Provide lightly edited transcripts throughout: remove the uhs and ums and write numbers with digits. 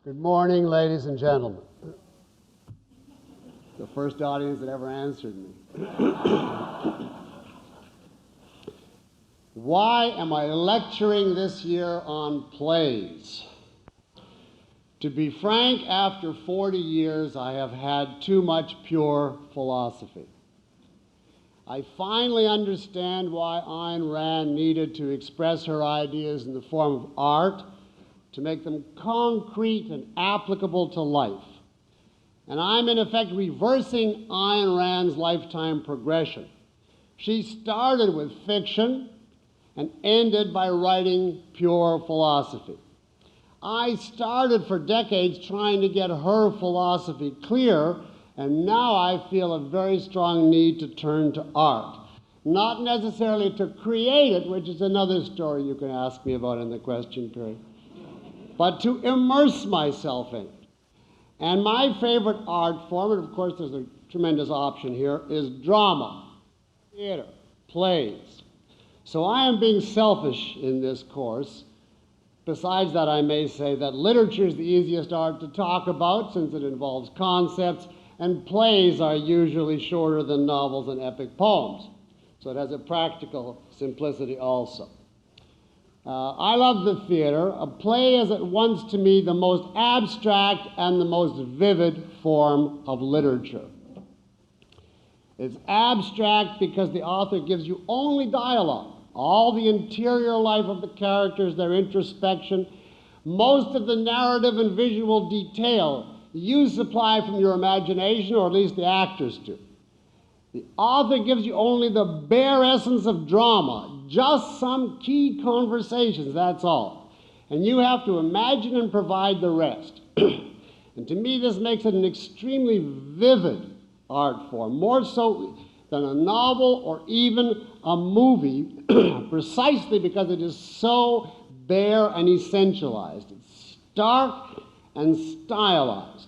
Good morning, ladies and gentlemen. The first audience that ever answered me. Why am I lecturing this year on plays? To be frank, after 40 years, I have had too much pure philosophy. I finally understand why Ayn Rand needed to express her ideas in the form of art, to make them concrete and applicable to life. And I'm in effect reversing Ayn Rand's lifetime progression. She started with fiction and ended by writing pure philosophy. I started for decades trying to get her philosophy clear, and now I feel a very strong need to turn to art. Not necessarily to create it, which is another story you can ask me about in the question period, but to immerse myself in it. And my favorite art form, and of course there's a tremendous option here, is drama, theater, plays. So I am being selfish in this course. Besides that, I may say that literature is the easiest art to talk about since it involves concepts, and plays are usually shorter than novels and epic poems. So it has a practical simplicity also. I love the theater. A play is at once to me the most abstract and the most vivid form of literature. It's abstract because the author gives you only dialogue, all the interior life of the characters, their introspection, most of the narrative and visual detail you supply from your imagination, or at least the actors do. The author gives you only the bare essence of drama, just some key conversations, that's all. And you have to imagine and provide the rest. And to me, this makes it an extremely vivid art form, more so than a novel or even a movie, precisely because it is so bare and essentialized. It's stark and stylized.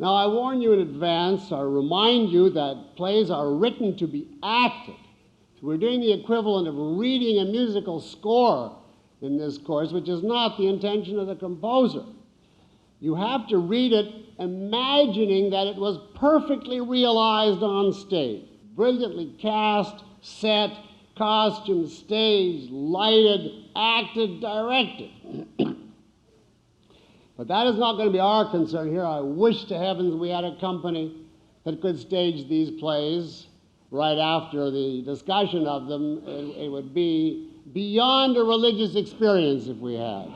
Now, I warn you in advance, or remind you that plays are written to be acted. So we're doing the equivalent of reading a musical score in this course, which is not the intention of the composer. You have to read it imagining that it was perfectly realized on stage, brilliantly cast, set, costumed, staged, lighted, acted, directed. But that is not going to be our concern here. I wish to heavens we had a company that could stage these plays right after the discussion of them. It would be beyond a religious experience if we had.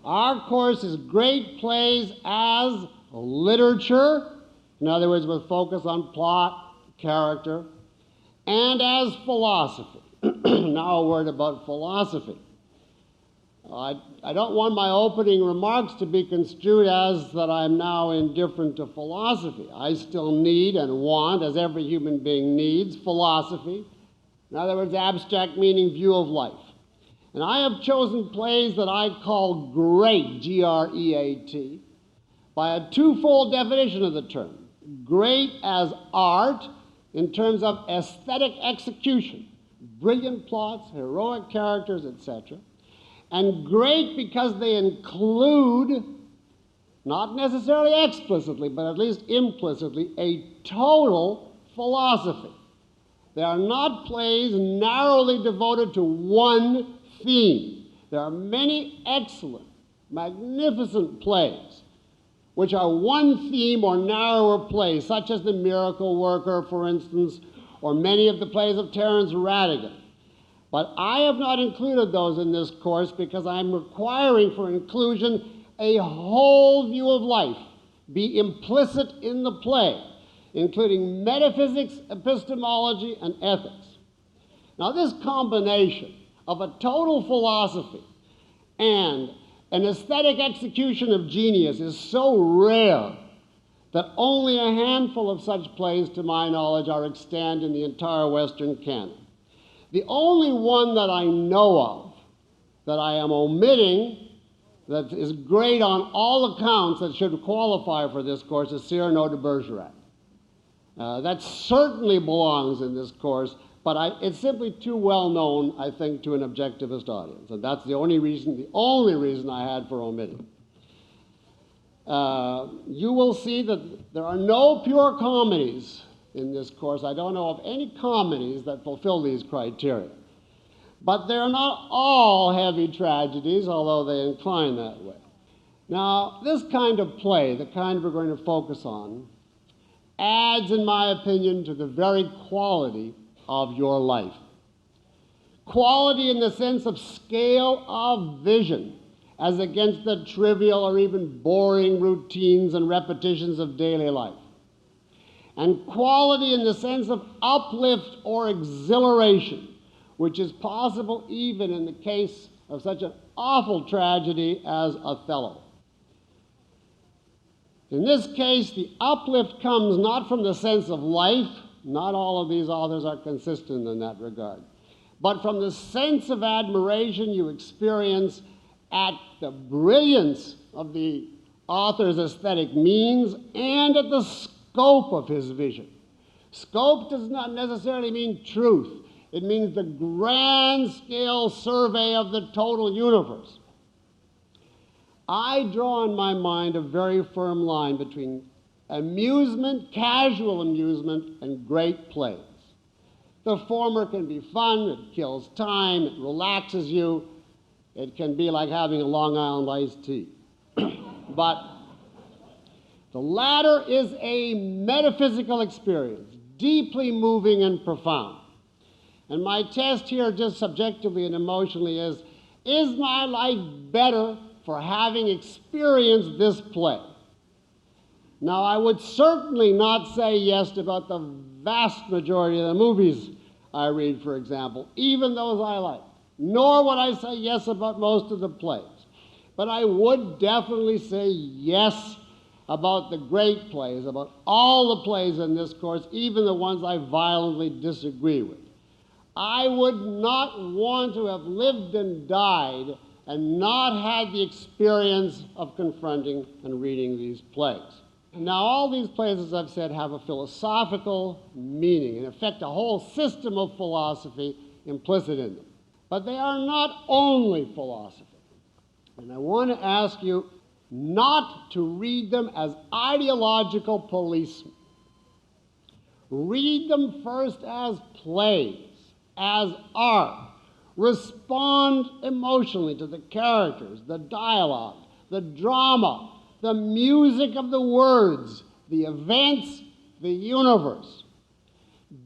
Our course is great plays as literature, in other words, with focus on plot, character, and as philosophy. Now a word about philosophy. I don't want my opening remarks to be construed as that I'm now indifferent to philosophy. I still need and want, as every human being needs, philosophy. In other words, abstract meaning, view of life. And I have chosen plays that I call great, G-R-E-A-T, by a twofold definition of the term. Great as art in terms of aesthetic execution, brilliant plots, heroic characters, etc., and great because they include, not necessarily explicitly, but at least implicitly, a total philosophy. They are not plays narrowly devoted to one theme. There are many excellent, magnificent plays which are one theme or narrower plays, such as The Miracle Worker, for instance, or many of the plays of Terence Rattigan. But I have not included those in this course because I'm requiring for inclusion a whole view of life be implicit in the play, including metaphysics, epistemology, and ethics. Now, this combination of a total philosophy and an aesthetic execution of genius is so rare that only a handful of such plays, to my knowledge, are extant in the entire Western canon. The only one that I know of that I am omitting that is great on all accounts that should qualify for this course is Cyrano de Bergerac. That certainly belongs in this course But it's simply too well known, I think, to an objectivist audience. And that's the only reason I had for omitting. You will see that there are no pure comedies in this course. I don't know of any comedies that fulfill these criteria. But they're not all heavy tragedies, although they incline that way. Now, this kind of play, the kind we're going to focus on, adds, in my opinion, to the very quality of your life. Quality in the sense of scale of vision, as against the trivial or even boring routines and repetitions of daily life. And quality in the sense of uplift or exhilaration, which is possible even in the case of such an awful tragedy as Othello. In this case, the uplift comes not from the sense of life, not all of these authors are consistent in that regard, but from the sense of admiration you experience at the brilliance of the author's aesthetic means and at the scope of his vision. Scope does not necessarily mean truth. It means the grand scale survey of the total universe. I draw in my mind a very firm line between amusement, casual amusement, and great plays. The former can be fun, it kills time, it relaxes you, it can be like having a Long Island iced tea. But the latter is a metaphysical experience, deeply moving and profound. And my test here, just subjectively and emotionally, is my life better for having experienced this play? Now, I would certainly not say yes about the vast majority of the movies I read, for example, even those I like. Nor would I say yes about most of the plays. But I would definitely say yes about the great plays, about all the plays in this course, even the ones I violently disagree with. I would not want to have lived and died and not had the experience of confronting and reading these plays. Now, all these plays, as I've said, have a philosophical meaning, in effect, a whole system of philosophy implicit in them. But they are not only philosophy. And I want to ask you not to read them as ideological policemen. Read them first as plays, as art. Respond emotionally to the characters, the dialogue, the drama, the music of the words, the events, the universe.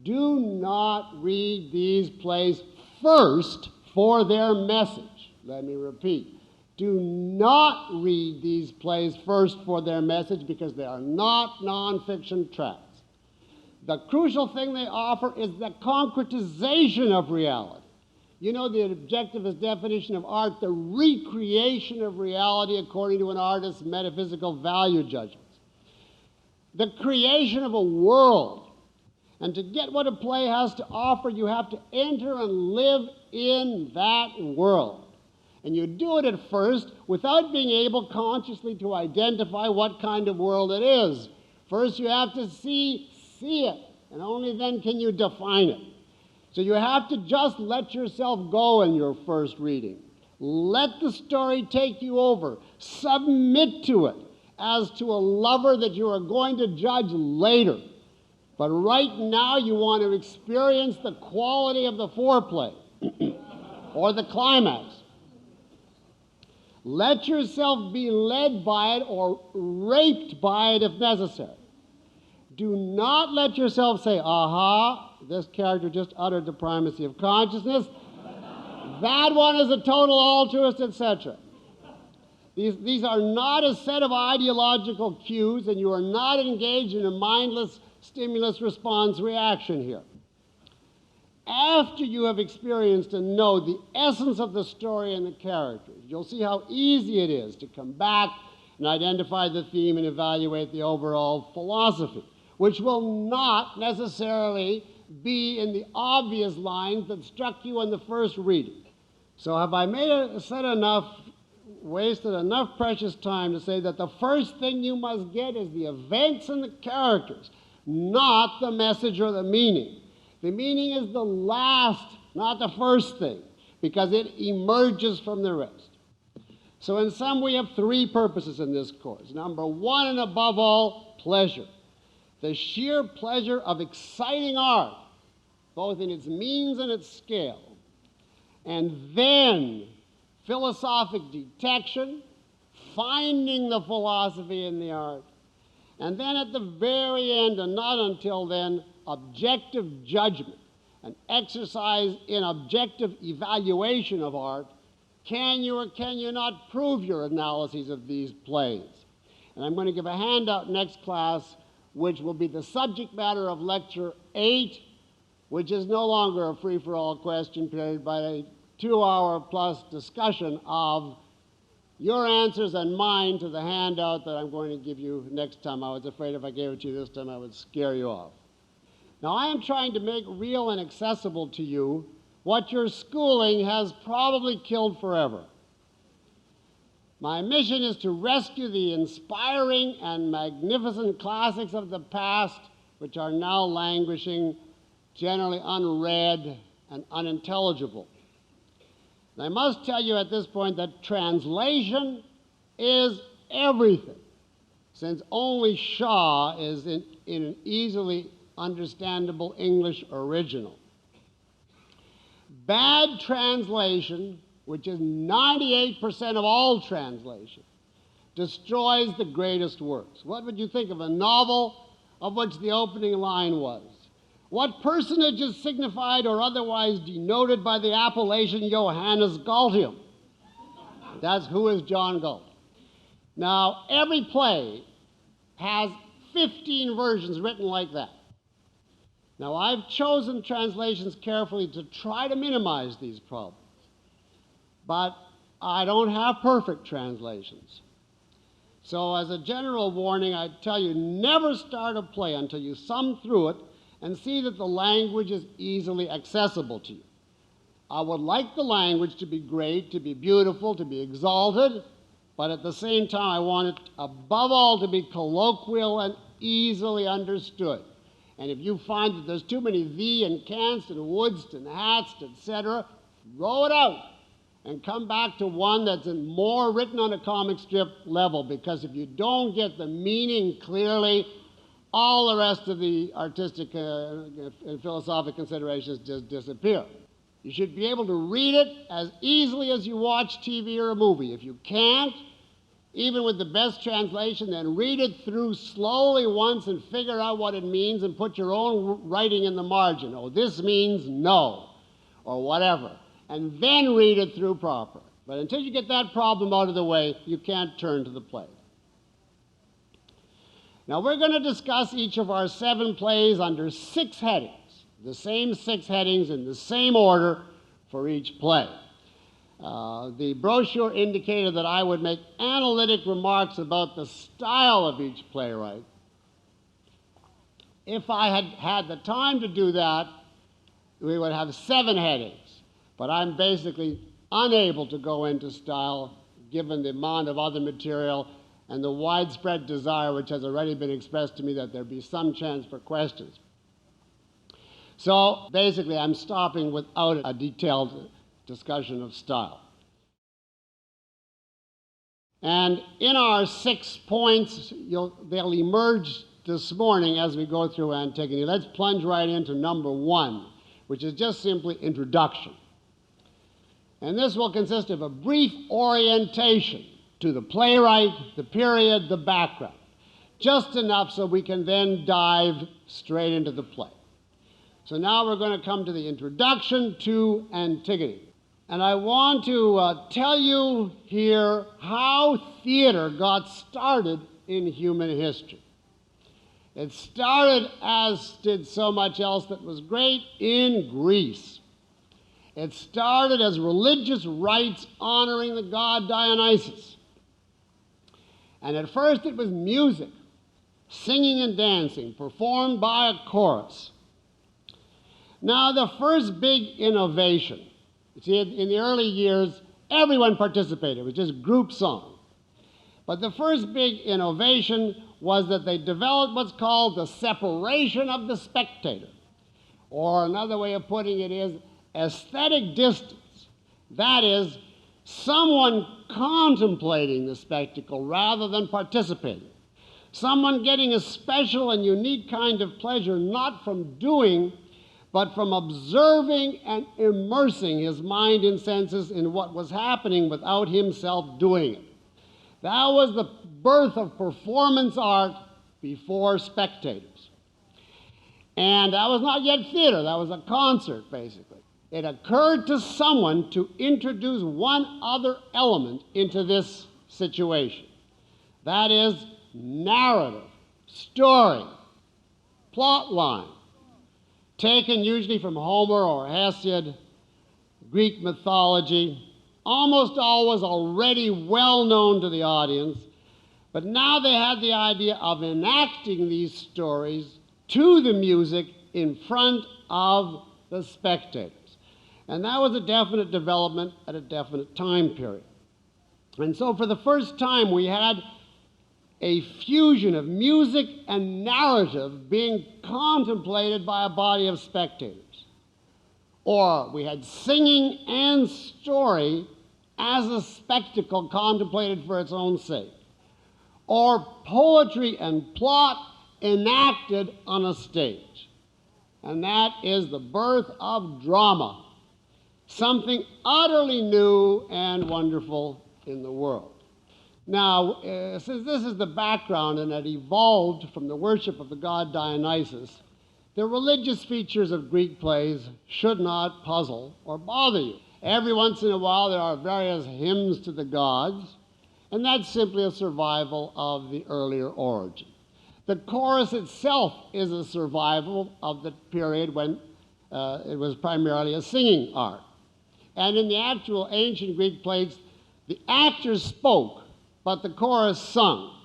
Do not read these plays first for their message. Let me repeat. Do not read these plays first for their message because they are not nonfiction tracts. The crucial thing they offer is the concretization of reality. You know the objectivist definition of art, the recreation of reality according to an artist's metaphysical value judgments. The creation of a world. And to get what a play has to offer, you have to enter and live in that world. And you do it at first without being able consciously to identify what kind of world it is. First you have to see it, and only then can you define it. So you have to just let yourself go in your first reading. Let the story take you over. Submit to it as to a lover that you are going to judge later. But right now you want to experience the quality of the foreplay or the climax. Let yourself be led by it or raped by it if necessary. Do not let yourself say, aha, this character just uttered the primacy of consciousness. That one is a total altruist, etc. These are not a set of ideological cues, and you are not engaged in a mindless stimulus response reaction here. After you have experienced and know the essence of the story and the characters, you'll see how easy it is to come back and identify the theme and evaluate the overall philosophy, which will not necessarily be in the obvious lines that struck you in the first reading. So have I wasted enough precious time to say that the first thing you must get is the events and the characters, not the message or the meaning. The meaning is the last, not the first thing, because it emerges from the rest. So in sum, we have three purposes in this course. Number one, and above all, pleasure. The sheer pleasure of exciting art, both in its means and its scale. And then philosophic detection, finding the philosophy in the art. And then at the very end, and not until then, objective judgment, an exercise in objective evaluation of art. Can you or can you not prove your analyses of these plays? And I'm going to give a handout next class, which will be the subject matter of Lecture 8, which is no longer a free-for-all question period, but a 2-hour-plus discussion of your answers and mine to the handout that I'm going to give you next time. I was afraid if I gave it to you this time, I would scare you off. Now, I am trying to make real and accessible to you what your schooling has probably killed forever. My mission is to rescue the inspiring and magnificent classics of the past, which are now languishing, generally unread and unintelligible. And I must tell you at this point that translation is everything, since only Shaw is in an easily understandable English original. Bad translation, which is 98% of all translation, destroys the greatest works. What would you think of a novel of which the opening line was? What personage is signified or otherwise denoted by the appellation Johannes Galtium? That's who is John Galt. Now, every play has 15 versions written like that. Now, I've chosen translations carefully to try to minimize these problems. But I don't have perfect translations. So as a general warning, I tell you, never start a play until you sum through it and see that the language is easily accessible to you. I would like the language to be great, to be beautiful, to be exalted, but at the same time, I want it, above all, to be colloquial and easily understood. And if you find that there's too many thee and canst and wouldst and hadst, etc., throw it out and come back to one that's more written on a comic strip level, because if you don't get the meaning clearly, all the rest of the artistic and philosophic considerations just disappear. You should be able to read it as easily as you watch TV or a movie. If you can't, even with the best translation, then read it through slowly once and figure out what it means and put your own writing in the margin. Oh, this means no, or whatever. And then read it through properly. But until you get that problem out of the way, you can't turn to the play. Now, we're going to discuss each of our 7 plays under 6 headings, the same 6 headings in the same order for each play. The brochure indicated that I would make analytic remarks about the style of each playwright. If I had had the time to do that, we would have 7 headings. But I'm basically unable to go into style given the amount of other material and the widespread desire which has already been expressed to me that there be some chance for questions. So basically, I'm stopping without a detailed discussion of style. And in our 6 points, they'll emerge this morning as we go through Antigone. Let's plunge right into number 1, which is just simply introduction. And this will consist of a brief orientation to the playwright, the period, the background. Just enough so we can then dive straight into the play. So now we're going to come to the introduction to Antigone. And I want to tell you here how theater got started in human history. It started, as did so much else that was great, in Greece. It started as religious rites honoring the god Dionysus. And at first it was music, singing and dancing, performed by a chorus. Now, the first big innovation, you see, in the early years, everyone participated. It was just group song. But the first big innovation was that they developed what's called the separation of the spectator, Or another way of putting it is aesthetic distance. That is, someone contemplating the spectacle rather than participating. Someone getting a special and unique kind of pleasure not from doing, but from observing and immersing his mind and senses in what was happening without himself doing it. That was the birth of performance art before spectators. And that was not yet theater, that was a concert, basically. It occurred to someone to introduce one other element into this situation. That is narrative, story, plot line, taken usually from Homer or Hesiod, Greek mythology, almost always already well known to the audience, but now they had the idea of enacting these stories to the music in front of the spectators. And that was a definite development at a definite time period. And so for the first time we had a fusion of music and narrative being contemplated by a body of spectators. Or we had singing and story as a spectacle contemplated for its own sake. Or poetry and plot enacted on a stage. And that is the birth of drama, something utterly new and wonderful in the world. Now, since this is the background and it evolved from the worship of the god Dionysus, the religious features of Greek plays should not puzzle or bother you. Every once in a while there are various hymns to the gods, and that's simply a survival of the earlier origin. The chorus itself is a survival of the period when it was primarily a singing art. And in the actual ancient Greek plays, the actors spoke, but the chorus sung.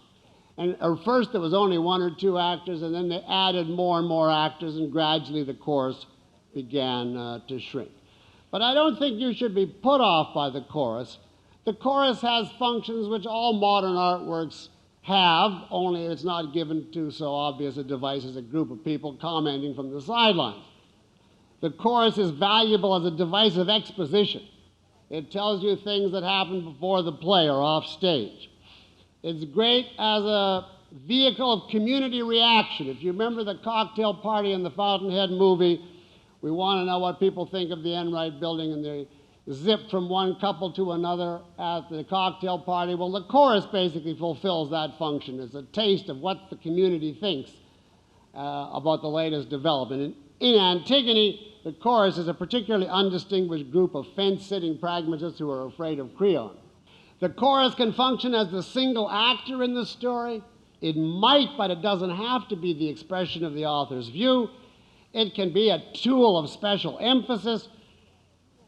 And at first there was only one or two actors, and then they added more and more actors, and gradually the chorus began to shrink. But I don't think you should be put off by the chorus. The chorus has functions which all modern artworks have, only it's not given to so obvious a device as a group of people commenting from the sidelines. The chorus is valuable as a device of exposition. It tells you things that happen before the play or off stage. It's great as a vehicle of community reaction. If you remember the cocktail party in the Fountainhead movie, we want to know what people think of the Enright building, and they zip from one couple to another at the cocktail party. Well, the chorus basically fulfills that function. It's a taste of what the community thinks about the latest development. In Antigone, the chorus is a particularly undistinguished group of fence-sitting pragmatists who are afraid of Creon. The chorus can function as the single actor in the story. It might, but it doesn't have to be the expression of the author's view. It can be a tool of special emphasis.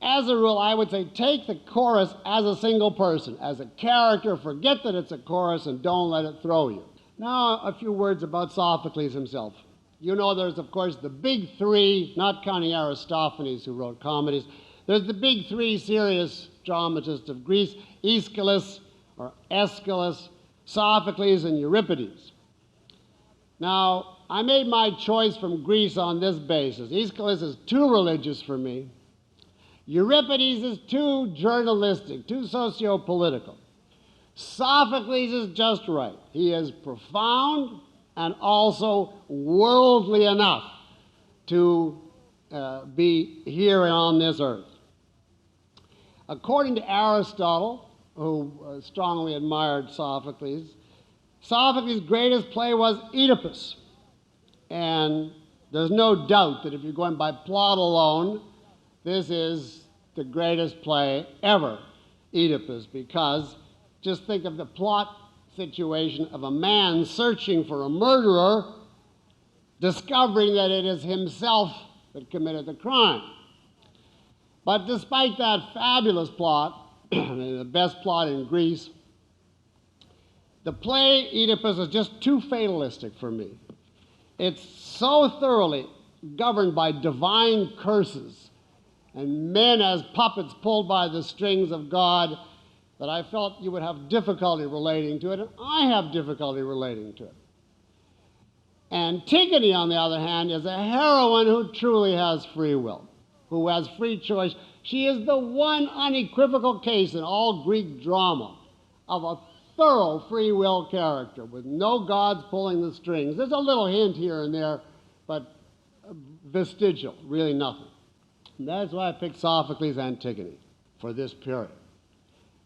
As a rule, I would say take the chorus as a single person, as a character. Forget that it's a chorus and don't let it throw you. Now, a few words about Sophocles himself. You know there's, of course, the big three, not counting Aristophanes, who wrote comedies. There's the big three serious dramatists of Greece, Aeschylus, or Aeschylus, Sophocles, and Euripides. Now, I made my choice from Greece on this basis. Aeschylus is too religious for me. Euripides is too journalistic, too socio-political. Sophocles is just right. He is profound and also worldly enough to be here on this earth. According to Aristotle, who strongly admired Sophocles, Sophocles' greatest play was Oedipus. And there's no doubt that if you're going by plot alone, this is the greatest play ever, Oedipus, because just think of the plot situation of a man searching for a murderer, discovering that it is himself that committed the crime. But despite that fabulous plot, the best plot in Greece, the play Oedipus is just too fatalistic for me. It's so thoroughly governed by divine curses and men as puppets pulled by the strings of God that I felt you would have difficulty relating to it, and I have difficulty relating to it. Antigone, on the other hand, is a heroine who truly has free will, who has free choice. She is the one unequivocal case in all Greek drama of a thorough free will character with no gods pulling the strings. There's a little hint here and there, but vestigial, really nothing. And that's why I picked Sophocles Antigone for this period.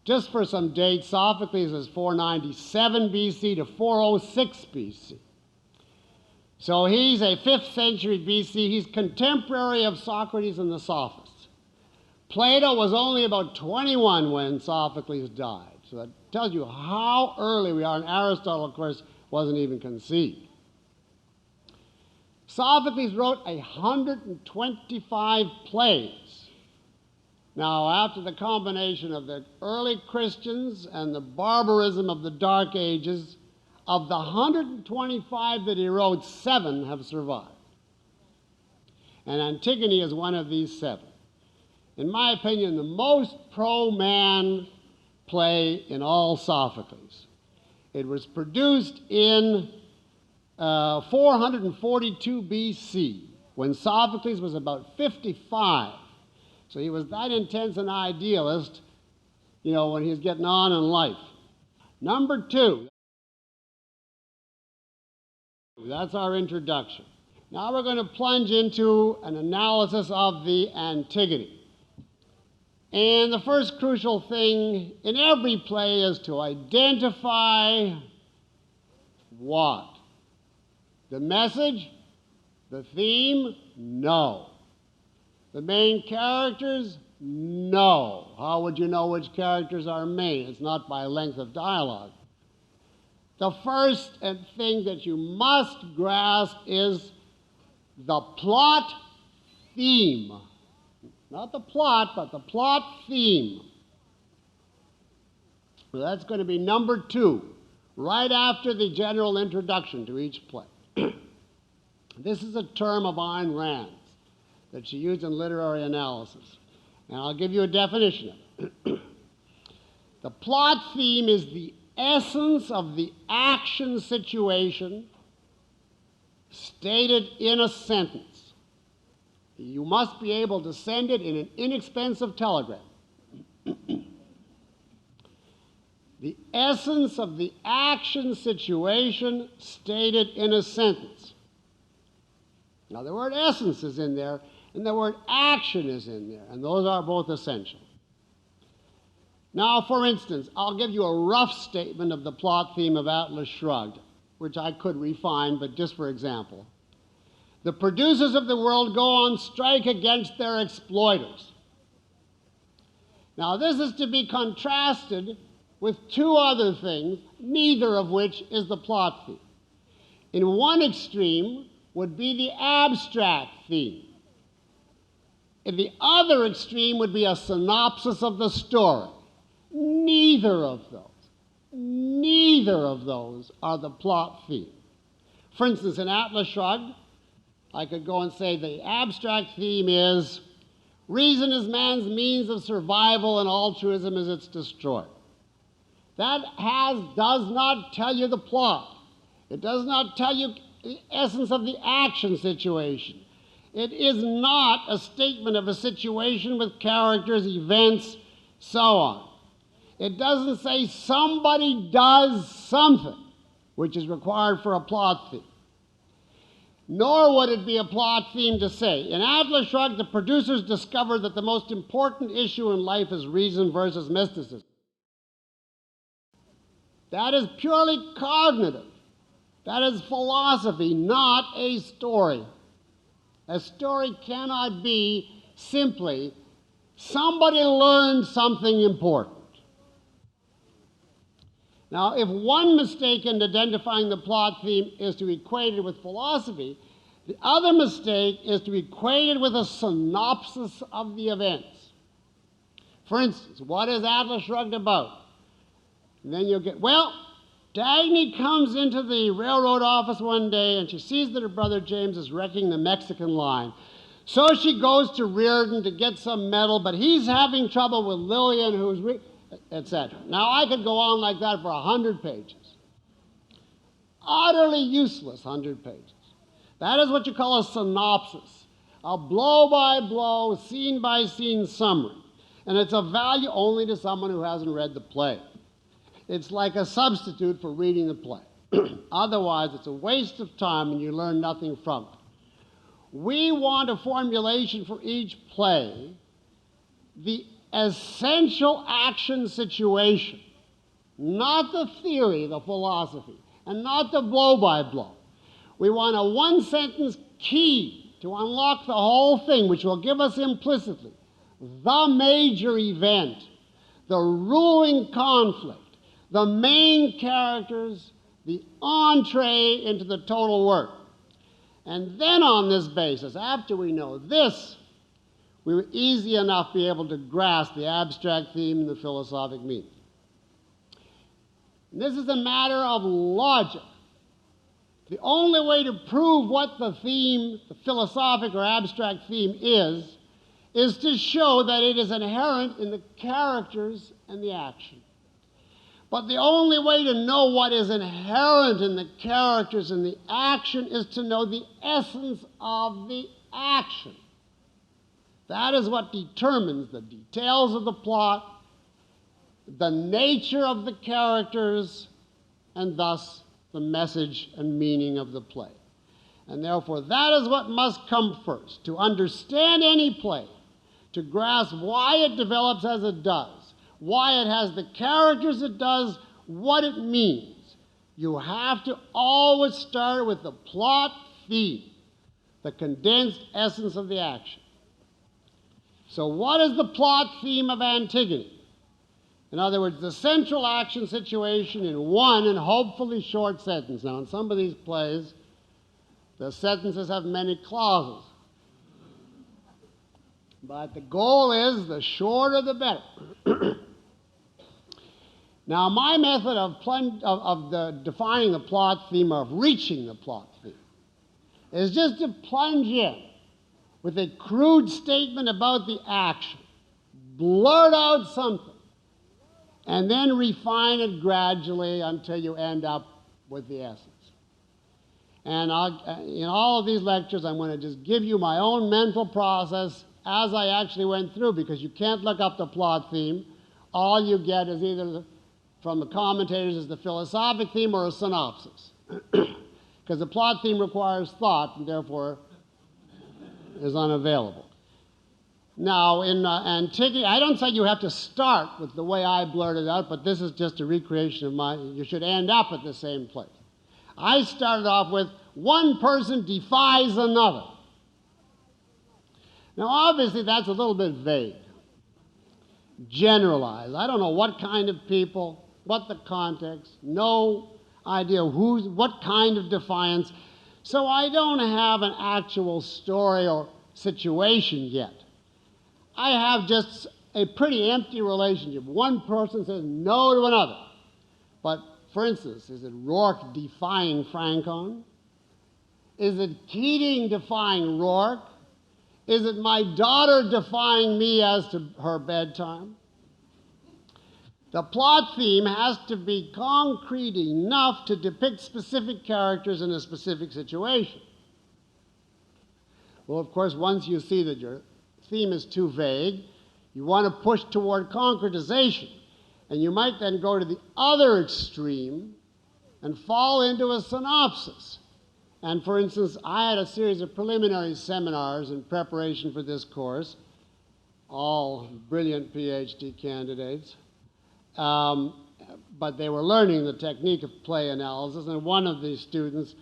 Just for some dates, Sophocles is 497 BC to 406 BC. So he's a 5th century BC. He's contemporary of Socrates and the Sophists. Plato was only about 21 when Sophocles died. So that tells you how early we are. And Aristotle, of course, wasn't even conceived. Sophocles wrote 125 plays. Now, after the combination of the early Christians and the barbarism of the Dark Ages, of the 125 that he wrote, 7 have survived. And Antigone is one of these 7. In my opinion, the most pro-man play in all Sophocles. It was produced in 442 BC, when Sophocles was about 55. So he was that intense an idealist, when he was getting on in life. Number 2. That's our introduction. Now we're going to plunge into an analysis of the Antigone. And the first crucial thing in every play is to identify what? The message? The theme? No. The main characters? No. How would you know which characters are main? It's not by length of dialogue. The first thing that you must grasp is the plot theme. Not the plot, but the plot theme. So that's going to be number 2, right after the general introduction to each play. This is a term of Ayn Rand's that she used in literary analysis. And I'll give you a definition of it. The plot theme is the essence of the action situation stated in a sentence. You must be able to send it in an inexpensive telegram. The essence of the action situation stated in a sentence. Now, the word essence is in there, and the word action is in there, and those are both essential. Now, for instance, I'll give you a rough statement of the plot theme of Atlas Shrugged, which I could refine, but just for example. The producers of the world go on strike against their exploiters. Now, this is to be contrasted with 2 other things, neither of which is the plot theme. In one extreme would be the abstract theme. In the other extreme would be a synopsis of the story. Neither of those are the plot theme. For instance, in Atlas Shrugged, I could go and say the abstract theme is reason is man's means of survival and altruism is its destroyer. That does not tell you the plot. It does not tell you the essence of the action situation. It is not a statement of a situation with characters, events, so on. It doesn't say somebody does something, which is required for a plot theme. Nor would it be a plot theme to say, in Atlas Shrugged, the producers discovered that the most important issue in life is reason versus mysticism. That is purely cognitive. That is philosophy, not a story. A story cannot be simply somebody learned something important. Now, if one mistake in identifying the plot theme is to equate it with philosophy, the other mistake is to equate it with a synopsis of the events. For instance, what is Atlas Shrugged about? And then you'll get, Dagny comes into the railroad office one day and she sees that her brother James is wrecking the Mexican line. So she goes to Reardon to get some metal, but he's having trouble with Lillian, who's etc. Now, I could go on like that for 100 pages. utterly useless 100 pages. That is what you call a synopsis, a blow-by-blow, scene-by-scene summary. And it's of value only to someone who hasn't read the play. It's like a substitute for reading the play. Otherwise, it's a waste of time and you learn nothing from it. We want a formulation for each play, the essential action situation, not the theory, the philosophy, and not the blow-by-blow. We want a one-sentence key to unlock the whole thing, which will give us implicitly the major event, the ruling conflict, the main characters, the entree into the total work. And then on this basis, after we know this, we will easy enough be able to grasp the abstract theme and the philosophic meaning. And this is a matter of logic. The only way to prove what the theme, the philosophic or abstract theme is to show that it is inherent in the characters and the action. But the only way to know what is inherent in the characters and the action is to know the essence of the action. That is what determines the details of the plot, the nature of the characters, and thus the message and meaning of the play. And therefore, that is what must come first. To understand any play, to grasp why it develops as it does, why it has the characters it does, what it means, you have to always start with the plot theme, the condensed essence of the action. So what is the plot theme of Antigone? In other words, the central action situation in one and hopefully short sentence. Now, in some of these plays, the sentences have many clauses. But the goal is the shorter the better. Now, my method of defining the plot theme, or of reaching the plot theme, is just to plunge in with a crude statement about the action, blurt out something, and then refine it gradually until you end up with the essence. And in all of these lectures, I'm going to just give you my own mental process as I actually went through, because you can't look up the plot theme. All you get is either from the commentators is the philosophic theme or a synopsis. Because the plot theme requires thought and therefore is unavailable. Now, in Antigone, I don't say you have to start with the way I blurted out, but this is just a recreation of mine. You should end up at the same place. I started off with one person defies another. Now, obviously, that's a little bit vague, generalized. I don't know what kind of people, what the context, no idea what kind of defiance. So I don't have an actual story or situation yet. I have just a pretty empty relationship. One person says no to another. But, for instance, is it Rourke defying Francon? Is it Keating defying Rourke? Is it my daughter defying me as to her bedtime? The plot theme has to be concrete enough to depict specific characters in a specific situation. Well, of course, once you see that your theme is too vague, you want to push toward concretization. And you might then go to the other extreme and fall into a synopsis. And for instance, I had a series of preliminary seminars in preparation for this course, all brilliant PhD candidates. But they were learning the technique of play analysis, and one of the students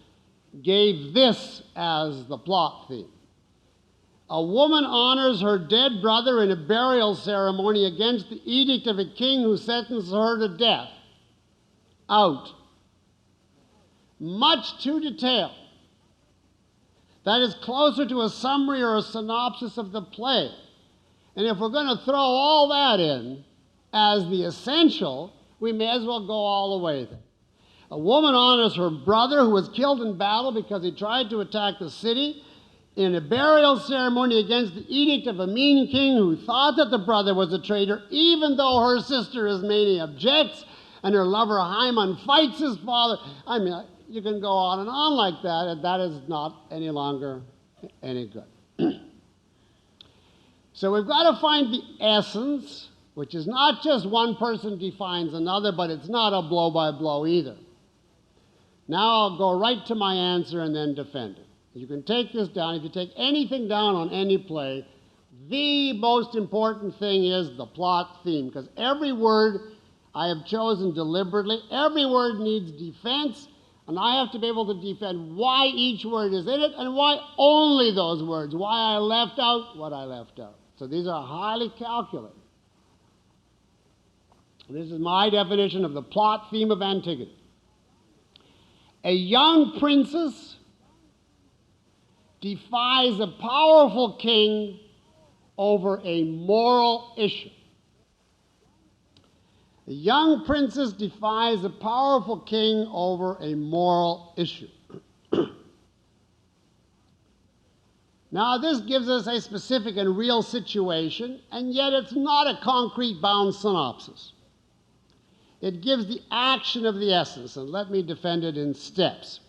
gave this as the plot theme. A woman honors her dead brother in a burial ceremony against the edict of a king who sentenced her to death. Out. Much too detailed. That is closer to a summary or a synopsis of the play. And if we're going to throw all that in as the essential, we may as well go all the way there. A woman honors her brother who was killed in battle because he tried to attack the city in a burial ceremony against the edict of a mean king who thought that the brother was a traitor, even though her sister Ismene objects and her lover Haemon fights his father. I mean, you can go on and on like that, and that is not any longer any good. So we've got to find the essence, which is not just one person defines another, but it's not a blow-by-blow either. Now I'll go right to my answer and then defend it. You can take this down. If you take anything down on any play, the most important thing is the plot theme, because every word I have chosen deliberately, every word needs defense, and I have to be able to defend why each word is in it and why only those words, why I left out what I left out. So these are highly calculated. This is my definition of the plot theme of Antigone. A young princess defies a powerful king over a moral issue. A young princess defies a powerful king over a moral issue. Now, this gives us a specific and real situation, and yet it's not a concrete bound synopsis. It gives the action of the essence, and let me defend it in steps.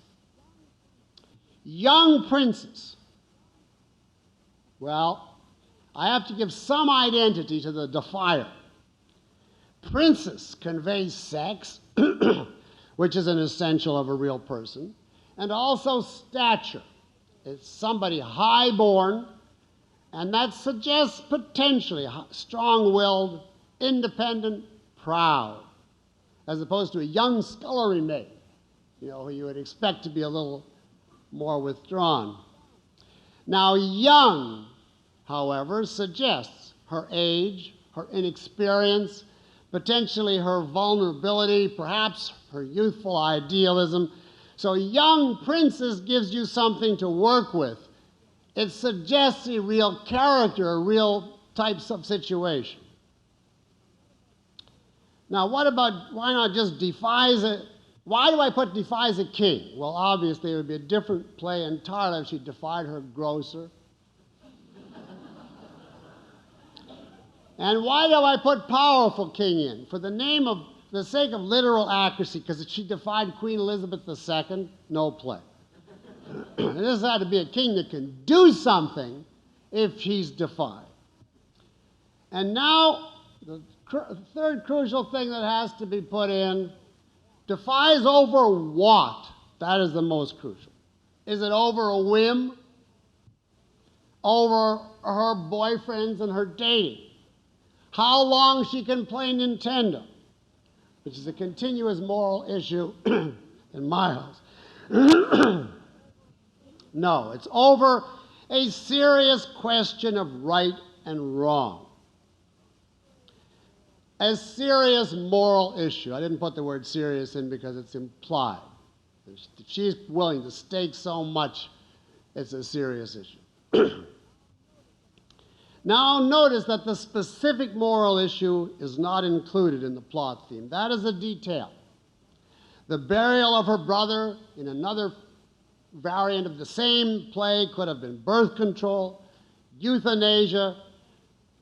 Young princess. Well, I have to give some identity to the defier. Princess conveys sex, which is an essential of a real person, and also stature. It's somebody high-born, and that suggests potentially strong-willed, independent, proud, as opposed to a young scullery maid, who you would expect to be a little more withdrawn. Now, young, however, suggests her age, her inexperience, potentially her vulnerability, perhaps her youthful idealism. So young princess gives you something to work with. It suggests a real character, a real types of situation. Now, what about, why not just defies a, why do I put defies a king? Well, obviously it would be a different play entirely if she defied her grocer. And why do I put powerful king in? For the sake of literal accuracy, because she defied Queen Elizabeth II, no play. This had to be a king that can do something if he's defied. And now, the third crucial thing that has to be put in, defies over what? That is the most crucial. Is it over a whim? Over her boyfriends and her dating? How long she can play Nintendo? Which is a continuous moral issue in my house. No, it's over a serious question of right and wrong. A serious moral issue. I didn't put the word serious in because it's implied. If she's willing to stake so much, it's a serious issue. Now notice that the specific moral issue is not included in the plot theme. That is a detail. The burial of her brother in another variant of the same play could have been birth control, euthanasia,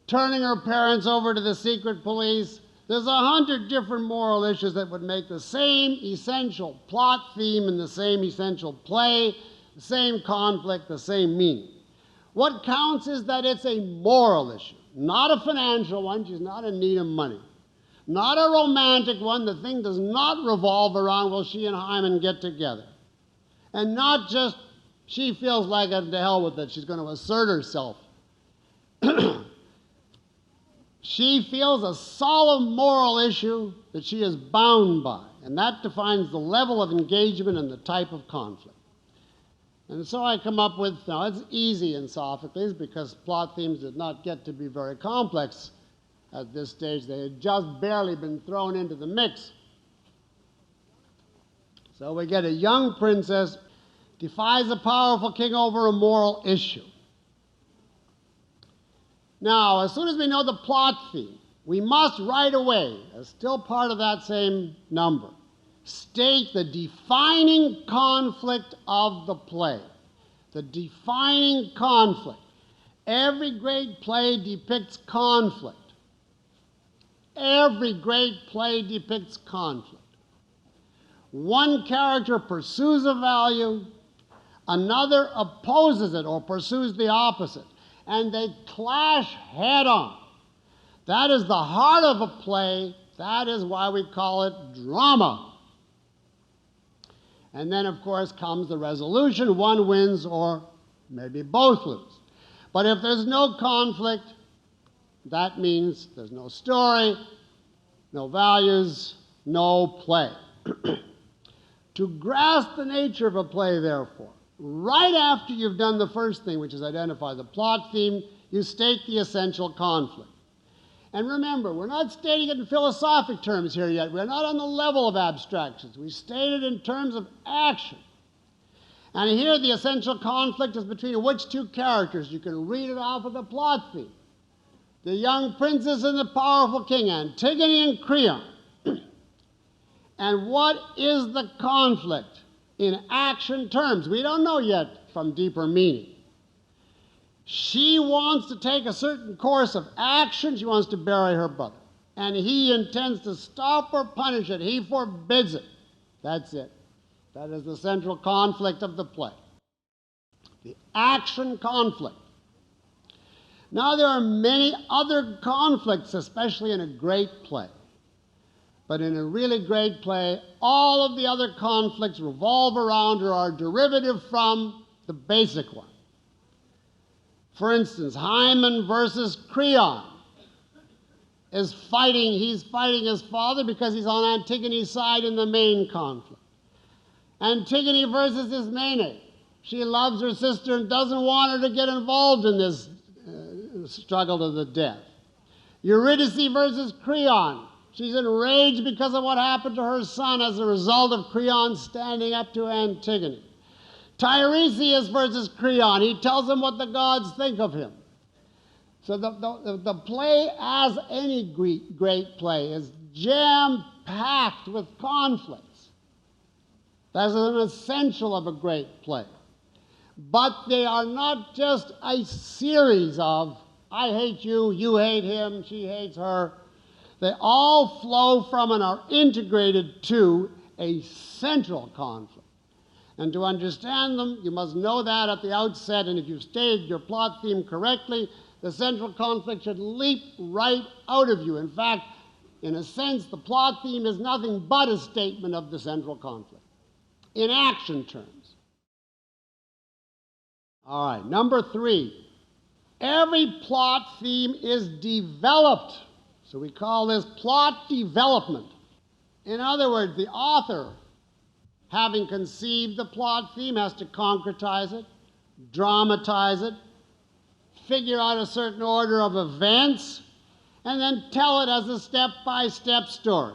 turning her parents over to the secret police. There's 100 different moral issues that would make the same essential plot theme in the same essential play, the same conflict, the same meaning. What counts is that it's a moral issue, not a financial one. She's not in need of money. Not a romantic one. The thing does not revolve around, will she and Hyman get together? And not just, she feels like it, to hell with it, she's going to assert herself. She feels a solemn moral issue that she is bound by, and that defines the level of engagement and the type of conflict. And so I come up with, now it's easy in Sophocles because plot themes did not get to be very complex at this stage. They had just barely been thrown into the mix. So we get a young princess defies a powerful king over a moral issue. Now, as soon as we know the plot theme, we must right away, as still part of that same number, state the defining conflict of the play. The defining conflict. Every great play depicts conflict. Every great play depicts conflict. One character pursues a value, another opposes it or pursues the opposite, and they clash head on. That is the heart of a play. That is why we call it drama. And then, of course, comes the resolution. One wins or maybe both lose. But if there's no conflict, that means there's no story, no values, no play. To grasp the nature of a play, therefore, right after you've done the first thing, which is identify the plot theme, you state the essential conflict. And remember, we're not stating it in philosophic terms here yet. We're not on the level of abstractions. We state it in terms of action. And here the essential conflict is between which two characters? You can read it off of the plot theme. The young princess and the powerful king, Antigone and Creon. And what is the conflict in action terms? We don't know yet from deeper meaning. She wants to take a certain course of action. She wants to bury her brother. And he intends to stop or punish it. He forbids it. That's it. That is the central conflict of the play. The action conflict. Now there are many other conflicts, especially in a great play. But in a really great play, all of the other conflicts revolve around or are derivative from the basic one. For instance, Hymen versus Creon is fighting. He's fighting his father because he's on Antigone's side in the main conflict. Antigone versus Ismene. She loves her sister and doesn't want her to get involved in this struggle to the death. Eurydice versus Creon. She's enraged because of what happened to her son as a result of Creon standing up to Antigone. Tiresias versus Creon. He tells him what the gods think of him. So the play, as any great play, is jam-packed with conflicts. That's an essential of a great play. But they are not just a series of, I hate you, you hate him, she hates her. They all flow from and are integrated to a central conflict. And to understand them, you must know that at the outset, and if you've stated your plot theme correctly, the central conflict should leap right out of you. In fact, in a sense, the plot theme is nothing but a statement of the central conflict, in action terms. All right, number 3. Every plot theme is developed. So we call this plot development. In other words, the author, having conceived the plot theme, has to concretize it, dramatize it, figure out a certain order of events, and then tell it as a step-by-step story.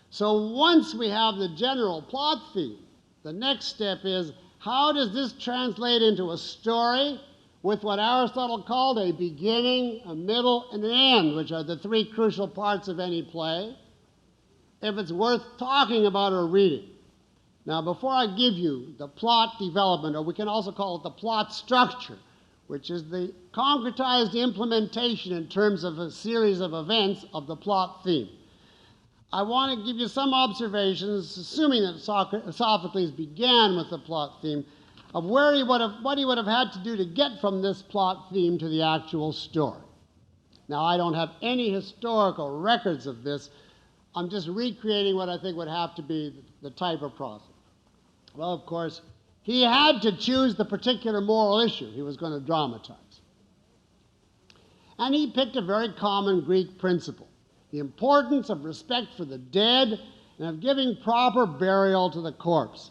So once we have the general plot theme, the next step is, how does this translate into a story with what Aristotle called a beginning, a middle, and an end, which are the 3 crucial parts of any play, if it's worth talking about or reading. Now, before I give you the plot development, or we can also call it the plot structure, which is the concretized implementation in terms of a series of events of the plot theme, I want to give you some observations, assuming that Sophocles began with the plot theme, of what he would have had to do to get from this plot theme to the actual story. Now, I don't have any historical records of this. I'm just recreating what I think would have to be the type of process. Well, of course, he had to choose the particular moral issue he was going to dramatize. And he picked a very common Greek principle, the importance of respect for the dead and of giving proper burial to the corpse.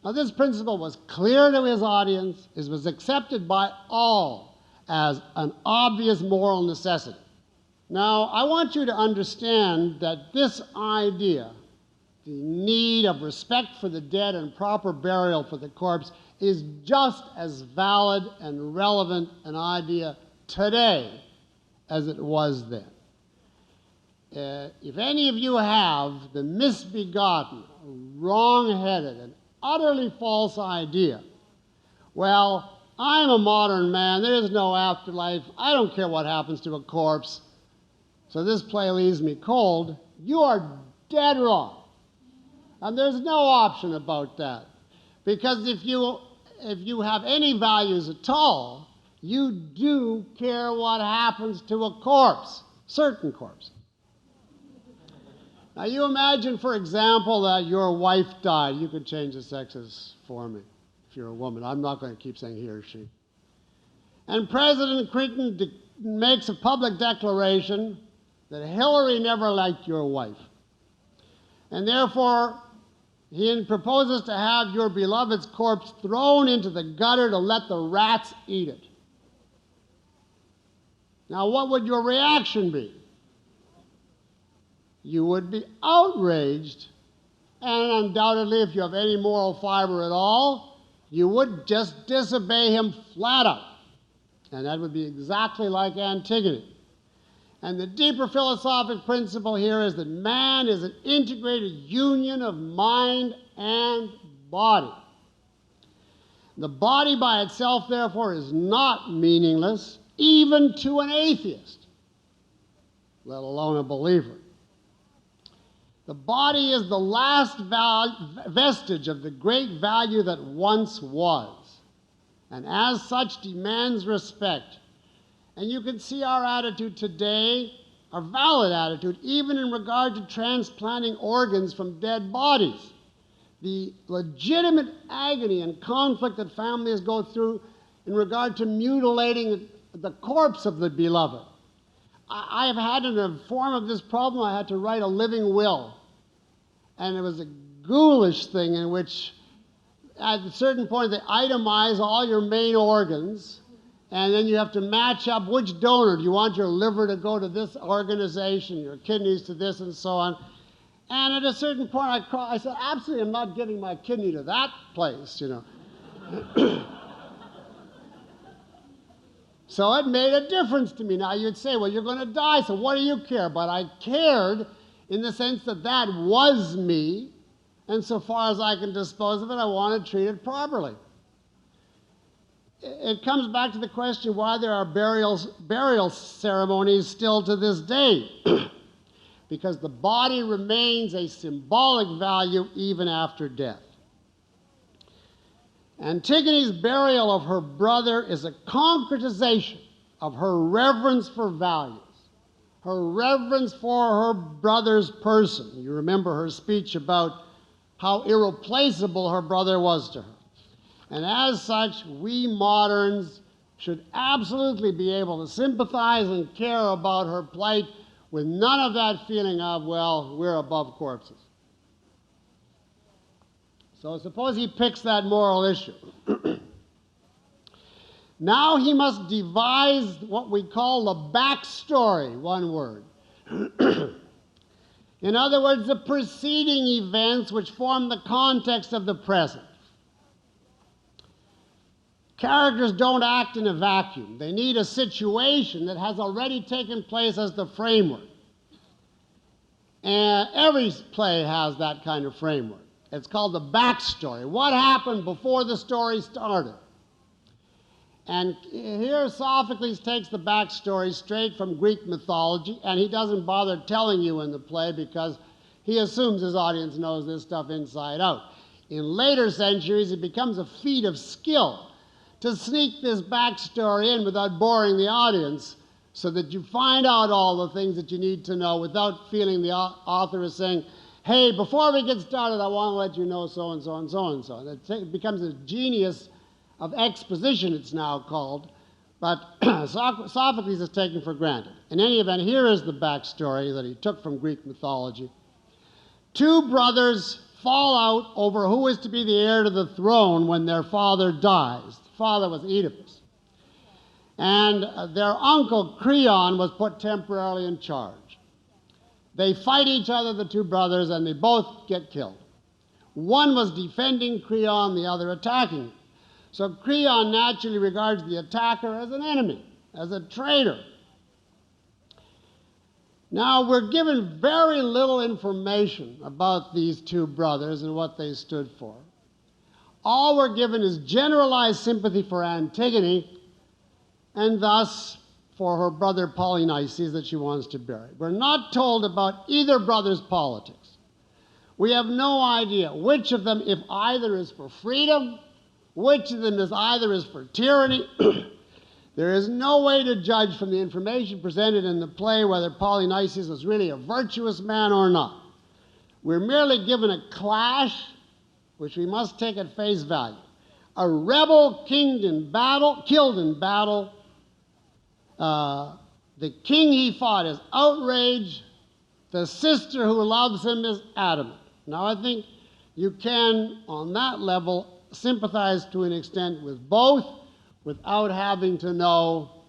Now, this principle was clear to his audience. It was accepted by all as an obvious moral necessity. Now, I want you to understand that this idea, the need of respect for the dead and proper burial for the corpse, is just as valid and relevant an idea today as it was then. If any of you have the misbegotten, wrong-headed, and utterly false idea, well, I'm a modern man, there is no afterlife, I don't care what happens to a corpse, so this play leaves me cold, you are dead wrong. And there's no option about that. Because if you have any values at all, you do care what happens to a corpse, certain corpse. Now you imagine, for example, that your wife died. You could change the sexes for me if you're a woman. I'm not going to keep saying he or she. And President Clinton makes a public declaration that Hillary never liked your wife. And therefore, he proposes to have your beloved's corpse thrown into the gutter to let the rats eat it. Now, what would your reaction be? You would be outraged, and undoubtedly, if you have any moral fiber at all, you would just disobey him flat out. And that would be exactly like Antigone. And the deeper philosophic principle here is that man is an integrated union of mind and body. The body by itself, therefore, is not meaningless, even to an atheist, let alone a believer. The body is the last vestige of the great value that once was, and as such demands respect. And you can see our attitude today, our valid attitude, even in regard to transplanting organs from dead bodies. The legitimate agony and conflict that families go through in regard to mutilating the corpse of the beloved. I have had, in the form of this problem, I had to write a living will. And it was a ghoulish thing in which, at a certain point, they itemize all your main organs, and then you have to match up which donor. Do you want your liver to go to this organization, your kidneys to this, and so on? And at a certain point, I said, absolutely, I'm not giving my kidney to that place, you know. So it made a difference to me. Now you'd say, well, you're going to die, so what do you care? But I cared in the sense that that was me, and so far as I can dispose of it, I want to treat it properly. It comes back to the question why there are burial ceremonies still to this day. Because the body remains a symbolic value even after death. Antigone's burial of her brother is a concretization of her reverence for values, her reverence for her brother's person. You remember her speech about how irreplaceable her brother was to her. And as such, we moderns should absolutely be able to sympathize and care about her plight with none of that feeling of, well, we're above corpses. So suppose he picks that moral issue. Now he must devise what we call the backstory, one word. In other words, the preceding events which form the context of the present. Characters don't act in a vacuum. They need a situation that has already taken place as the framework. And every play has that kind of framework. It's called the backstory. What happened before the story started? And here Sophocles takes the backstory straight from Greek mythology, and he doesn't bother telling you in the play because he assumes his audience knows this stuff inside out. In later centuries, it becomes a feat of skill to sneak this backstory in without boring the audience so that you find out all the things that you need to know without feeling the author is saying, hey, before we get started, I want to let you know so and so and so and so. It becomes a genius of exposition, it's now called, but Sophocles is taken for granted. In any event, here is the backstory that he took from Greek mythology. Two brothers fall out over who is to be the heir to the throne when their father dies. The father was Oedipus. And their uncle, Creon, was put temporarily in charge. They fight each other, the two brothers, and they both get killed. One was defending Creon, the other attacking him. So Creon naturally regards the attacker as an enemy, as a traitor. Now, we're given very little information about these two brothers and what they stood for. All we're given is generalized sympathy for Antigone and thus for her brother Polynices that she wants to bury. We're not told about either brother's politics. We have no idea which of them, if either is for freedom, which of them is either is for tyranny. There is no way to judge from the information presented in the play whether Polynices was really a virtuous man or not. We're merely given a clash, which we must take at face value. A rebel killed in battle. The king he fought is outraged. The sister who loves him is adamant. Now, I think you can, on that level, sympathize to an extent with both without having to know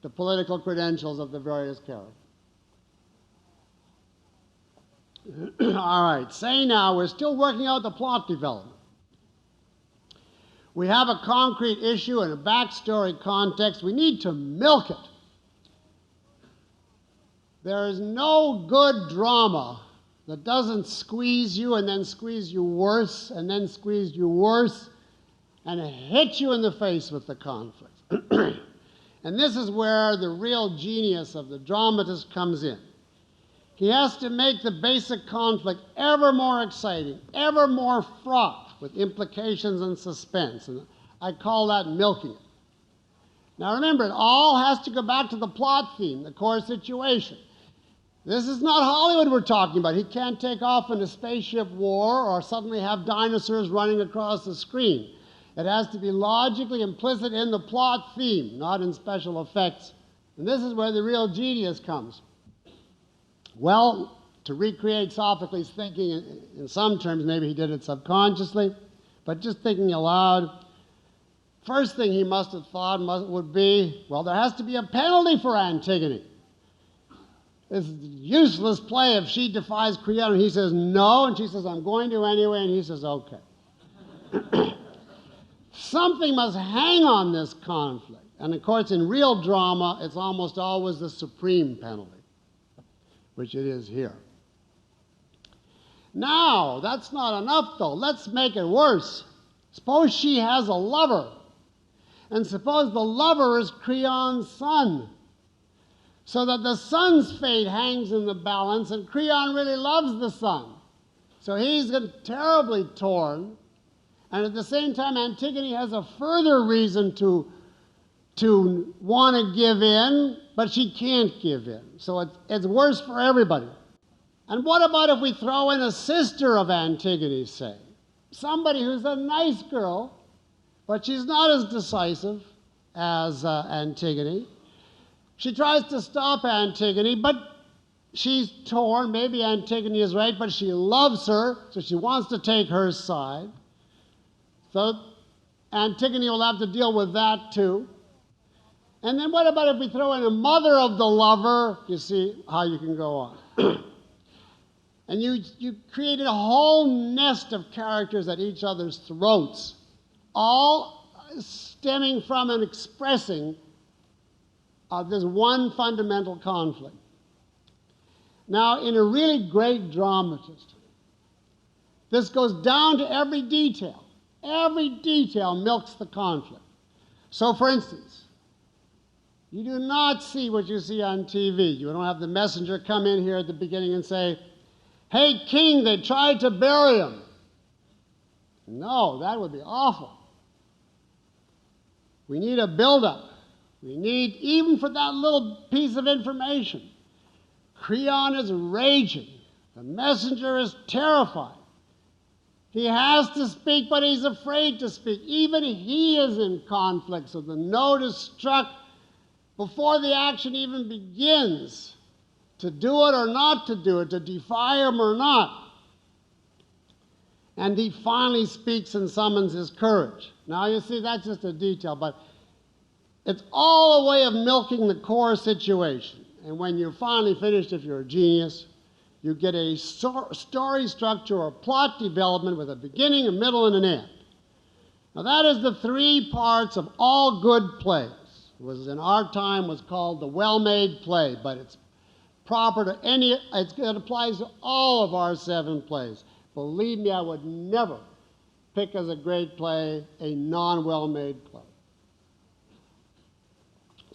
the political credentials of the various characters. All right, say now, we're still working out the plot development. We have a concrete issue and a backstory context. We need to milk it. There is no good drama that doesn't squeeze you and then squeeze you worse and then squeeze you worse and hit you in the face with the conflict. And this is where the real genius of the dramatist comes in. He has to make the basic conflict ever more exciting, ever more fraught with implications and suspense. And I call that milking it. Now remember, it all has to go back to the plot theme, the core situation. This is not Hollywood we're talking about. He can't take off in a spaceship war or suddenly have dinosaurs running across the screen. It has to be logically implicit in the plot theme, not in special effects. And this is where the real genius comes. Well, to recreate Sophocles' thinking in some terms, maybe he did it subconsciously, but just thinking aloud, first thing he must have thought would be, well, there has to be a penalty for Antigone. This useless play if she defies Creon, and he says no, and she says, I'm going to anyway, and he says, okay. Something must hang on this conflict. And of course, in real drama, it's almost always the supreme penalty, which it is here. Now, that's not enough, though. Let's make it worse. Suppose she has a lover, and suppose the lover is Creon's son, so that the son's fate hangs in the balance, and Creon really loves the son. So he's terribly torn, and at the same time, Antigone has a further reason to want to give in, but she can't give in. So it's worse for everybody. And what about if we throw in a sister of Antigone, say? Somebody who's a nice girl, but she's not as decisive as Antigone. She tries to stop Antigone, but she's torn. Maybe Antigone is right, but she loves her, so she wants to take her side. So Antigone will have to deal with that too. And then what about if we throw in a mother of the lover? You see how you can go on. And you created a whole nest of characters at each other's throats, all stemming from and expressing this one fundamental conflict. Now, in a really great dramatist, this goes down to every detail. Every detail milks the conflict. So, for instance, you do not see what you see on TV. You don't have the messenger come in here at the beginning and say, hey, king, they tried to bury him. No, that would be awful. We need a buildup. We need, even for that little piece of information, Creon is raging. The messenger is terrified. He has to speak, but he's afraid to speak. Even he is in conflict, so the note is struck before the action even begins, to do it or not to do it, to defy him or not. And he finally speaks and summons his courage. Now, you see, that's just a detail, but it's all a way of milking the core situation. And when you're finally finished, if you're a genius, you get a story structure or plot development with a beginning, a middle, and an end. Now, that is the three parts of all good plays. It was, in our time, was called the well-made play, but it's proper to it applies to all of our 7 plays. Believe me, I would never pick as a great play a non-well-made play.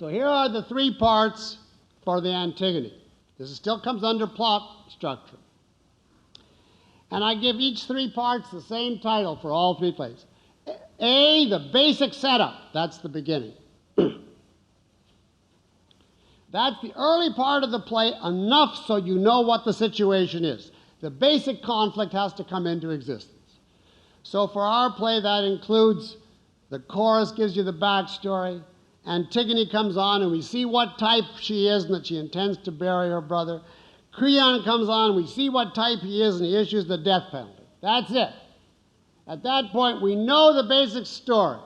So here are the 3 parts for the Antigone. This still comes under plot structure. And I give each three parts the same title for all three plays. A, the basic setup. That's the beginning. That's the early part of the play, enough so you know what the situation is. The basic conflict has to come into existence. So for our play, that includes the chorus gives you the backstory. Antigone comes on, and we see what type she is and that she intends to bury her brother. Creon comes on, and we see what type he is, and he issues the death penalty. That's it. At that point, we know the basic story.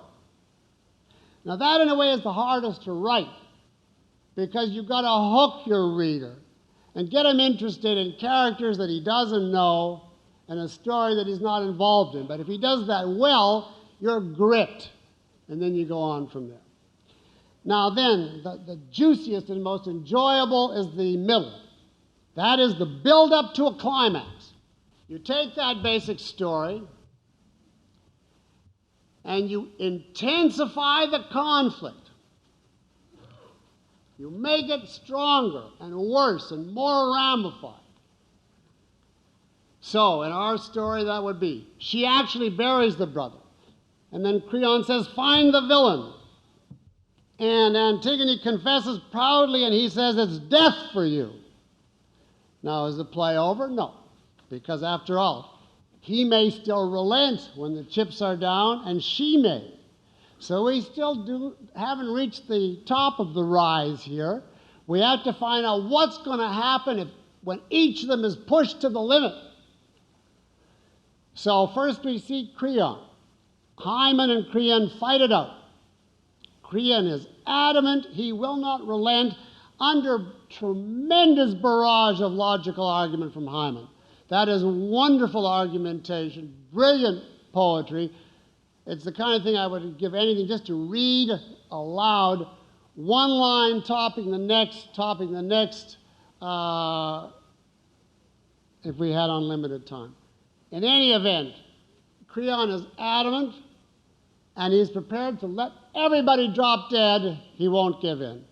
Now that, in a way, is the hardest to write, because you've got to hook your reader and get him interested in characters that he doesn't know and a story that he's not involved in. But if he does that well, you're gripped, and then you go on from there. Now then, the juiciest and most enjoyable is the middle. That is the build-up to a climax. You take that basic story, and you intensify the conflict. You make it stronger and worse and more ramified. So, in our story, that would be, she actually buries the brother. And then Creon says, find the villain. And Antigone confesses proudly, and he says, it's death for you. Now, is the play over? No. Because after all, he may still relent when the chips are down, and she may. So we still haven't reached the top of the rise here. We have to find out what's going to happen when each of them is pushed to the limit. So first we see Creon. Hymen and Creon fight it out. Creon is adamant. He will not relent under tremendous barrage of logical argument from Hymen. That is wonderful argumentation, brilliant poetry. It's the kind of thing I would give anything just to read aloud, one line topping the next, if we had unlimited time. In any event, Creon is adamant, and he's prepared to let everybody drop dead. He won't give in.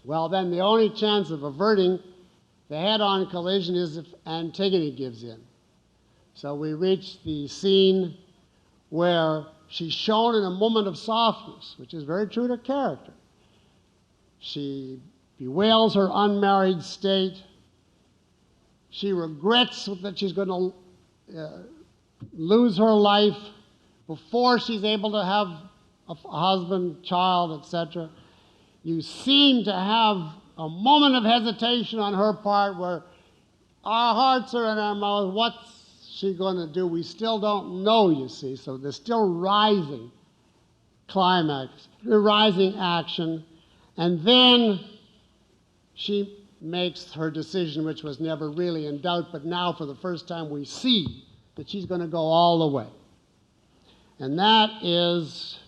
Well, then the only chance of averting the head-on collision is if Antigone gives in. So we reach the scene where she's shown in a moment of softness, which is very true to character. She bewails her unmarried state. She regrets that she's going to lose her life before she's able to have a husband, child, etc. You seem to have a moment of hesitation on her part where our hearts are in our mouths. What's she going to do? We still don't know, you see. So there's still rising climax, rising action. And then she makes her decision, which was never really in doubt, but now for the first time we see that she's going to go all the way. And that is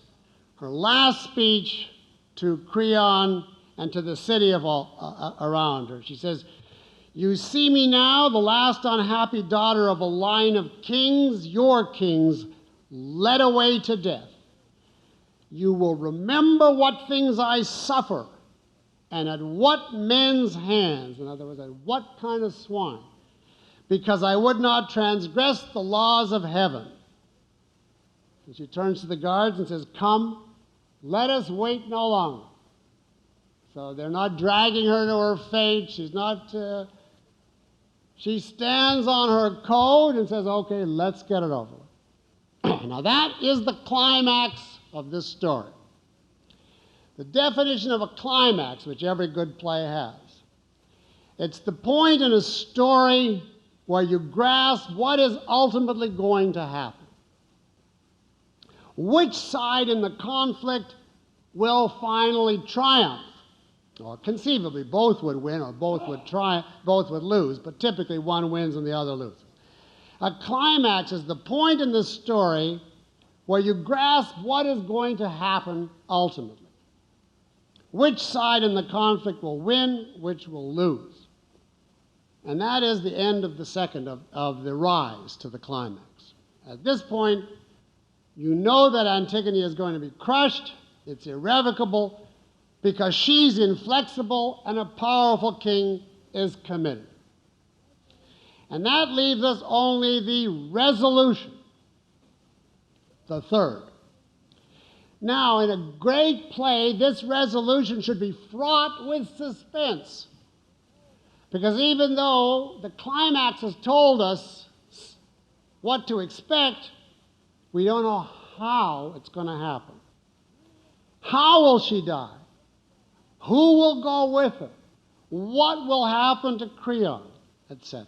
her last speech to Creon and to the city of all around her. She says, you see me now, the last unhappy daughter of a line of kings, your kings, led away to death. You will remember what things I suffer, and at what men's hands, in other words, at what kind of swine, because I would not transgress the laws of heaven. And she turns to the guards and says, come, let us wait no longer. So they're not dragging her to her fate. She stands on her code and says, okay, let's get it over with. Now that is the climax of this story. The definition of a climax, which every good play has. It's the point in a story where you grasp what is ultimately going to happen. Which side in the conflict will finally triumph? Or conceivably, both would win or both would lose, but typically one wins and the other loses. A climax is the point in the story where you grasp what is going to happen ultimately. Which side in the conflict will win, which will lose. And that is the end of the second of the rise to the climax. At this point, you know that Antigone is going to be crushed. It's irrevocable because she's inflexible and a powerful king is committed. And that leaves us only the resolution, the third. Now, in a great play, this resolution should be fraught with suspense. Because even though the climax has told us what to expect, we don't know how it's going to happen. How will she die? Who will go with her? What will happen to Creon, etc.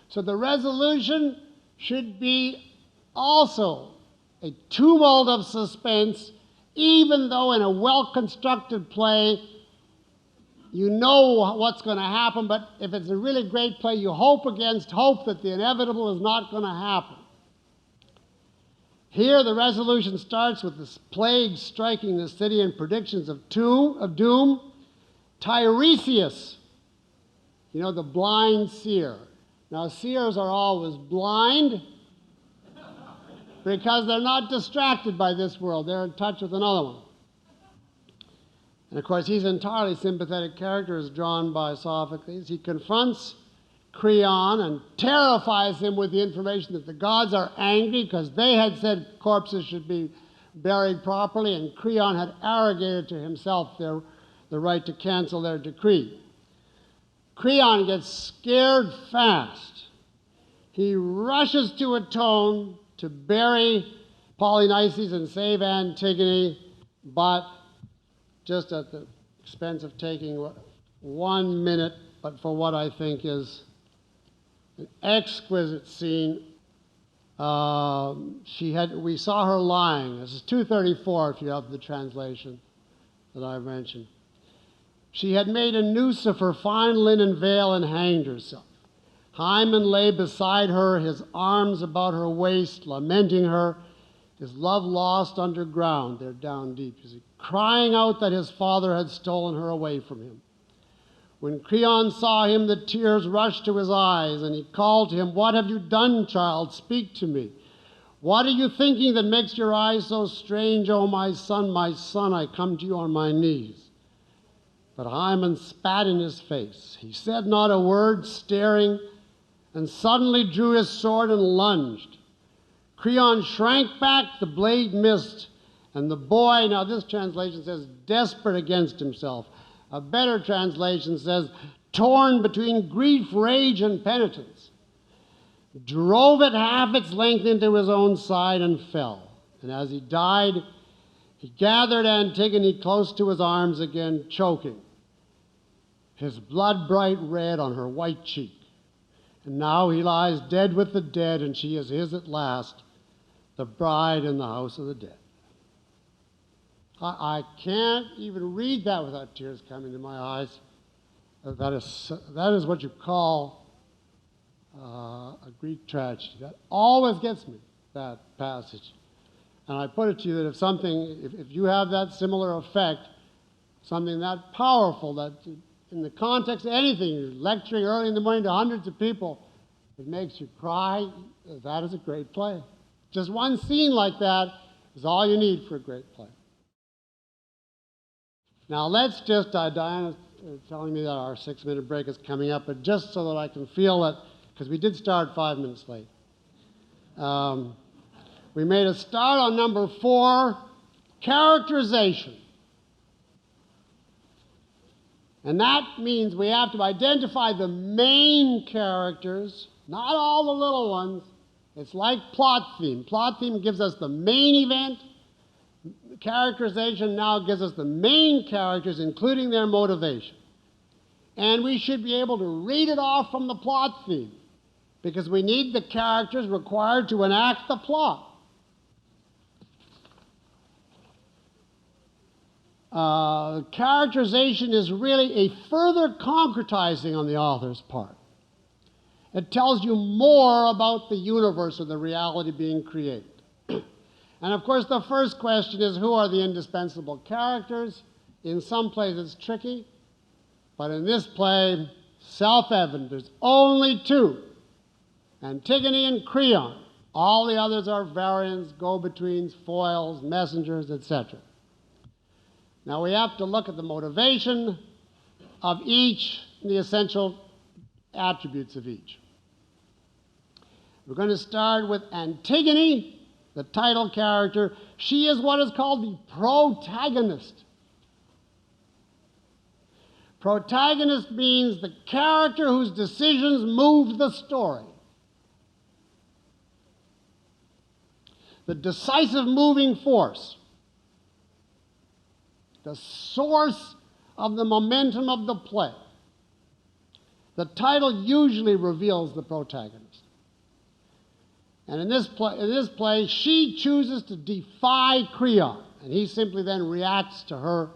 So the resolution should be also a tumult of suspense, even though in a well-constructed play, you know what's going to happen, but if it's a really great play, you hope against hope that the inevitable is not going to happen. Here, the resolution starts with this plague striking the city and predictions of doom. Tiresias, you know, the blind seer. Now, seers are always blind because they're not distracted by this world. They're in touch with another one. And of course, he's an entirely sympathetic character as drawn by Sophocles. He confronts Creon and terrifies him with the information that the gods are angry because they had said corpses should be buried properly, and Creon had arrogated to himself the right to cancel their decree. Creon gets scared fast. He rushes to atone to bury Polynices and save Antigone, but just at the expense of taking 1 minute, but for what I think is an exquisite scene. We saw her lying. This is 234 if you have the translation that I mentioned. She had made a noose of her fine linen veil and hanged herself. Hymen lay beside her, his arms about her waist, lamenting her, his love lost underground. They're down deep, you see, crying out that his father had stolen her away from him. When Creon saw him, the tears rushed to his eyes, and he called to him, "What have you done, child? Speak to me. What are you thinking that makes your eyes so strange? Oh, my son, I come to you on my knees." But Hymen spat in his face. He said not a word, staring, and suddenly drew his sword and lunged. Creon shrank back, the blade missed, and the boy, now this translation says, desperate against himself. A better translation says, torn between grief, rage, and penitence, drove it half its length into his own side and fell. And as he died, he gathered Antigone close to his arms again, choking, his blood bright red on her white cheek. And now he lies dead with the dead, and she is his at last, the bride in the house of the dead. I can't even read that without tears coming to my eyes. That is what you call a Greek tragedy. That always gets me, that passage. And I put it to you that if you have that similar effect, something that powerful, that in the context of anything, you're lecturing early in the morning to hundreds of people, it makes you cry, that is a great play. Just one scene like that is all you need for a great play. Now let's just, Diana's telling me that our 6-minute break is coming up, but just so that I can feel that, because we did start 5 minutes late. We made a start on number 4, characterization. And that means we have to identify the main characters, not all the little ones. It's like plot theme. Plot theme gives us the main event. Characterization now gives us the main characters, including their motivation. And we should be able to read it off from the plot theme, because we need the characters required to enact the plot. Characterization is really a further concretizing on the author's part. It tells you more about the universe or the reality being created. And of course, the first question is, who are the indispensable characters? In some plays it's tricky, but in this play, self-evident. There's only 2, Antigone and Creon. All the others are variants, go-betweens, foils, messengers, etc. Now we have to look at the motivation of each and the essential attributes of each. We're going to start with Antigone, the title character. She is what is called the protagonist. Protagonist means the character whose decisions move the story. The decisive moving force. The source of the momentum of the play. The title usually reveals the protagonist. And in this play, she chooses to defy Creon, and he simply then reacts to her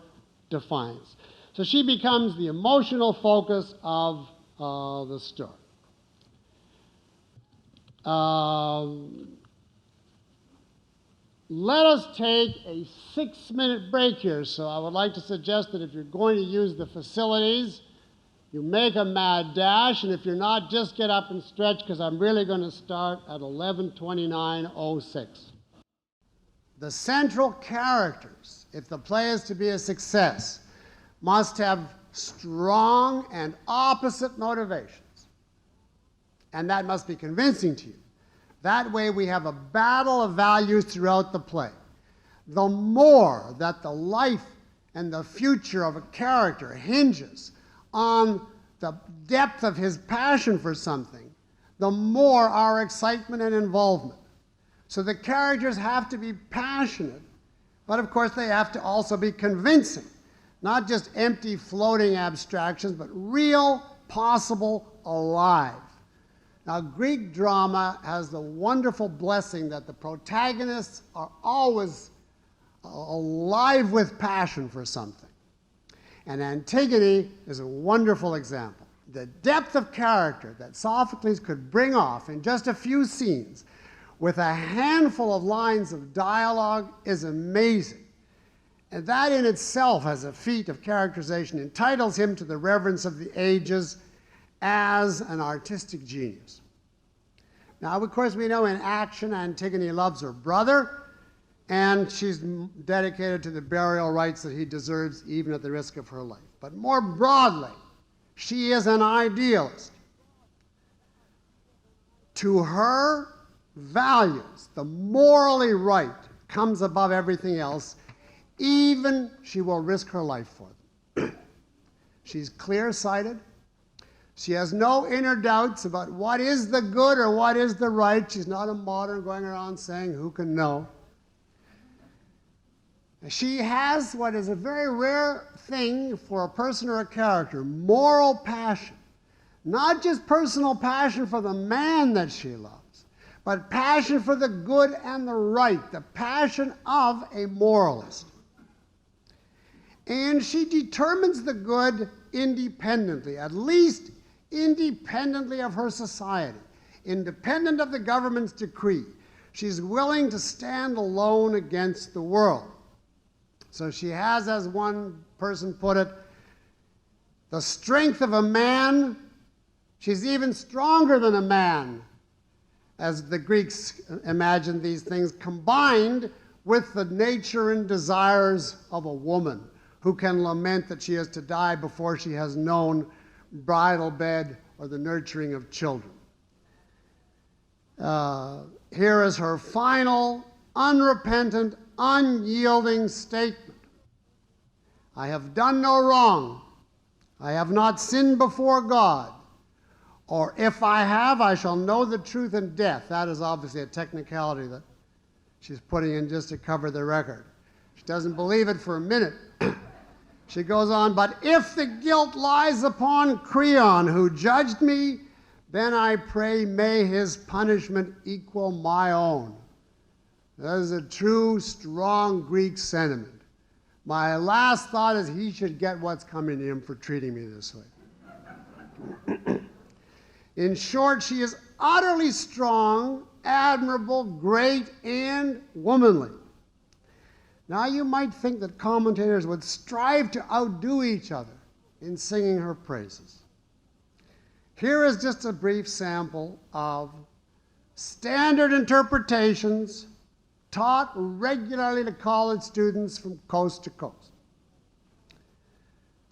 defiance. So she becomes the emotional focus of the story. Let us take a 6-minute break here. So I would like to suggest that if you're going to use the facilities, you make a mad dash, and if you're not, just get up and stretch, because I'm really going to start at 11:29:06. The central characters, if the play is to be a success, must have strong and opposite motivations. And that must be convincing to you. That way we have a battle of values throughout the play. The more that the life and the future of a character hinges on the depth of his passion for something, the more our excitement and involvement. So the characters have to be passionate, but of course they have to also be convincing. Not just empty floating abstractions, but real, possible, alive. Now, Greek drama has the wonderful blessing that the protagonists are always alive with passion for something. And Antigone is a wonderful example. The depth of character that Sophocles could bring off in just a few scenes with a handful of lines of dialogue is amazing. And that in itself, as a feat of characterization, entitles him to the reverence of the ages as an artistic genius. Now, of course, we know in action Antigone loves her brother, and she's dedicated to the burial rites that he deserves, even at the risk of her life. But more broadly, she is an idealist. To her, values, the morally right, comes above everything else. Even she will risk her life for them. She's clear-sighted. She has no inner doubts about what is the good or what is the right. She's not a modern going around saying, who can know? She has what is a very rare thing for a person or a character, moral passion. Not just personal passion for the man that she loves, but passion for the good and the right, the passion of a moralist. And she determines the good independently, at least independently of her society, independent of the government's decree. She's willing to stand alone against the world. So she has, as one person put it, the strength of a man. She's even stronger than a man, as the Greeks imagined these things, combined with the nature and desires of a woman who can lament that she is to die before she has known bridal bed or the nurturing of children. Here is her final, unrepentant, unyielding statement. I have done no wrong. I have not sinned before God. Or if I have, I shall know the truth in death. That is obviously a technicality that she's putting in just to cover the record. She doesn't believe it for a minute. She goes on, but if the guilt lies upon Creon, who judged me, then I pray may his punishment equal my own. That is a true, strong Greek sentiment. My last thought is he should get what's coming to him for treating me this way. In short, she is utterly strong, admirable, great, and womanly. Now you might think that commentators would strive to outdo each other in singing her praises. Here is just a brief sample of standard interpretations taught regularly to college students from coast to coast.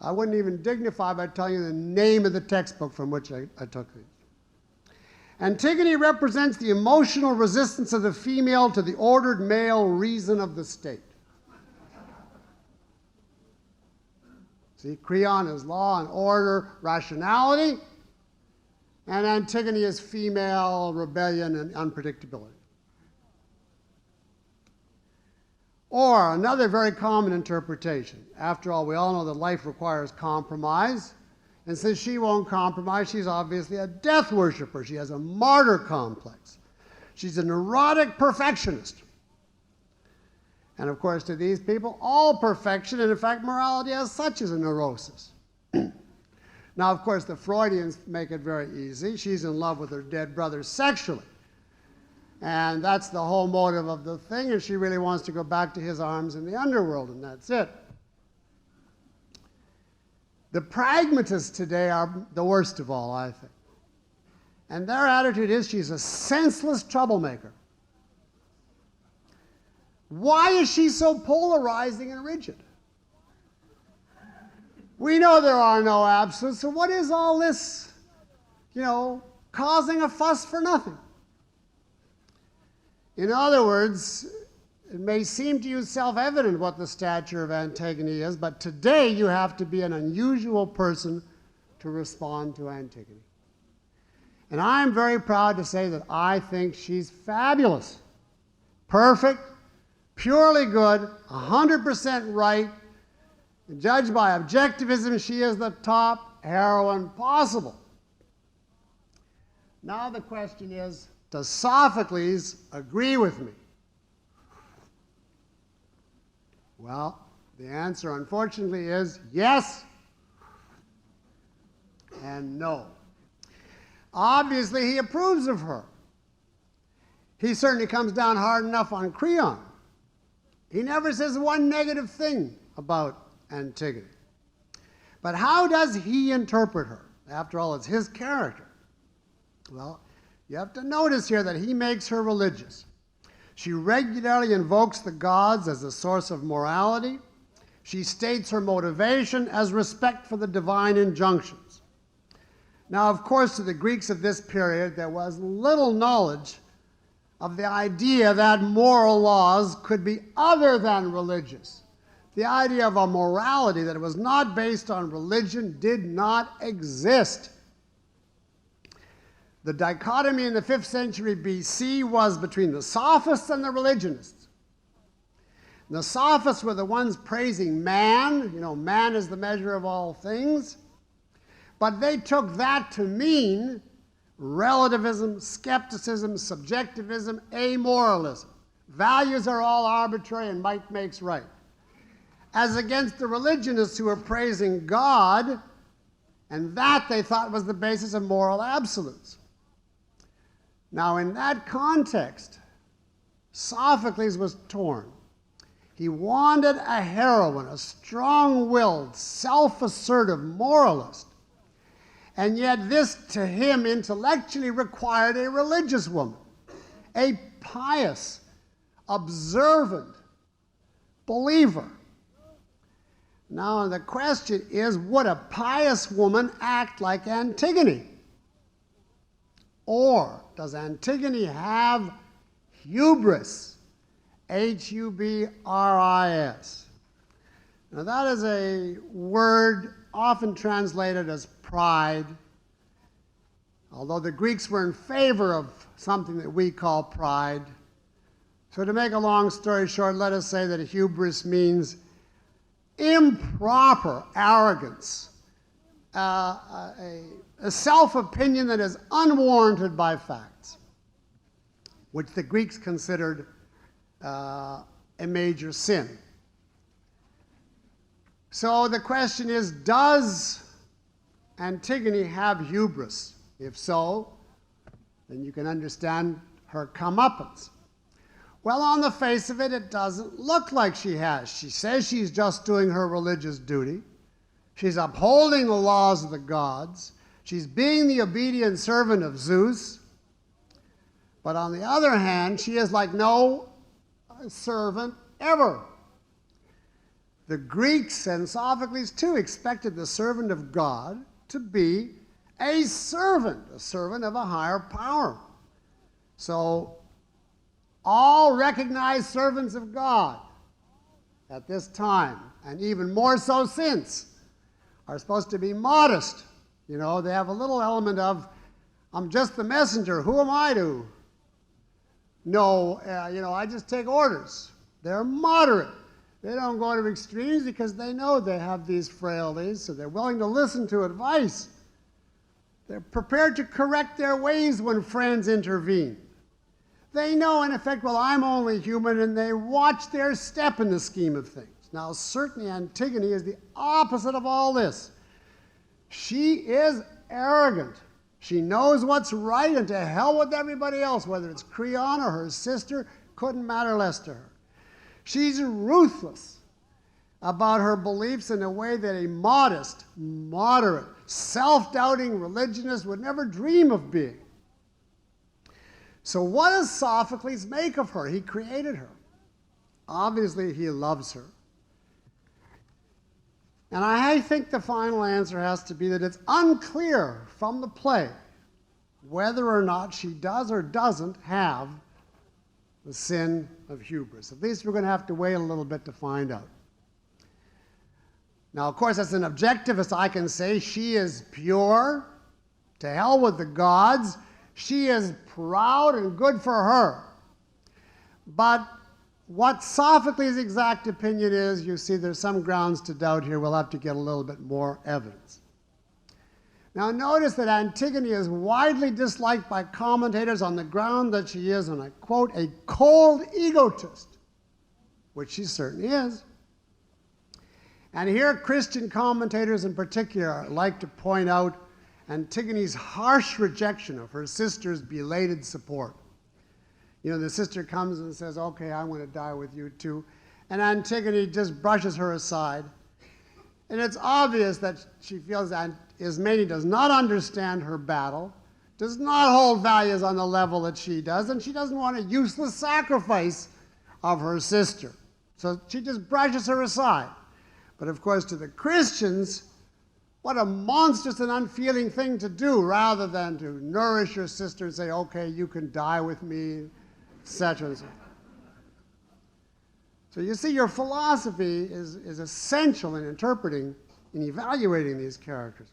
I wouldn't even dignify by telling you the name of the textbook from which I took these. Antigone represents the emotional resistance of the female to the ordered male reason of the state. See, Creon is law and order, rationality, and Antigone is female rebellion and unpredictability. Or another very common interpretation. After all, we all know that life requires compromise. And since she won't compromise, she's obviously a death worshiper. She has a martyr complex. She's a neurotic perfectionist. And of course, to these people, all perfection, and in fact, morality as such, is a neurosis. Now, of course, the Freudians make it very easy. She's in love with her dead brother sexually. And that's the whole motive of the thing, and she really wants to go back to his arms in the underworld, and that's it. The pragmatists today are the worst of all, I think. And their attitude is she's a senseless troublemaker. Why is she so polarizing and rigid? We know there are no absolutes, so what is all this, causing a fuss for nothing? In other words, it may seem to you self-evident what the stature of Antigone is, but today you have to be an unusual person to respond to Antigone. And I'm very proud to say that I think she's fabulous, perfect, purely good, 100% right. And judged by objectivism, she is the top heroine possible. Now the question is, does Sophocles agree with me? Well, the answer, unfortunately, is yes and no. Obviously, he approves of her. He certainly comes down hard enough on Creon. He never says one negative thing about Antigone. But how does he interpret her? After all, it's his character. Well, you have to notice here that he makes her religious. She regularly invokes the gods as a source of morality. She states her motivation as respect for the divine injunctions. Now, of course, to the Greeks of this period, there was little knowledge of the idea that moral laws could be other than religious. The idea of a morality that was not based on religion did not exist. The dichotomy in the 5th century BC was between the sophists and the religionists. And the sophists were the ones praising man. Man is the measure of all things. But they took that to mean relativism, skepticism, subjectivism, amoralism. Values are all arbitrary and might makes right. As against the religionists who were praising God, and that they thought was the basis of moral absolutes. Now, in that context, Sophocles was torn. He wanted a heroine, a strong-willed, self-assertive moralist. And yet this, to him, intellectually required a religious woman, a pious, observant believer. Now, the question is, would a pious woman act like Antigone? Or does Antigone have hubris? H-U-B-R-I-S. Now that is a word often translated as pride, although the Greeks were in favor of something that we call pride. So to make a long story short, let us say that hubris means improper arrogance, a self-opinion that is unwarranted by facts, which the Greeks considered a major sin. So the question is, does Antigone have hubris? If so, then you can understand her comeuppance. Well, on the face of it, it doesn't look like she has. She says she's just doing her religious duty. She's upholding the laws of the gods. She's being the obedient servant of Zeus. But on the other hand, she is like no servant ever. The Greeks, and Sophocles too, expected the servant of God to be a servant of a higher power. So all recognized servants of God at this time, and even more so since, are supposed to be modest. You know, they have a little element of, I'm just the messenger. Who am I to know? I just take orders. They're moderate. They don't go to extremes because they know they have these frailties, so they're willing to listen to advice. They're prepared to correct their ways when friends intervene. They know, in effect, well, I'm only human, and they watch their step in the scheme of things. Now, certainly Antigone is the opposite of all this. She is arrogant. She knows what's right, and to hell with everybody else, whether it's Creon or her sister, couldn't matter less to her. She's ruthless about her beliefs in a way that a modest, moderate, self-doubting religionist would never dream of being. So what does Sophocles make of her? He created her. Obviously, he loves her. And I think the final answer has to be that it's unclear from the play whether or not she does or doesn't have the sin of hubris. At least we're going to have to wait a little bit to find out. Now, of course, as an objectivist, I can say she is pure. To hell with the gods. She is proud, and good for her. But what Sophocles' exact opinion is, you see, there's some grounds to doubt here. We'll have to get a little bit more evidence. Now, notice that Antigone is widely disliked by commentators on the ground that she is, and I quote, a cold egotist, which she certainly is. And here Christian commentators in particular like to point out Antigone's harsh rejection of her sister's belated support. You know, the sister comes and says, okay, I want to die with you too. And Antigone just brushes her aside. And it's obvious that she feels that Ismene does not understand her battle, does not hold values on the level that she does, and she doesn't want a useless sacrifice of her sister. So she just brushes her aside. But of course, to the Christians, what a monstrous and unfeeling thing to do, rather than to nourish your sister and say, okay, you can die with me, etc. So you see, your philosophy is essential in interpreting and evaluating these characters.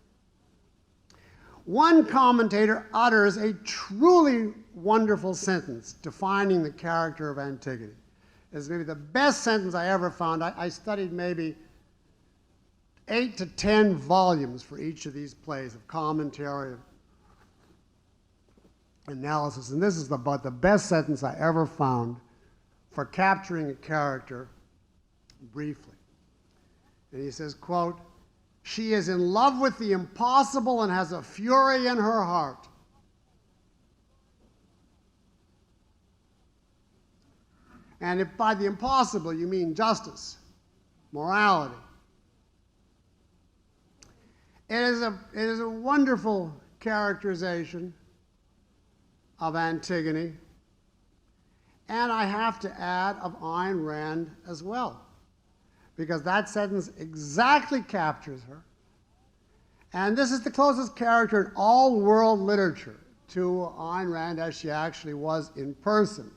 One commentator utters a truly wonderful sentence defining the character of Antigone. It's maybe the best sentence I ever found. I studied maybe 8 to 10 volumes for each of these plays of commentary, of analysis, and this is about the best sentence I ever found for capturing a character briefly. And he says, quote, she is in love with the impossible and has a fury in her heart. And if by the impossible you mean justice, morality, it is a wonderful characterization of Antigone, and I have to add of Ayn Rand as well, because that sentence exactly captures her. And this is the closest character in all world literature to Ayn Rand as she actually was in person.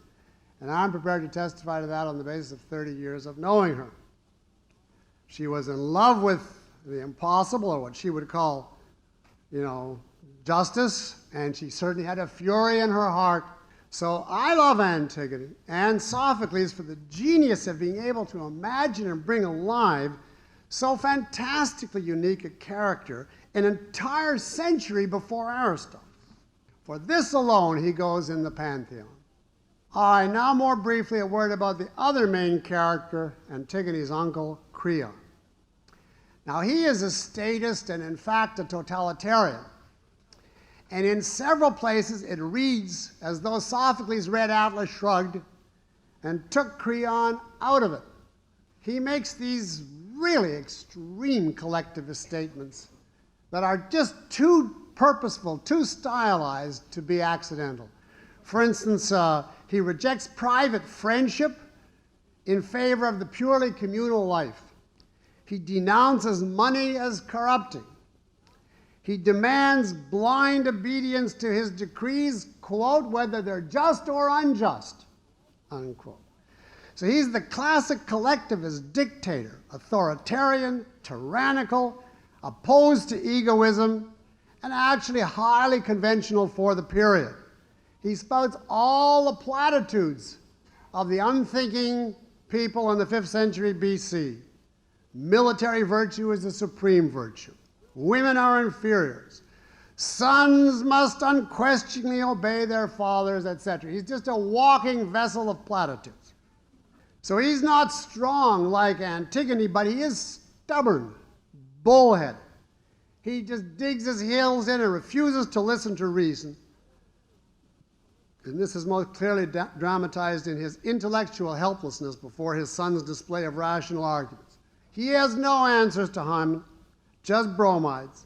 And I'm prepared to testify to that on the basis of 30 years of knowing her. She was in love with the impossible, or what she would call, justice, and she certainly had a fury in her heart. So I love Antigone and Sophocles for the genius of being able to imagine and bring alive so fantastically unique a character an entire century before Aristotle. For this alone, he goes in the pantheon. All right, now more briefly a word about the other main character, Antigone's uncle, Creon. Now, he is a statist and, in fact, a totalitarian. And in several places, it reads as though Sophocles read Atlas Shrugged and took Creon out of it. He makes these really extreme collectivist statements that are just too purposeful, too stylized to be accidental. For instance, he rejects private friendship in favor of the purely communal life. He denounces money as corrupting. He demands blind obedience to his decrees, quote, whether they're just or unjust, unquote. So he's the classic collectivist dictator, authoritarian, tyrannical, opposed to egoism, and actually highly conventional for the period. He spouts all the platitudes of the unthinking people in the 5th century BC. Military virtue is the supreme virtue. Women are inferiors. Sons must unquestioningly obey their fathers, etc. He's just a walking vessel of platitudes. So he's not strong like Antigone, but he is stubborn, bullheaded. He just digs his heels in and refuses to listen to reason. And this is most clearly dramatized in his intellectual helplessness before his son's display of rational arguments. He has no answers to Hymen, just bromides.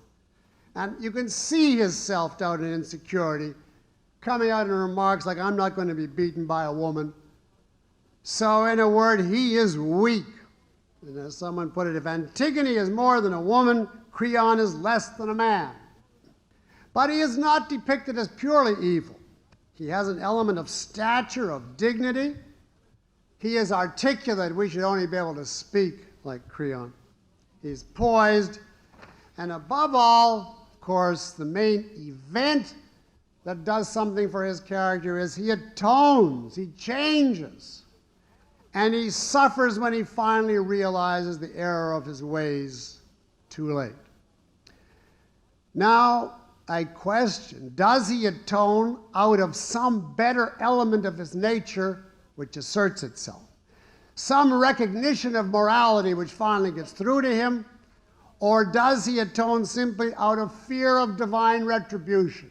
And you can see his self-doubt and insecurity coming out in remarks like, I'm not going to be beaten by a woman. So in a word, he is weak. And as someone put it, if Antigone is more than a woman, Creon is less than a man. But he is not depicted as purely evil. He has an element of stature, of dignity. He is articulate. We should only be able to speak like Creon. He's poised. And above all, of course, the main event that does something for his character is he atones, he changes. And he suffers when he finally realizes the error of his ways too late. Now, I question, does he atone out of some better element of his nature which asserts itself? Some recognition of morality which finally gets through to him? Or does he atone simply out of fear of divine retribution?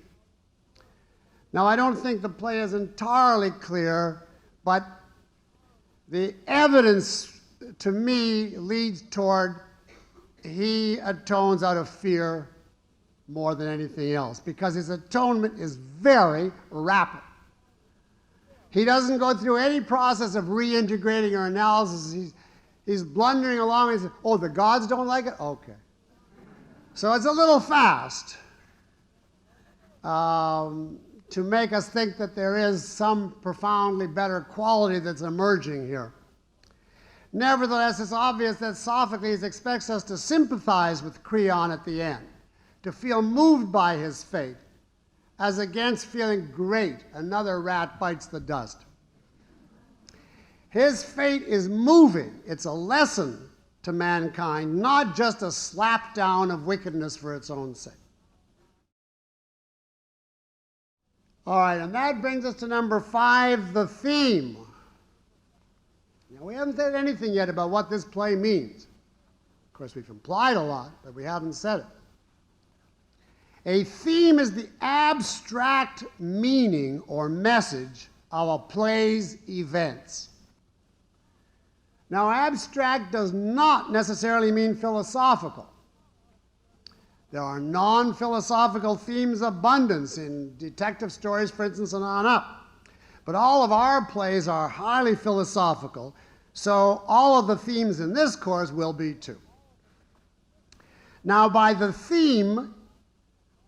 Now, I don't think the play is entirely clear, but the evidence to me leads toward he atones out of fear more than anything else, because his atonement is very rapid. He doesn't go through any process of reintegrating or analysis. He's blundering along and he says, oh, the gods don't like it? Okay. So it's a little fast to make us think that there is some profoundly better quality that's emerging here. Nevertheless, it's obvious that Sophocles expects us to sympathize with Creon at the end, to feel moved by his fate, as against feeling great, another rat bites the dust. His fate is moving. It's a lesson to mankind, not just a slap down of wickedness for its own sake. All right, and that brings us to number 5, the theme. Now, we haven't said anything yet about what this play means. Of course, we've implied a lot, but we haven't said it. A theme is the abstract meaning or message of a play's events. Now, abstract does not necessarily mean philosophical. There are non-philosophical themes abundance in detective stories, for instance, and on up. But all of our plays are highly philosophical, so all of the themes in this course will be too. Now, by the theme,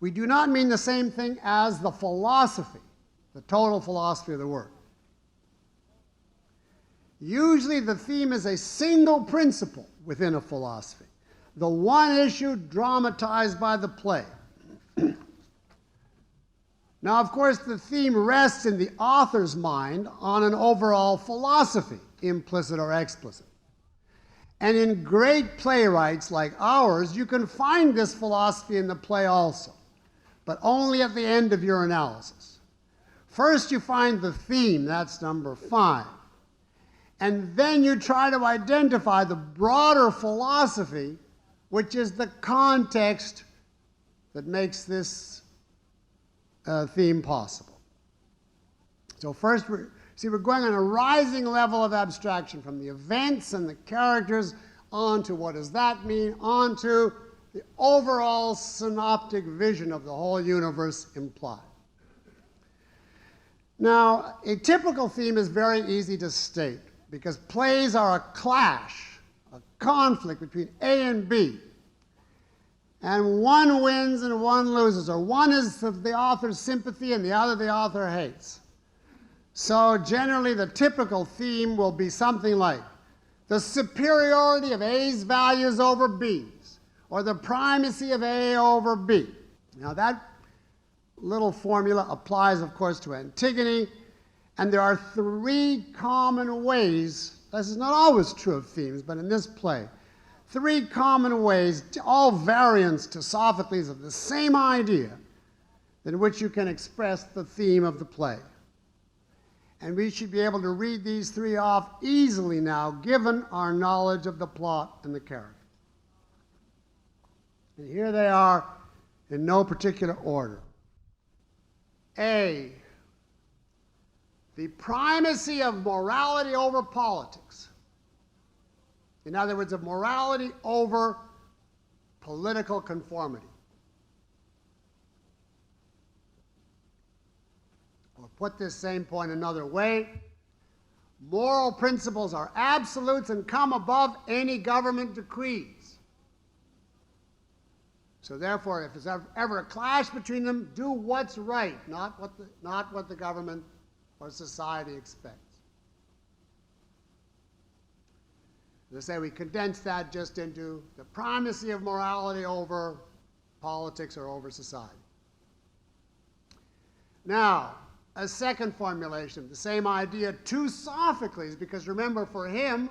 we do not mean the same thing as the philosophy, the total philosophy of the word. Usually the theme is a single principle within a philosophy, the one issue dramatized by the play. Now, of course, the theme rests in the author's mind on an overall philosophy, implicit or explicit. And in great playwrights like ours, you can find this philosophy in the play also, but only at the end of your analysis. First, you find the theme, that's number 5. And then you try to identify the broader philosophy, which is the context that makes this theme possible. So first, we're going on a rising level of abstraction from the events and the characters on to what does that mean, on to the overall synoptic vision of the whole universe implied. Now, a typical theme is very easy to state because plays are a clash, a conflict between A and B. and one wins and one loses, or one is the author's sympathy and the other the author hates. So generally the typical theme will be something like the superiority of A's values over B's, or the primacy of A over B. Now that little formula applies, of course, to Antigone, and there are three common ways. This is not always true of themes, but in this play, three common ways, all variants to Sophocles of the same idea, in which you can express the theme of the play. And we should be able to read these three off easily now, given our knowledge of the plot and the character. And here they are in no particular order. A, the primacy of morality over politics. In other words, of morality over political conformity. Or put this same point another way, moral principles are absolutes and come above any government decrees. So therefore, if there's ever a clash between them, do what's right, not what the government or society expects. As I say, we condense that just into the primacy of morality over politics or over society. Now, a second formulation, the same idea to Sophocles, because remember, for him,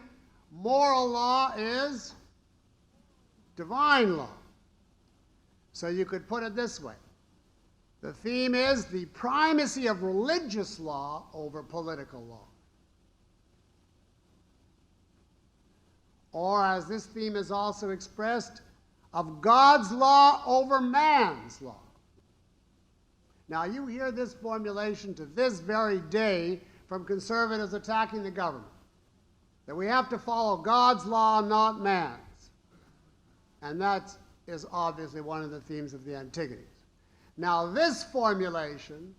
moral law is divine law. So you could put it this way. The theme is the primacy of religious law over political law. Or, as this theme is also expressed, of God's law over man's law. Now, you hear this formulation to this very day from conservatives attacking the government, that we have to follow God's law, not man's. And that is obviously one of the themes of the Antigones. Now, this formulation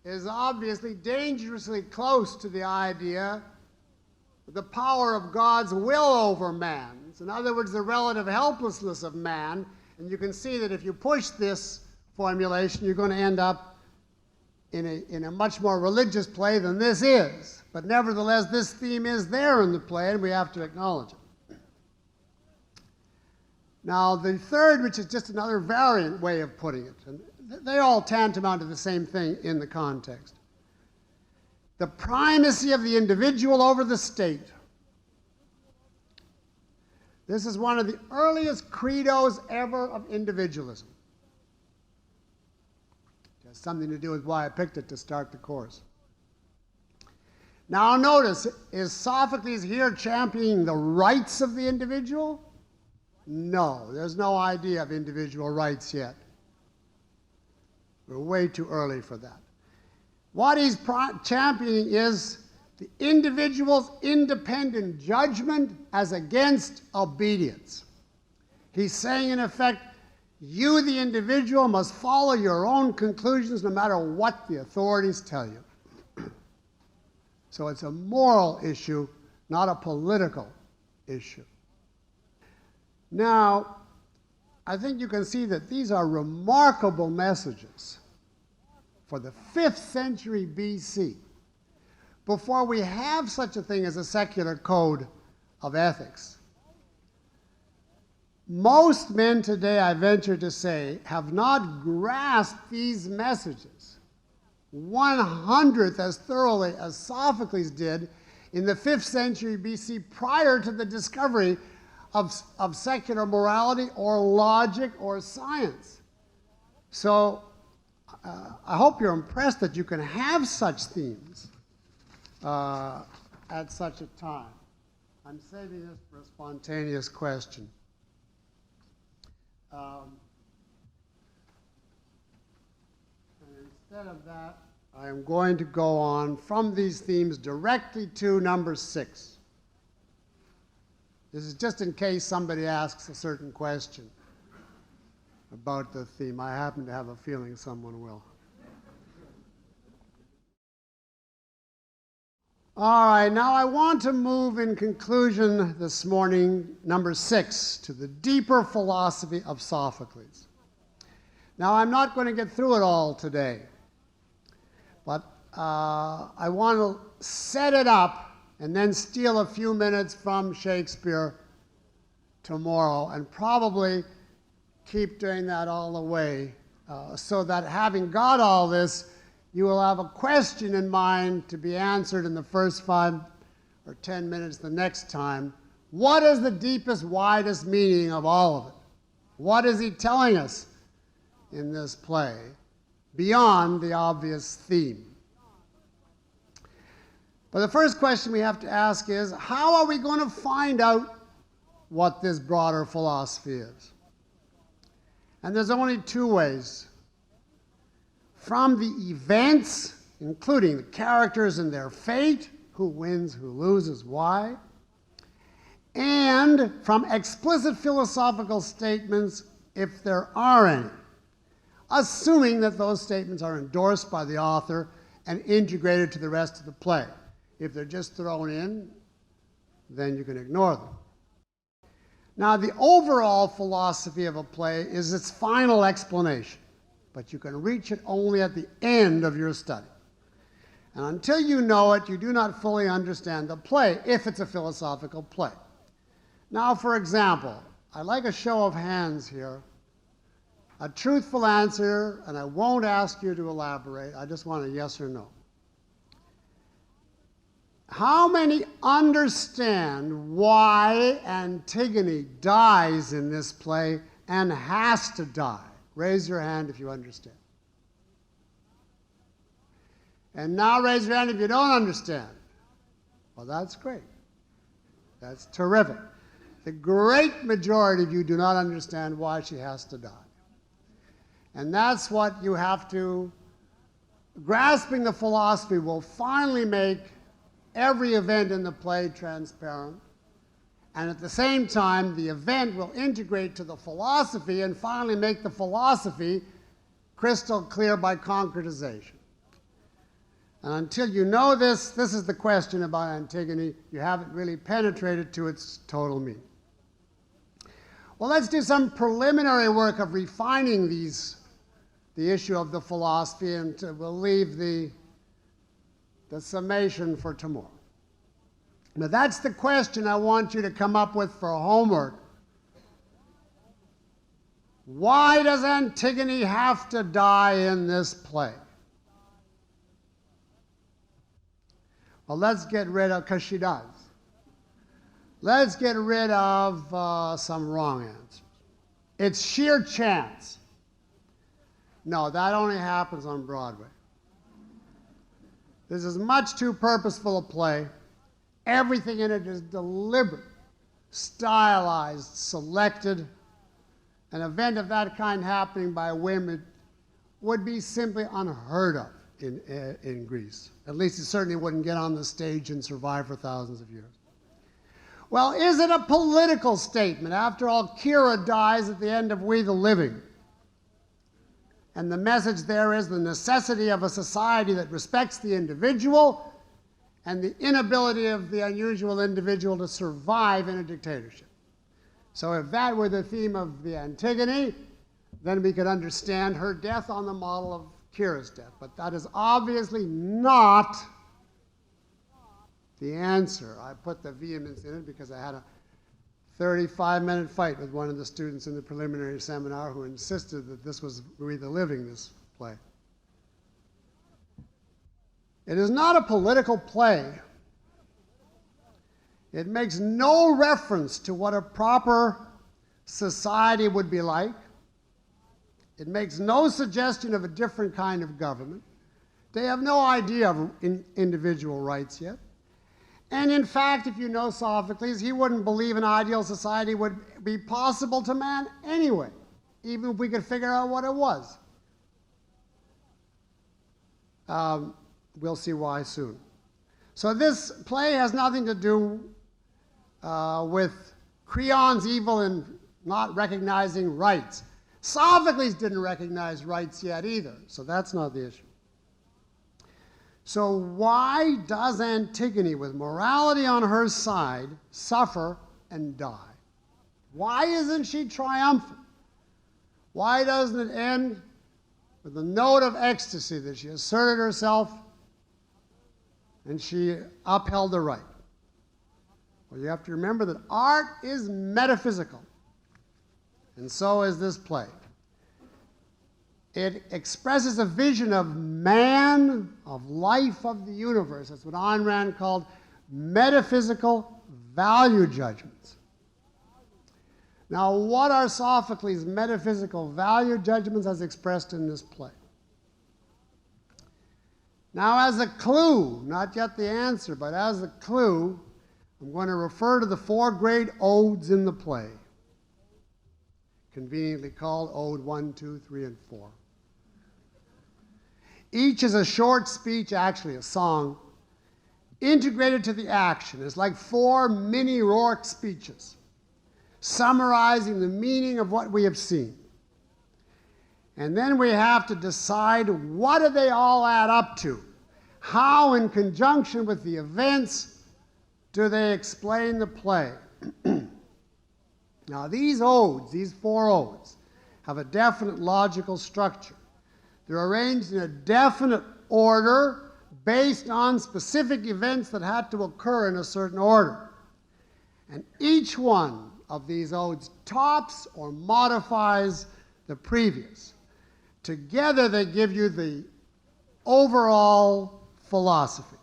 is obviously dangerously close to the idea of the power of God's will over man's. In other words, the relative helplessness of man. And you can see that if you push this formulation, you're going to end up in a much more religious play than this is. But nevertheless, this theme is there in the play, and we have to acknowledge it. Now, the third, which is just another variant way of putting it, and they all tantamount to the same thing in the context. The primacy of the individual over the state. This is one of the earliest credos ever of individualism. It has something to do with why I picked it to start the course. Now notice, is Sophocles here championing the rights of the individual? No, there's no idea of individual rights yet. We're way too early for that. What he's championing is the individual's independent judgment as against obedience. He's saying, in effect, you, the individual, must follow your own conclusions no matter what the authorities tell you. So it's a moral issue, not a political issue. Now, I think you can see that these are remarkable messages for the 5th century BC, before we have such a thing as a secular code of ethics. Most men today, I venture to say, have not grasped these messages 1/100th as thoroughly as Sophocles did in the 5th century BC, prior to the discovery of secular morality or logic or science. So I hope you're impressed that you can have such themes at such a time. I'm saving this for a spontaneous question. And instead of that, I am going to go on from these themes directly to number 6. This is just in case somebody asks a certain question about the theme. I happen to have a feeling someone will. All right, now I want to move in conclusion this morning, number 6, to the deeper philosophy of Sophocles. Now, I'm not going to get through it all today, but I want to set it up and then steal a few minutes from Shakespeare tomorrow and probably keep doing that all the way so that having got all this, you will have a question in mind to be answered in the first 5 or 10 minutes the next time. What is the deepest, widest meaning of all of it? What is he telling us in this play beyond the obvious theme? But the first question we have to ask is, how are we going to find out what this broader philosophy is? And there's only 2 ways. From the events, including the characters and their fate, who wins, who loses, why, and from explicit philosophical statements, if there are any, assuming that those statements are endorsed by the author and integrated to the rest of the play. If they're just thrown in, then you can ignore them. Now, the overall philosophy of a play is its final explanation, but you can reach it only at the end of your study. And until you know it, you do not fully understand the play, if it's a philosophical play. Now, for example, I'd like a show of hands here, a truthful answer, and I won't ask you to elaborate. I just want a yes or no. How many understand why Antigone dies in this play and has to die? Raise your hand if you understand. And now raise your hand if you don't understand. Well, that's great. That's terrific. The great majority of you do not understand why she has to die. And that's what you have to, grasping the philosophy will finally make every event in the play transparent. And at the same time, the event will integrate to the philosophy and finally make the philosophy crystal clear by concretization. And until you know this, this is the question about Antigone. You haven't really penetrated to its total meaning. Well, let's do some preliminary work of refining the issue of the philosophy, and we'll leave the summation for tomorrow. Now, that's the question I want you to come up with for homework. Why does Antigone have to die in this play? Well, let's get rid of, because she does. Let's get rid of some wrong answers. It's sheer chance. No, that only happens on Broadway. This is much too purposeful a play. Everything in it is deliberate, stylized, selected. An event of that kind happening by whim would be simply unheard of in Greece. At least it certainly wouldn't get on the stage and survive for thousands of years. Well, is it a political statement? After all, Kira dies at the end of We the Living. And the message there is the necessity of a society that respects the individual and the inability of the unusual individual to survive in a dictatorship. So if that were the theme of the Antigone, then we could understand her death on the model of Kira's death. But that is obviously not the answer. I put the vehemence in it because I had a 35-minute fight with one of the students in the preliminary seminar who insisted that this was We the Living, this play. It is not a political play. It makes no reference to what a proper society would be like. It makes no suggestion of a different kind of government. They have no idea of individual rights yet. And in fact, if you know Sophocles, he wouldn't believe an ideal society would be possible to man anyway, even if we could figure out what it was. We'll see why soon. So this play has nothing to do with Creon's evil in not recognizing rights. Sophocles didn't recognize rights yet either, so that's not the issue. So why does Antigone, with morality on her side, suffer and die? Why isn't she triumphant? Why doesn't it end with a note of ecstasy that she asserted herself and she upheld the right? Well, you have to remember that art is metaphysical, and so is this play. It expresses a vision of man, of life, of the universe. That's what Ayn Rand called metaphysical value judgments. Now, what are Sophocles' metaphysical value judgments as expressed in this play? Now, as a clue, not yet the answer, but as a clue, I'm going to refer to the four great odes in the play, conveniently called Ode 1, 2, 3, and 4. Each is a short speech, actually a song, integrated to the action. It's like four mini Rourke speeches, summarizing the meaning of what we have seen. And then we have to decide, what do they all add up to? How, in conjunction with the events, do they explain the play? Now, these odes, these four odes, have a definite logical structure. They're arranged in a definite order based on specific events that had to occur in a certain order. And each one of these odes tops or modifies the previous. Together they give you the overall philosophy.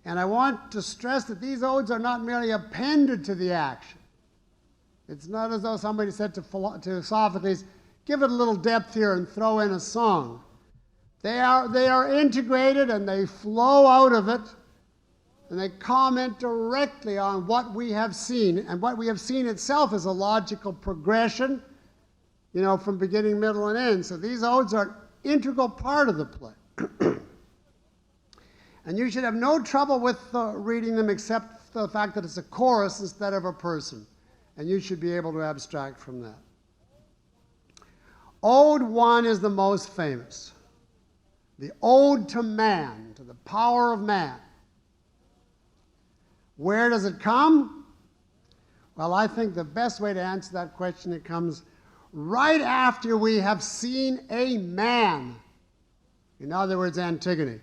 And I want to stress that these odes are not merely appended to the action. It's not as though somebody said to Sophocles, give it a little depth here and throw in a song. They are integrated and they flow out of it, and they comment directly on what we have seen. And what we have seen itself is a logical progression, from beginning, middle, and end. So these odes are an integral part of the play. And you should have no trouble with reading them except for the fact that it's a chorus instead of a person. And you should be able to abstract from that. Ode 1 is the most famous. The ode to man, to the power of man. Where does it come? Well, I think the best way to answer that question, it comes right after we have seen a man. In other words, Antigone.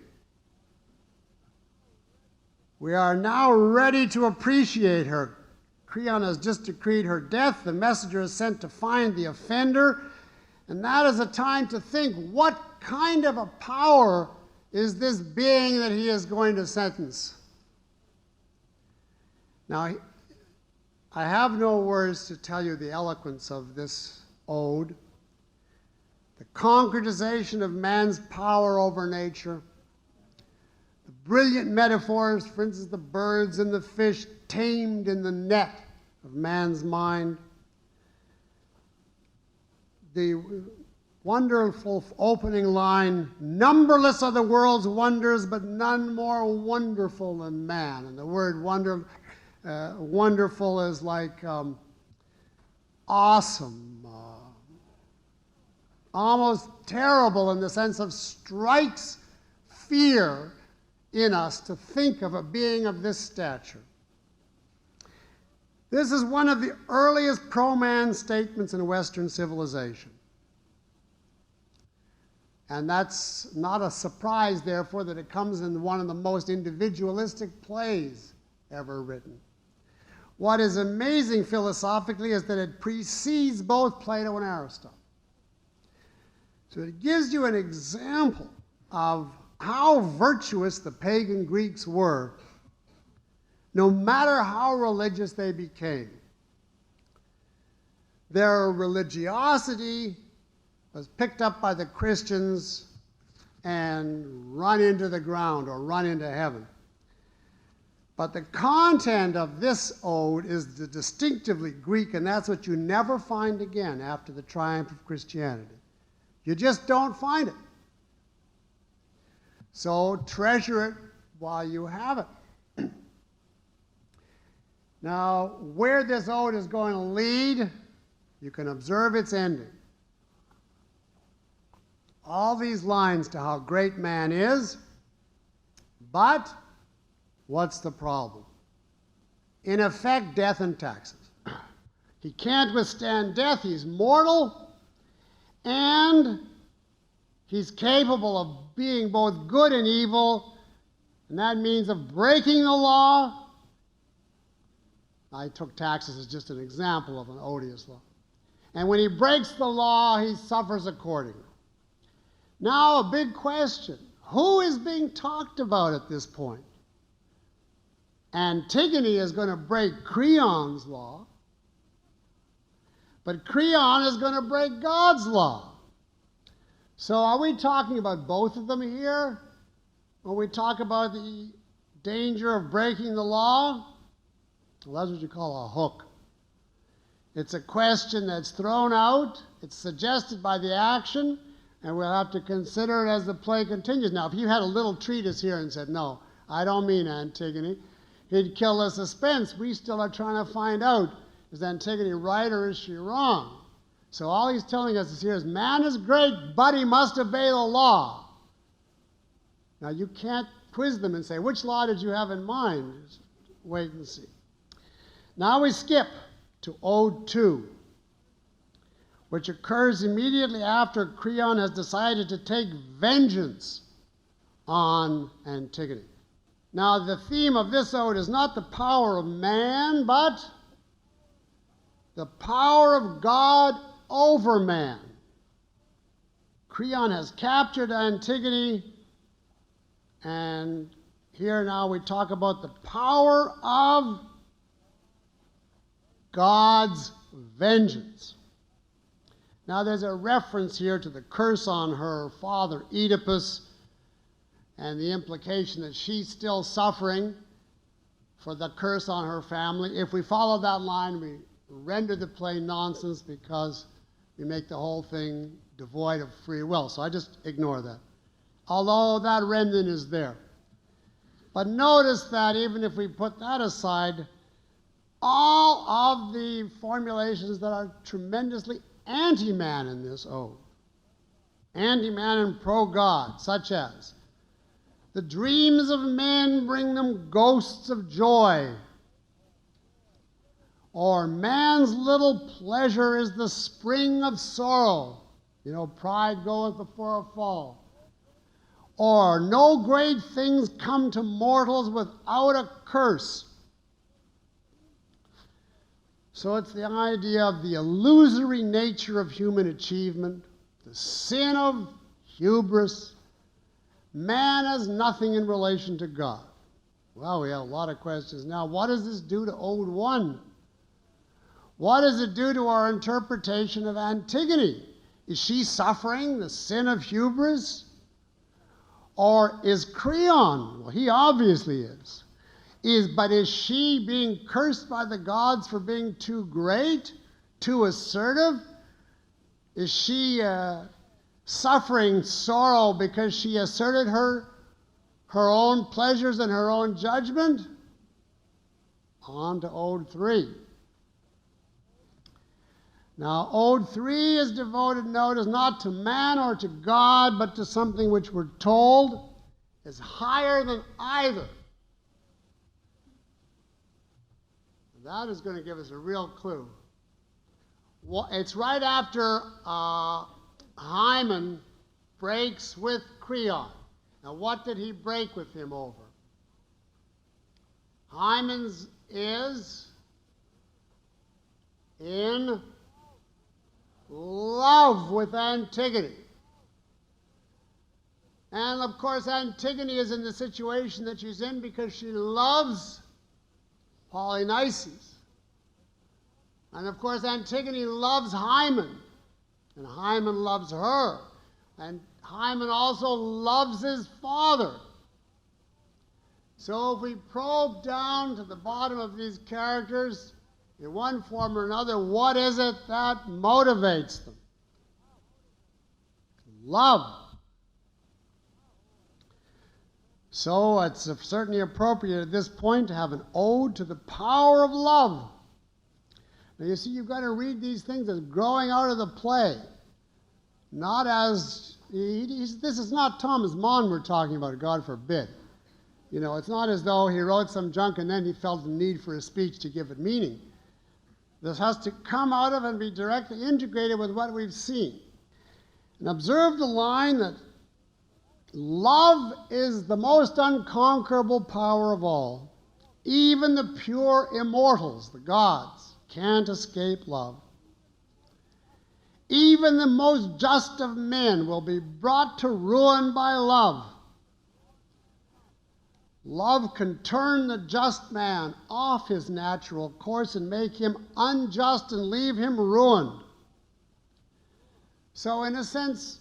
We are now ready to appreciate her. Creon has just decreed her death. The messenger is sent to find the offender. And that is a time to think, what kind of a power is this being that he is going to sentence? Now, I have no words to tell you the eloquence of this ode, the concretization of man's power over nature, the brilliant metaphors, for instance, the birds and the fish tamed in the net of man's mind, the wonderful opening line, numberless are the world's wonders, but none more wonderful than man. And the word wonderful is like awesome, almost terrible in the sense of strikes fear in us to think of a being of this stature. This is one of the earliest pro-man statements in Western civilization. And that's not a surprise, therefore, that it comes in one of the most individualistic plays ever written. What is amazing philosophically is that it precedes both Plato and Aristotle. So it gives you an example of how virtuous the pagan Greeks were, no matter how religious they became. Their religiosity was picked up by the Christians and run into the ground or run into heaven. But the content of this ode is distinctively Greek, and that's what you never find again after the triumph of Christianity. You just don't find it. So treasure it while you have it. Now, where this ode is going to lead, you can observe its ending. All these lines to how great man is, But what's the problem? In effect, death and taxes. He can't withstand death. He's mortal, and he's capable of being both good and evil, and that means of breaking the law. I took taxes as just an example of an odious law. And when he breaks the law, he suffers accordingly. Now, a big question. Who is being talked about at this point? Antigone is going to break Creon's law, but Creon is going to break God's law. So are we talking about both of them here? When we talk about the danger of breaking the law? Well, that's what you call a hook. It's a question that's thrown out, it's suggested by the action, and we'll have to consider it as the play continues. Now, if you had a little treatise here and said, no, I don't mean Antigone, he'd kill the suspense. We still are trying to find out, is Antigone right or is she wrong? So all he's telling us here is, man is great, but he must obey the law. Now, you can't quiz them and say, which law did you have in mind? Just wait and see. Now we skip to Ode 2, which occurs immediately after Creon has decided to take vengeance on Antigone. Now, the theme of this ode is not the power of man, but the power of God over man. Creon has captured Antigone, and here now we talk about the power of God's vengeance. Now there's a reference here to the curse on her father Oedipus and the implication that she's still suffering for the curse on her family. If we follow that line, we render the play nonsense because we make the whole thing devoid of free will. So I just ignore that, although that rendering is there. But notice that even if we put that aside, all of the formulations that are tremendously anti-man in this ode, anti-man and pro-God, such as, the dreams of men bring them ghosts of joy, or man's little pleasure is the spring of sorrow. You know, pride goeth before a fall. Or no great things come to mortals without a curse. So it's the idea of the illusory nature of human achievement, the sin of hubris, man as nothing in relation to God. Well, we have a lot of questions. Now, what does this do to Ode 1? What does it do to our interpretation of Antigone? Is she suffering the sin of hubris? Or is Creon? Well, he obviously is. But is she being cursed by the gods for being too great, too assertive? Is she suffering sorrow because she asserted her own pleasures and her own judgment? On to Ode 3. Now, Ode 3 is devoted, notice, not to man or to God, but to something which we're told is higher than either. That is going to give us a real clue. Well, it's right after Hymen breaks with Creon. Now, what did he break with him over? Hymen's is in love with Antigone. And of course, Antigone is in the situation that she's in because she loves Polynices. And of course, Antigone loves Hymen, and Hymen loves her. And Hymen also loves his father. So if we probe down to the bottom of these characters, in one form or another, what is it that motivates them? Love. So it's certainly appropriate at this point to have an ode to the power of love. Now you see, you've got to read these things as growing out of the play, not as, this is not Thomas Mann we're talking about, God forbid. It's not as though he wrote some junk and then he felt the need for a speech to give it meaning. This has to come out of and be directly integrated with what we've seen. And observe the line that love is the most unconquerable power of all. Even the pure immortals, the gods, can't escape love. Even the most just of men will be brought to ruin by love. Love can turn the just man off his natural course and make him unjust and leave him ruined. So in a sense,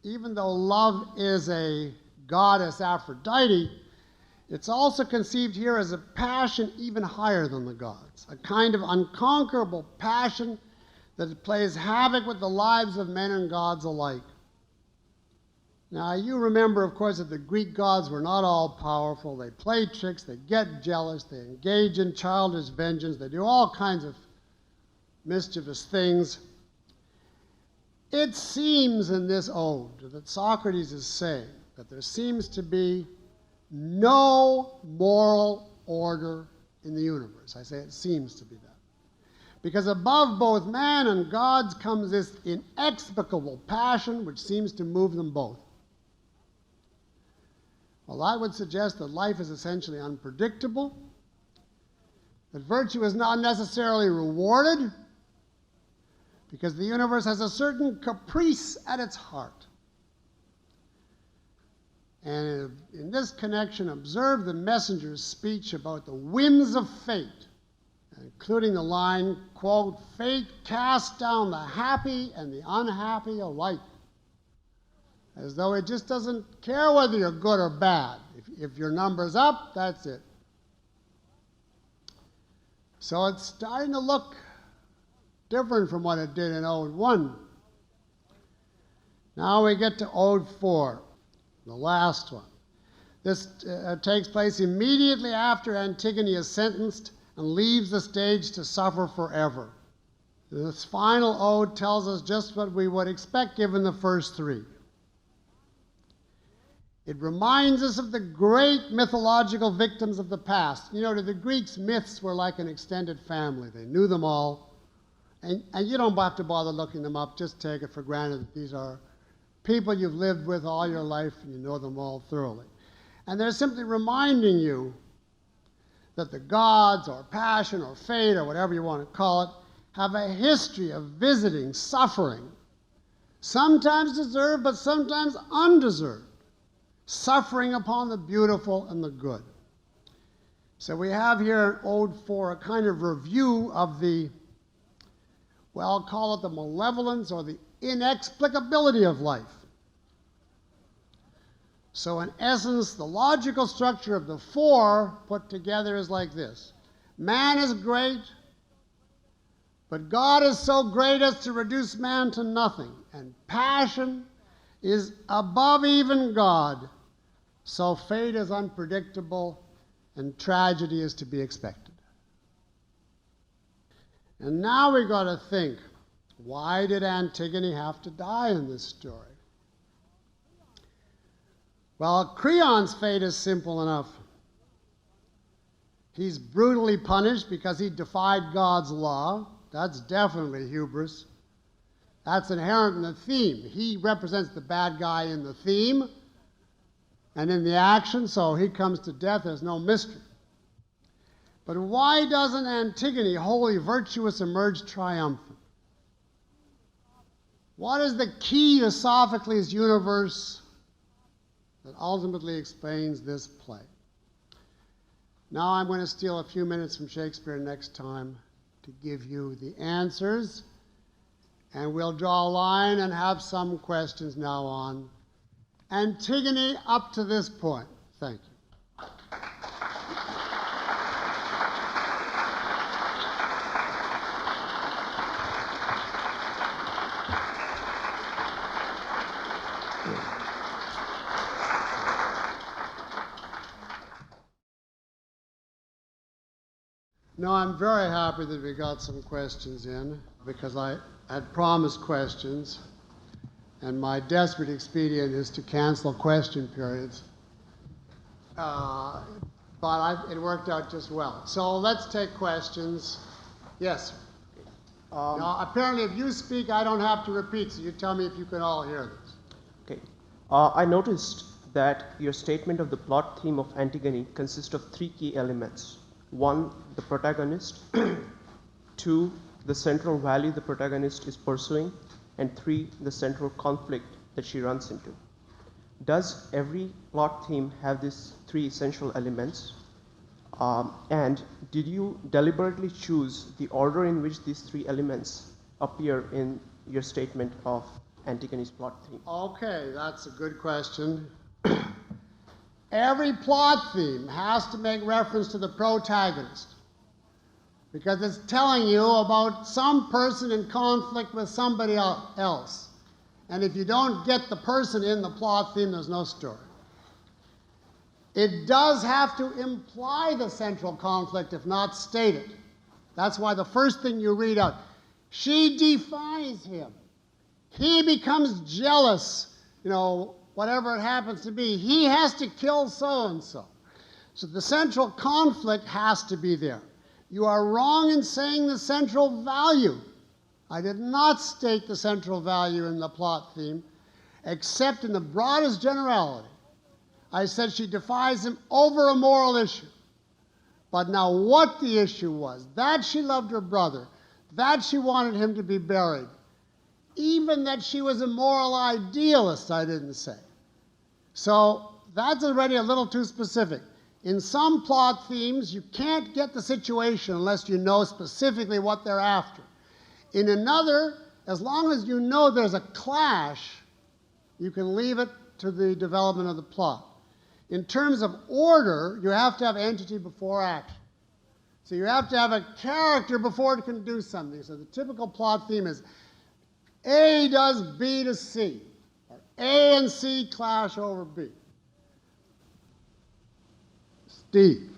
even though love is a goddess Aphrodite, it's also conceived here as a passion even higher than the gods, a kind of unconquerable passion that plays havoc with the lives of men and gods alike. Now, you remember, of course, that the Greek gods were not all powerful. They play tricks, they get jealous, they engage in childish vengeance, they do all kinds of mischievous things. It seems in this ode that Socrates is saying that there seems to be no moral order in the universe. I say it seems to be that. Because above both man and gods comes this inexplicable passion which seems to move them both. Well, I would suggest that life is essentially unpredictable, that virtue is not necessarily rewarded, because the universe has a certain caprice at its heart. And in this connection, observe the messenger's speech about the whims of fate, including the line, quote, "Fate casts down the happy and the unhappy alike," as though it just doesn't care whether you're good or bad. If your number's up, that's it. So it's starting to look different from what it did in Ode 1. Now we get to Ode 4, the last one. This takes place immediately after Antigone is sentenced and leaves the stage to suffer forever. This final ode tells us just what we would expect given the first three. It reminds us of the great mythological victims of the past. To the Greeks, myths were like an extended family. They knew them all. And you don't have to bother looking them up. Just take it for granted that these are people you've lived with all your life and you know them all thoroughly. And they're simply reminding you that the gods or passion or fate or whatever you want to call it have a history of visiting suffering, sometimes deserved but sometimes undeserved, suffering upon the beautiful and the good. So we have here in Ode 4 a kind of review of the, well, I'll call it the malevolence or the inexplicability of life. So in essence, the logical structure of the four put together is like this. Man is great, but God is so great as to reduce man to nothing. And passion is above even God. So fate is unpredictable and tragedy is to be expected. And now we got to think, why did Antigone have to die in this story? Well, Creon's fate is simple enough. He's brutally punished because he defied God's law. That's definitely hubris. That's inherent in the theme. He represents the bad guy in the theme and in the action, so he comes to death. There's no mystery. But why doesn't Antigone, wholly virtuous, emerge triumphant? What is the key to Sophocles' universe that ultimately explains this play? Now I'm going to steal a few minutes from Shakespeare next time to give you the answers, and we'll draw a line and have some questions now on Antigone up to this point. Thank you. No, I'm very happy that we got some questions in because I had promised questions, and my desperate expedient is to cancel question periods. but it worked out just well. So let's take questions. Yes. Now, apparently, if you speak, I don't have to repeat, so you tell me if you can all hear this. Okay. I noticed that your statement of the plot theme of Antigone consists of 3 key elements. 1, the protagonist. 2, the central value the protagonist is pursuing. And 3, the central conflict that she runs into. Does every plot theme have these 3 essential elements? And did you deliberately choose the order in which these 3 elements appear in your statement of Antigone's plot theme? Okay, that's a good question. Every plot theme has to make reference to the protagonist, because it's telling you about some person in conflict with somebody else. And if you don't get the person in the plot theme, there's no story. It does have to imply the central conflict, if not stated. That's why the first thing you read out, she defies him. He becomes jealous, whatever it happens to be. He has to kill so-and-so. So the central conflict has to be there. You are wrong in saying the central value. I did not state the central value in the plot theme, except in the broadest generality. I said she defies him over a moral issue. But now what the issue was, that she loved her brother, that she wanted him to be buried, even that she was a moral idealist, I didn't say. So that's already a little too specific. In some plot themes, you can't get the situation unless you know specifically what they're after. In another, as long as you know there's a clash, you can leave it to the development of the plot. In terms of order, you have to have entity before action. So you have to have a character before it can do something. So the typical plot theme is A does B to C, or A and C clash over B. Steve.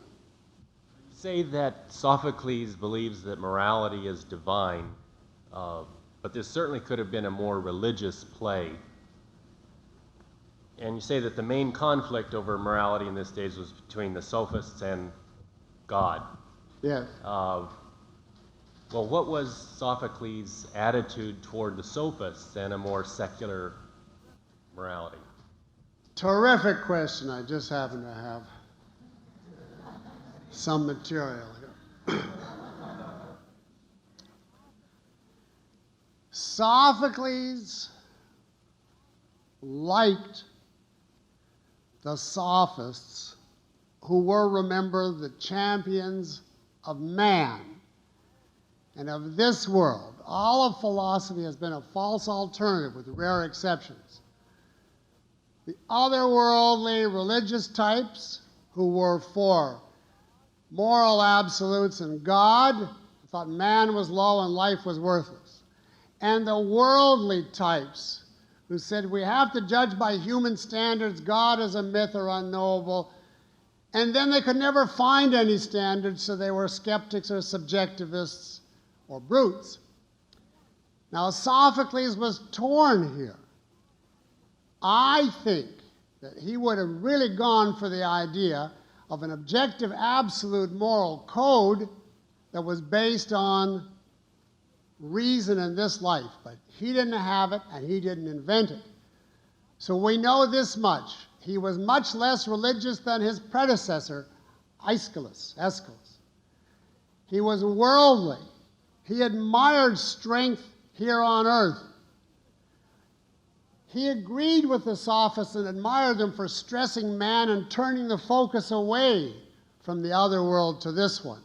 Say that Sophocles believes that morality is divine, but this certainly could have been a more religious play. And you say that the main conflict over morality in this days was between the sophists and God. Yes. Well, what was Sophocles' attitude toward the sophists and a more secular morality? Terrific question. I just happen to have some material here. Sophocles liked the sophists, who were, remember, the champions of man and of this world. All of philosophy has been a false alternative, with rare exceptions. The otherworldly religious types, who were for moral absolutes and God, thought man was low and life was worthless. And the worldly types, who said we have to judge by human standards, God is a myth or unknowable. And then they could never find any standards, so they were skeptics or subjectivists or brutes. Now, Sophocles was torn here. I think that he would have really gone for the idea of an objective, absolute moral code that was based on reason in this life, but he didn't have it and he didn't invent it. So we know this much. He was much less religious than his predecessor, Aeschylus. He was worldly. He admired strength here on earth. He agreed with the sophists and admired them for stressing man and turning the focus away from the other world to this one.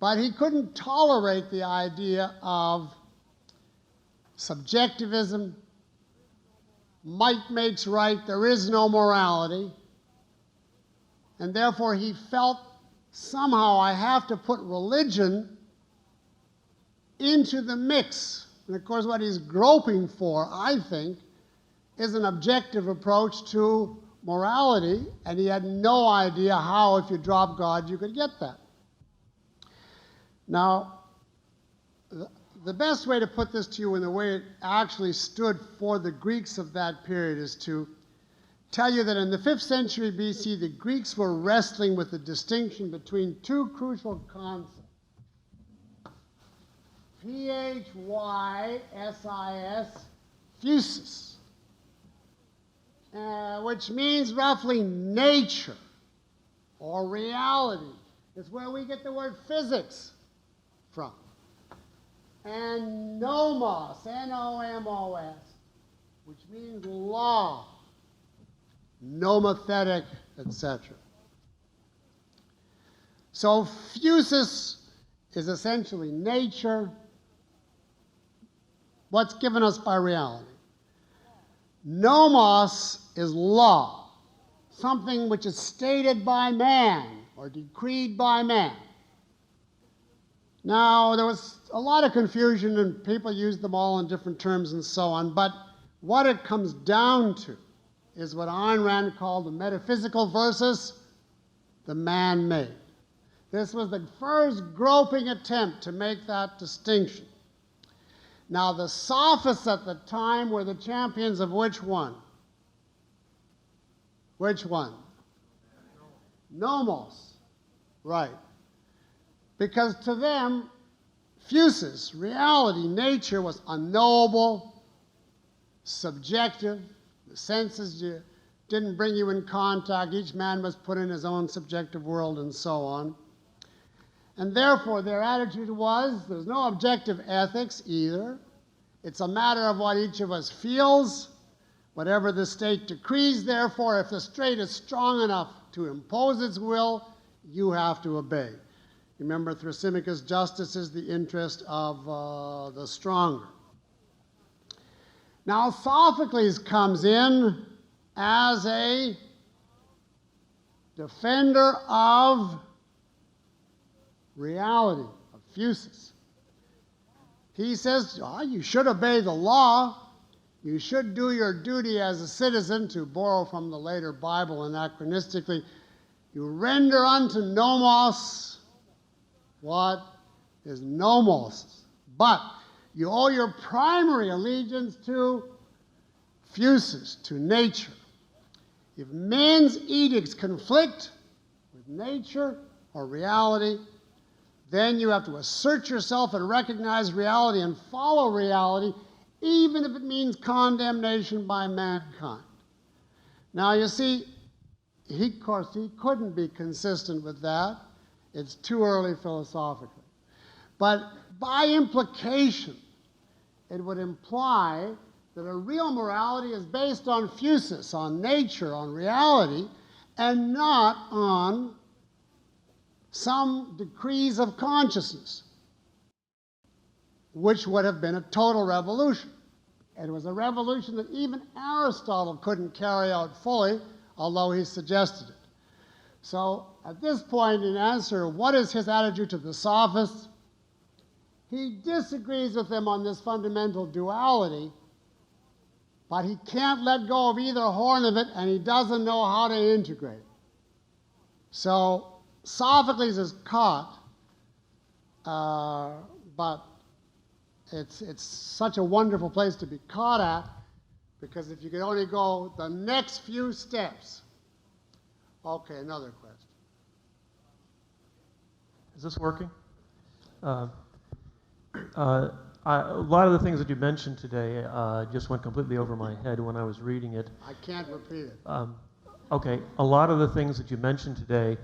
But he couldn't tolerate the idea of subjectivism, might makes right, there is no morality, and therefore he felt somehow I have to put religion into the mix. And of course what he's groping for, I think, is an objective approach to morality, and he had no idea how, if you drop God, you could get that. Now, the best way to put this to you in the way it actually stood for the Greeks of that period is to tell you that in the 5th century BC, the Greeks were wrestling with the distinction between two crucial concepts. Phys, physis, which means roughly nature or reality. It's where we get the word physics from. And nomos, N-O-M-O-S, which means law, nomothetic, etc. So physis is essentially nature, what's given us by reality. Nomos is law, something which is stated by man or decreed by man. Now, there was a lot of confusion and people used them all in different terms and so on, but what it comes down to is what Ayn Rand called the metaphysical versus the man-made. This was the first groping attempt to make that distinction. Now, the sophists at the time were the champions of which one? Which one? Nomos. Right. Because to them, physis, reality, nature, was unknowable, subjective. The senses didn't bring you in contact. Each man was put in his own subjective world and so on. And therefore, their attitude was, there's no objective ethics either. It's a matter of what each of us feels, whatever the state decrees. Therefore, if the state is strong enough to impose its will, you have to obey. Remember, Thrasymachus' justice is the interest of the stronger. Now, Sophocles comes in as a defender of reality, of physis. He says, you should obey the law. You should do your duty as a citizen, to borrow from the later Bible anachronistically. You render unto nomos what is nomos. But you owe your primary allegiance to physis, to nature. If men's edicts conflict with nature or reality, then you have to assert yourself and recognize reality and follow reality, even if it means condemnation by mankind. Now, you see, of course, he couldn't be consistent with that. It's too early philosophically. But by implication, it would imply that a real morality is based on physis, on nature, on reality, and not on some decrees of consciousness, which would have been a total revolution. It was a revolution that even Aristotle couldn't carry out fully, although he suggested it. So at this point, in answer, what is his attitude to the sophists? He disagrees with them on this fundamental duality, but he can't let go of either horn of it, and he doesn't know how to integrate it. So Sophocles is caught, but it's such a wonderful place to be caught at, because if you could only go the next few steps. Okay, another question. Is this working? A lot of the things that you mentioned today just went completely over my head when I was reading it. I can't repeat it. Okay, a lot of the things that you mentioned today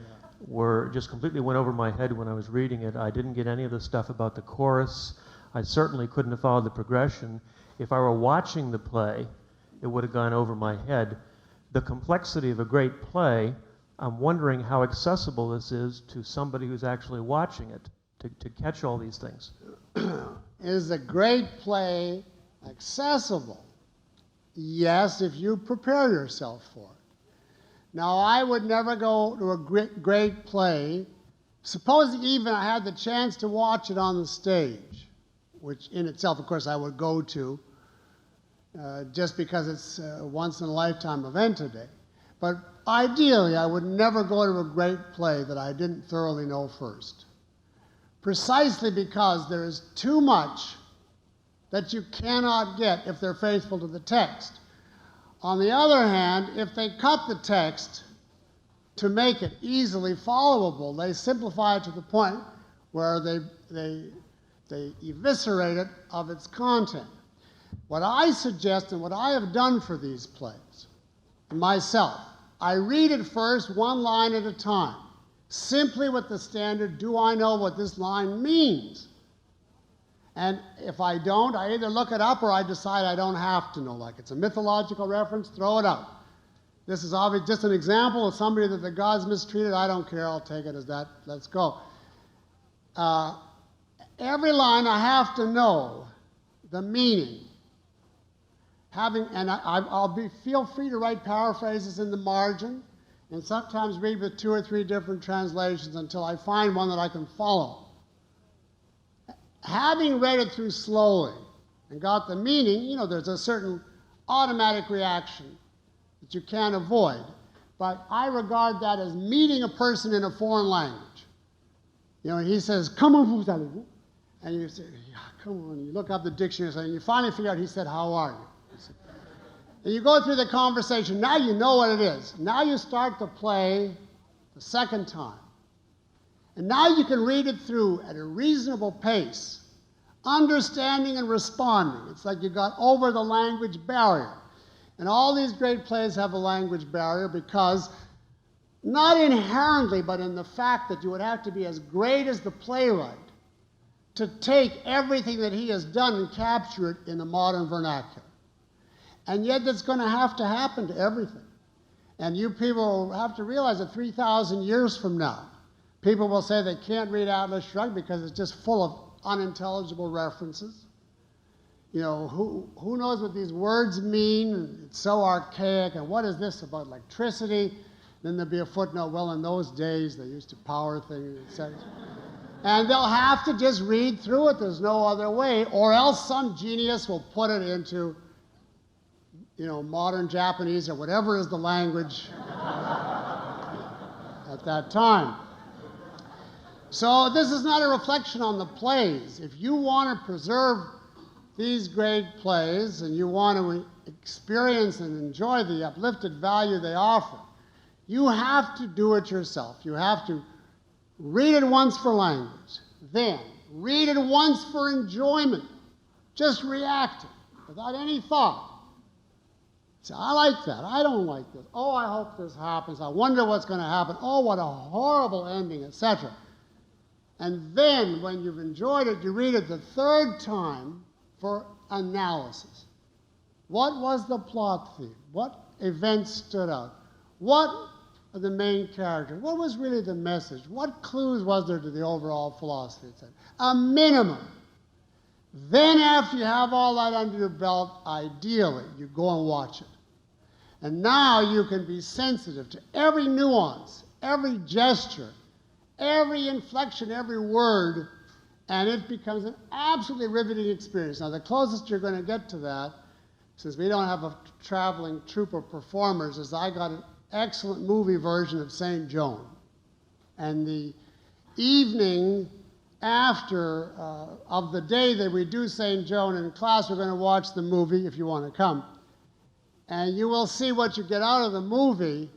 were just completely went over my head when I was reading it. I didn't get any of the stuff about the chorus. I certainly couldn't have followed the progression. If I were watching the play, it would have gone over my head. The complexity of a great play, I'm wondering how accessible this is to somebody who's actually watching it, to catch all these things. Is a great play accessible? Yes, if you prepare yourself for it. Now, I would never go to a great play, supposing even I had the chance to watch it on the stage, which in itself, of course, I would go to, just because it's a once-in-a-lifetime event today. But ideally, I would never go to a great play that I didn't thoroughly know first, precisely because there is too much that you cannot get if they're faithful to the text. On the other hand, if they cut the text to make it easily followable, they simplify it to the point where they eviscerate it of its content. What I suggest and what I have done for these plays, myself, I read it first, one line at a time, simply with the standard, do I know what this line means? And if I don't, I either look it up or I decide I don't have to know. Like it's a mythological reference, throw it out. This is obviously just an example of somebody that the gods mistreated. I don't care, I'll take it as that, let's go. Every line I have to know the meaning. Feel free to write paraphrases in the margin and sometimes read with 2 or 3 different translations until I find one that I can follow. Having read it through slowly and got the meaning, you know, there's a certain automatic reaction that you can't avoid. But I regard that as meeting a person in a foreign language. You know, he says, come on, and you say, yeah, come on. You look up the dictionary and you finally figure out he said, how are you? And you go through the conversation. Now you know what it is. Now you start to play the second time. And now you can read it through at a reasonable pace, understanding and responding. It's like you got over the language barrier. And all these great plays have a language barrier because, not inherently, but in the fact that you would have to be as great as the playwright to take everything that he has done and capture it in the modern vernacular. And yet that's going to have to happen to everything. And you people have to realize that 3,000 years from now, people will say they can't read Atlas Shrugged because it's just full of unintelligible references. You know, who knows what these words mean? It's so archaic. And what is this about electricity? Then there'll be a footnote, well, in those days, they used to power things, etc. And they'll have to just read through it. There's no other way. Or else some genius will put it into, you know, modern Japanese or whatever is the language at that time. So this is not a reflection on the plays. If you want to preserve these great plays and you want to experience and enjoy the uplifted value they offer, you have to do it yourself. You have to read it once for language, then read it once for enjoyment, just reacting without any thought. Say, I like that, I don't like this, oh, I hope this happens, I wonder what's going to happen, oh, what a horrible ending, etc. And then, when you've enjoyed it, you read it the third time for analysis. What was the plot theme? What events stood out? What are the main characters? What was really the message? What clues was there to the overall philosophy, etc.? A minimum. Then, after you have all that under your belt, ideally, you go and watch it. And now you can be sensitive to every nuance, every gesture, every inflection, every word, and it becomes an absolutely riveting experience. Now, the closest you're going to get to that, since we don't have a traveling troupe of performers, is I got an excellent movie version of St. Joan. And the evening after of the day that we do St. Joan in class, we're going to watch the movie, if you want to come. And you will see what you get out of the movie,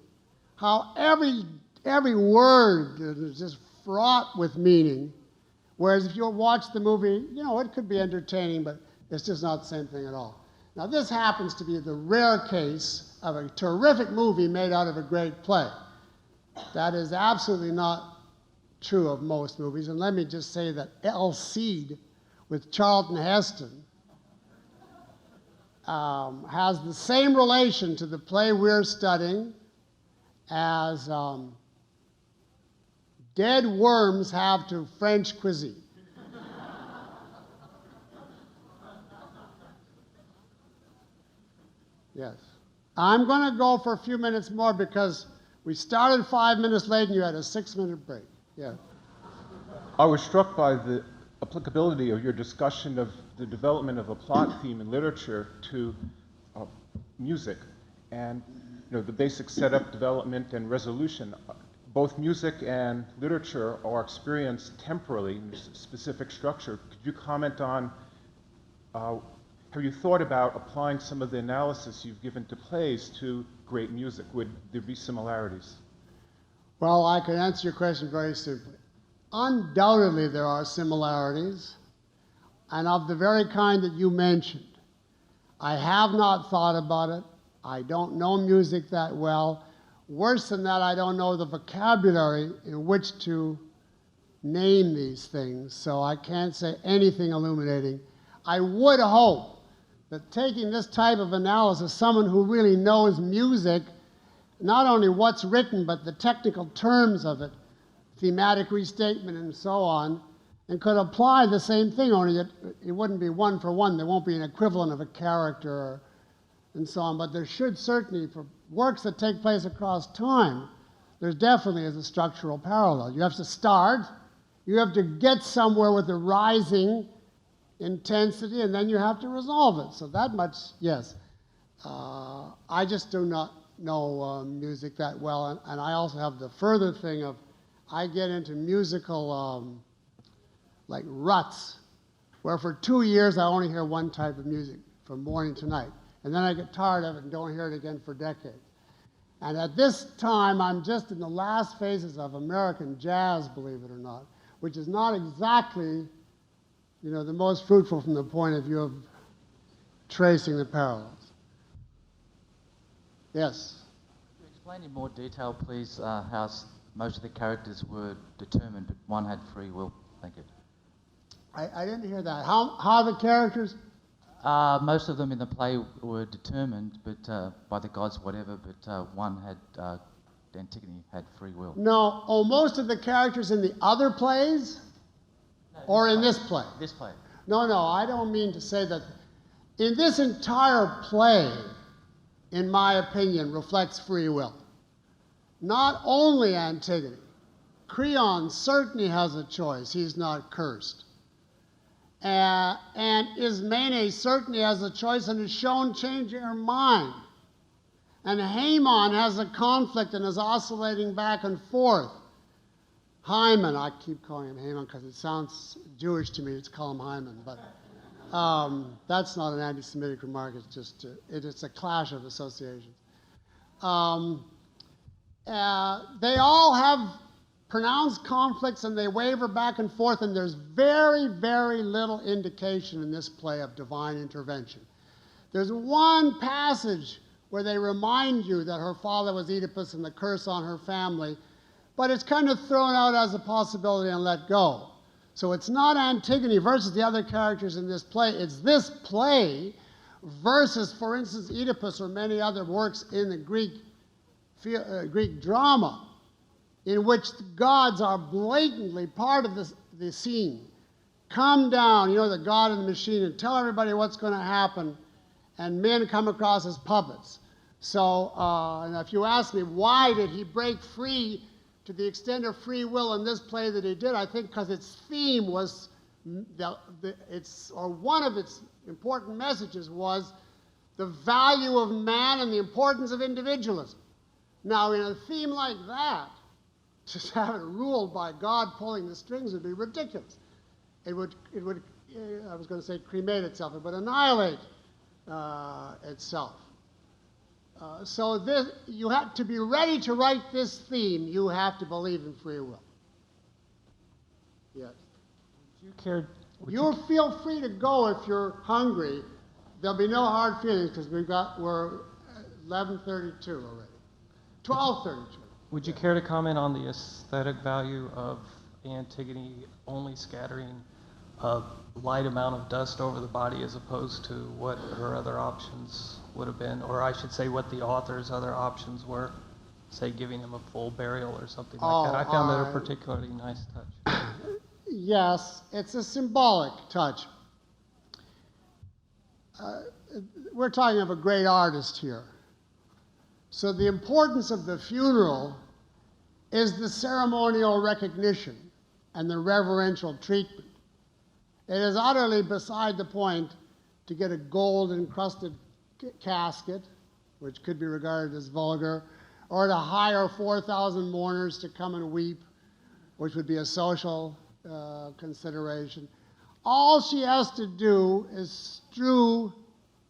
how every word is just fraught with meaning. Whereas if you watch the movie, you know, it could be entertaining, but it's just not the same thing at all. Now, this happens to be the rare case of a terrific movie made out of a great play. That is absolutely not true of most movies. And let me just say that El Cid with Charlton Heston has the same relation to the play we're studying as dead worms have to French cuisine. Yes. I'm going to go for a few minutes more because we started 5 minutes late and you had a 6-minute break. Yeah. I was struck by the applicability of your discussion of the development of a plot theme in literature to music and, you know, the basic setup, development, and resolution. Both music and literature are experienced temporally in a specific structure. Could you comment on have you thought about applying some of the analysis you've given to plays to great music? Would there be similarities? Well, I can answer your question very simply. Undoubtedly, there are similarities, and of the very kind that you mentioned. I have not thought about it. I don't know music that well. Worse than that, I don't know the vocabulary in which to name these things, so I can't say anything illuminating. I would hope that taking this type of analysis, someone who really knows music, not only what's written, but the technical terms of it, thematic restatement and so on, and could apply the same thing, only it wouldn't be one for one. There won't be an equivalent of a character and so on, but there should certainly, for works that take place across time, there definitely is a structural parallel. You have to start, you have to get somewhere with the rising intensity, and then you have to resolve it. So that much, yes. I just do not know music that well, and I also have the further thing of, I get into musical like ruts, where for 2 years I only hear one type of music from morning to night, and then I get tired of it and don't hear it again for decades. And at this time, I'm just in the last phases of American jazz, believe it or not, which is not exactly, the most fruitful from the point of view of tracing the parallels. Yes? Could you explain in more detail, please, how most of the characters were determined, but one had free will? Thank you. I didn't hear that. How the characters? Most of them in the play were determined, but by the gods, whatever. But one had, Antigone had free will. No. Oh, most of the characters in the other plays, or in this play? This play. No. I don't mean to say that. In this entire play, in my opinion, reflects free will. Not only Antigone. Creon certainly has a choice. He's not cursed. And Ismene certainly has a choice and is shown changing her mind. And Haemon has a conflict and is oscillating back and forth. Hymen, I keep calling him Haemon because it sounds Jewish to me to call him Hymen, but that's not an anti-Semitic remark, it's just, it's a clash of associations. They all have pronounced conflicts and they waver back and forth, and there's very, very little indication in this play of divine intervention. There's one passage where they remind you that her father was Oedipus and the curse on her family, but it's kind of thrown out as a possibility and let go. So it's not Antigone versus the other characters in this play, it's this play versus, for instance, Oedipus or many other works in the Greek drama, in which the gods are blatantly part of the scene. Come down, the god in the machine, and tell everybody what's going to happen, and men come across as puppets. So, and if you ask me, why did he break free to the extent of free will in this play that he did, I think because its theme was, one of its important messages was the value of man and the importance of individualism. Now, in a theme like that, just have it ruled by God pulling the strings would be ridiculous. It would I was going to say cremate itself, it would annihilate itself. So you have to be ready to write this theme, you have to believe in free will. Yes. You feel free to go if you're hungry. There'll be no hard feelings because we're 11:32 already. 12:32. Would you care to comment on the aesthetic value of Antigone only scattering a light amount of dust over the body as opposed to what her other options would have been, or I should say what the author's other options were, say giving him a full burial or something like that? I found that a particularly nice touch. Yes, it's a symbolic touch. We're talking of a great artist here. So the importance of the funeral is the ceremonial recognition and the reverential treatment. It is utterly beside the point to get a gold-encrusted casket, which could be regarded as vulgar, or to hire 4,000 mourners to come and weep, which would be a social consideration. All she has to do is strew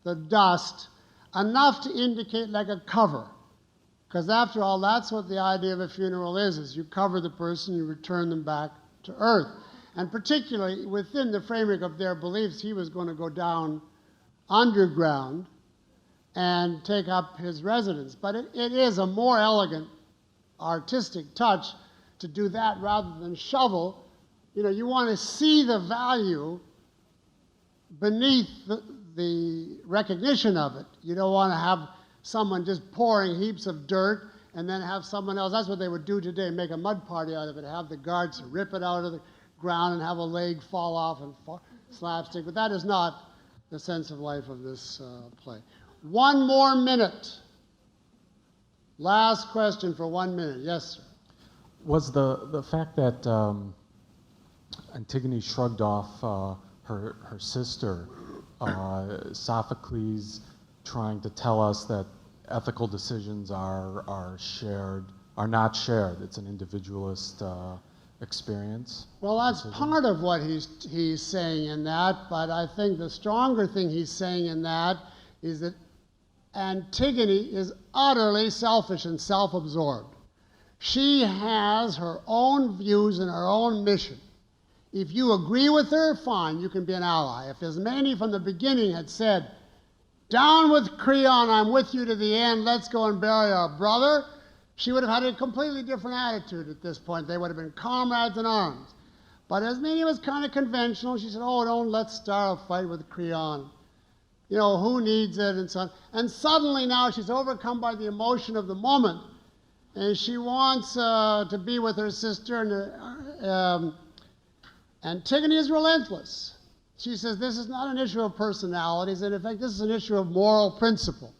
the dust enough to indicate like a cover. Because after all, that's what the idea of a funeral is you cover the person, you return them back to earth. And particularly within the framework of their beliefs, he was going to go down underground and take up his residence. But it is a more elegant artistic touch to do that rather than shovel. You know, you want to see the value beneath the recognition of it. You don't want to have someone just pouring heaps of dirt and then have someone else. That's what they would do today, make a mud party out of it, have the guards rip it out of the ground and have a leg fall off and slapstick. But that is not the sense of life of this play. 1 more minute. Last question for 1 minute. Yes, sir. Was the fact that Antigone shrugged off her sister, Sophocles trying to tell us that ethical decisions are not shared? It's an individualist experience. Well, that's part of what he's saying in that, but I think the stronger thing he's saying in that is that Antigone is utterly selfish and self-absorbed. She has her own views and her own mission. If you agree with her, fine, you can be an ally. If Ismene from the beginning had said, down with Creon, I'm with you to the end, let's go and bury our brother, she would have had a completely different attitude at this point. They would have been comrades in arms. But Ismene was kind of conventional. She said, oh, don't let's start a fight with Creon. You know, who needs it, and so on. And suddenly now she's overcome by the emotion of the moment, and she wants to be with her sister, and Antigone is relentless. She says, this is not an issue of personalities, and in fact, this is an issue of moral principle.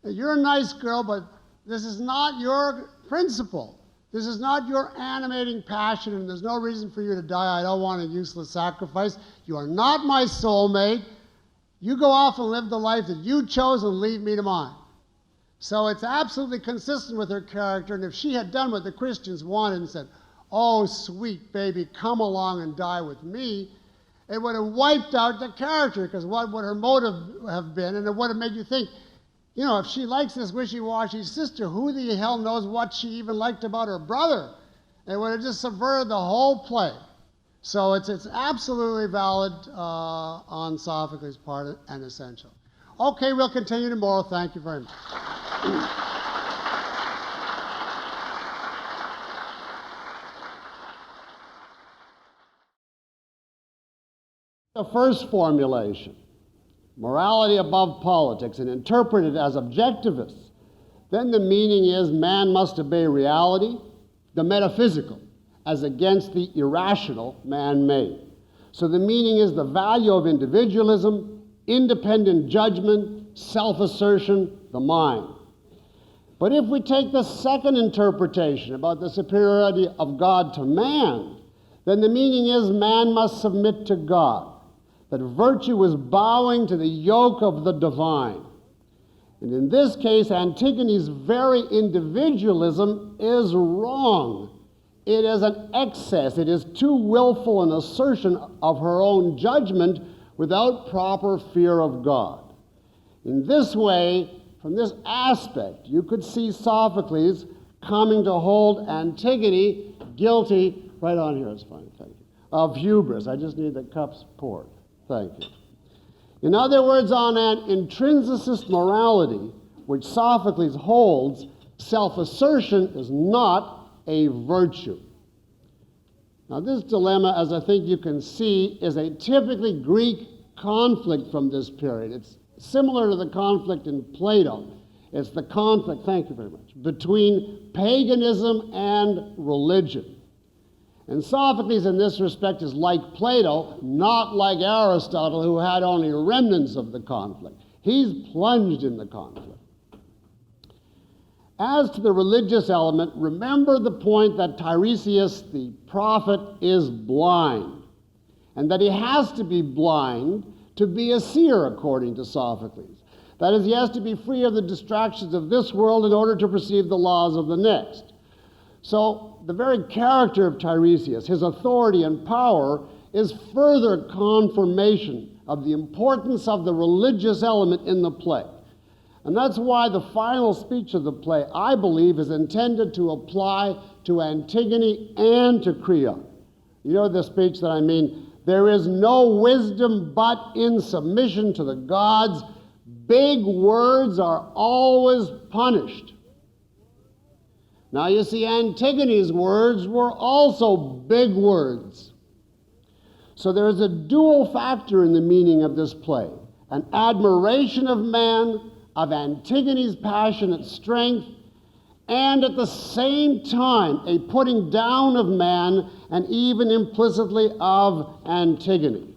You're a nice girl, but this is not your principle. This is not your animating passion, and there's no reason for you to die. I don't want a useless sacrifice. You are not my soulmate. You go off and live the life that you chose and leave me to mine. So it's absolutely consistent with her character, and if she had done what the Christians wanted and said, oh, sweet baby, come along and die with me, it would have wiped out the character, because what would her motive have been? And it would have made you think, you know, if she likes this wishy-washy sister, who the hell knows what she even liked about her brother? It would have just subverted the whole play. So it's absolutely valid on Sophocles' part and essential. Okay, we'll continue tomorrow. Thank you very much. The first formulation, morality above politics, and interpreted as objectivist, then the meaning is man must obey reality, the metaphysical, as against the irrational man-made. So the meaning is the value of individualism, independent judgment, self-assertion, the mind. But if we take the second interpretation about the superiority of God to man, then the meaning is man must submit to God, that virtue is bowing to the yoke of the divine. And in this case, Antigone's very individualism is wrong. It is an excess. It is too willful an assertion of her own judgment without proper fear of God. In this way, from this aspect, you could see Sophocles coming to hold Antigone guilty, right on here, it's fine, thank you, of hubris. I just need the cups poured. Thank you. In other words, on an intrinsicist morality, which Sophocles holds, self-assertion is not a virtue. Now, this dilemma, as I think you can see, is a typically Greek conflict from this period. It's similar to the conflict in Plato. It's the conflict, thank you very much, between paganism and religion. And Sophocles, in this respect, is like Plato, not like Aristotle, who had only remnants of the conflict. He's plunged in the conflict. As to the religious element, remember the point that Tiresias, the prophet, is blind, and that he has to be blind to be a seer, according to Sophocles. That is, he has to be free of the distractions of this world in order to perceive the laws of the next. So the very character of Tiresias, his authority and power, is further confirmation of the importance of the religious element in the play. And that's why the final speech of the play, I believe, is intended to apply to Antigone and to Creon. You know the speech that I mean? There is no wisdom but in submission to the gods. Big words are always punished. Now you see, Antigone's words were also big words. So there is a dual factor in the meaning of this play: an admiration of man, of Antigone's passionate strength, and at the same time a putting down of man, and even implicitly of Antigone.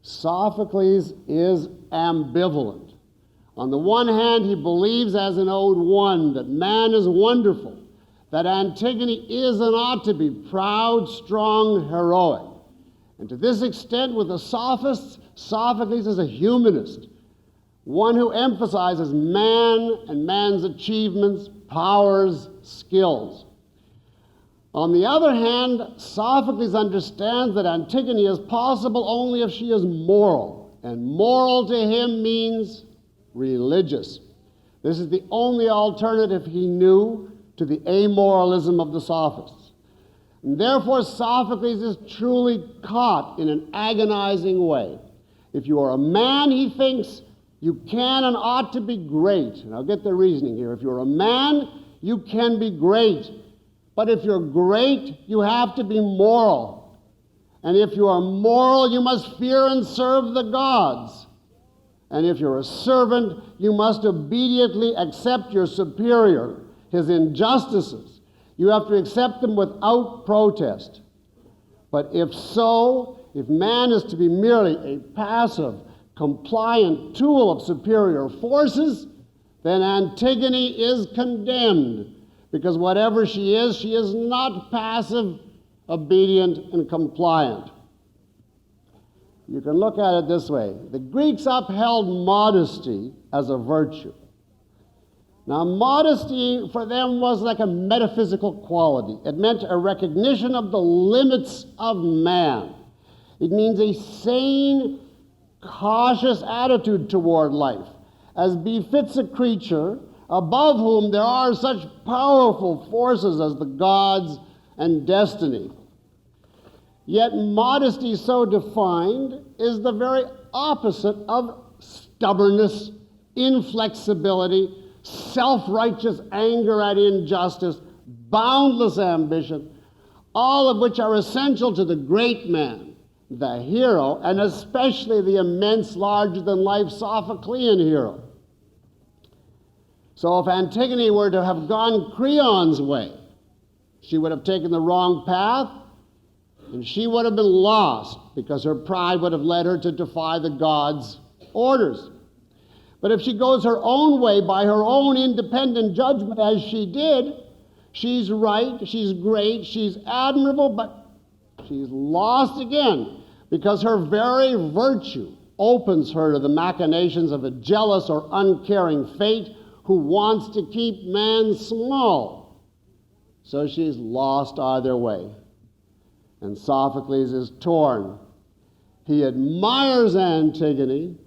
Sophocles is ambivalent. On the one hand, he believes, as in Ode 1, that man is wonderful, that Antigone is and ought to be proud, strong, heroic. And to this extent, with the sophists, Sophocles is a humanist, one who emphasizes man and man's achievements, powers, skills. On the other hand, Sophocles understands that Antigone is possible only if she is moral, and moral to him means religious. This is the only alternative he knew to the amoralism of the sophists. And therefore, Sophocles is truly caught in an agonizing way. If you are a man, he thinks, you can and ought to be great. And I'll get the reasoning here. If you're a man, you can be great. But if you're great, you have to be moral. And if you are moral, you must fear and serve the gods. And if you're a servant, you must obediently accept your superior, his injustices. You have to accept them without protest. But if so, if man is to be merely a passive, compliant tool of superior forces, then Antigone is condemned, because whatever she is not passive, obedient, and compliant. You can look at it this way. The Greeks upheld modesty as a virtue. Now, modesty for them was like a metaphysical quality. It meant a recognition of the limits of man. It means a sane, cautious attitude toward life, as befits a creature above whom there are such powerful forces as the gods and destiny. Yet modesty so defined is the very opposite of stubbornness, inflexibility, self-righteous anger at injustice, boundless ambition, all of which are essential to the great man, the hero, and especially the immense, larger-than-life Sophoclean hero. So if Antigone were to have gone Creon's way, she would have taken the wrong path, and she would have been lost, because her pride would have led her to defy the gods' orders. But if she goes her own way by her own independent judgment, as she did, she's right, she's great, she's admirable, but she's lost again, because her very virtue opens her to the machinations of a jealous or uncaring fate who wants to keep man small. So she's lost either way. And Sophocles is torn. He admires Antigone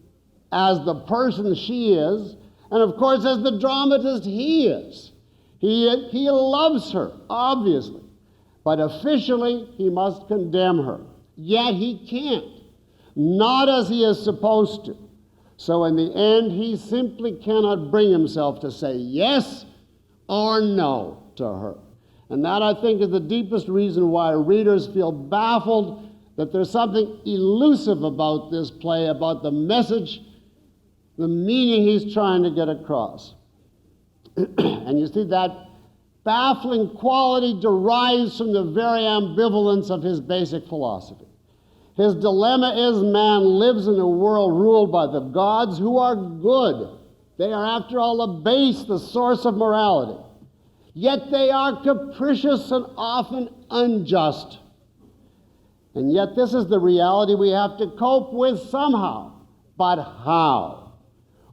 as the person she is, and of course as the dramatist he is. He loves her, obviously, but officially he must condemn her. Yet he can't, not as he is supposed to. So in the end, he simply cannot bring himself to say yes or no to her. And that, I think, is the deepest reason why readers feel baffled that there's something elusive about this play, about the message, the meaning he's trying to get across. And you see, that baffling quality derives from the very ambivalence of his basic philosophy. His dilemma is man lives in a world ruled by the gods who are good. They are, after all, the base, the source of morality. Yet they are capricious and often unjust. And yet this is the reality we have to cope with somehow. But how?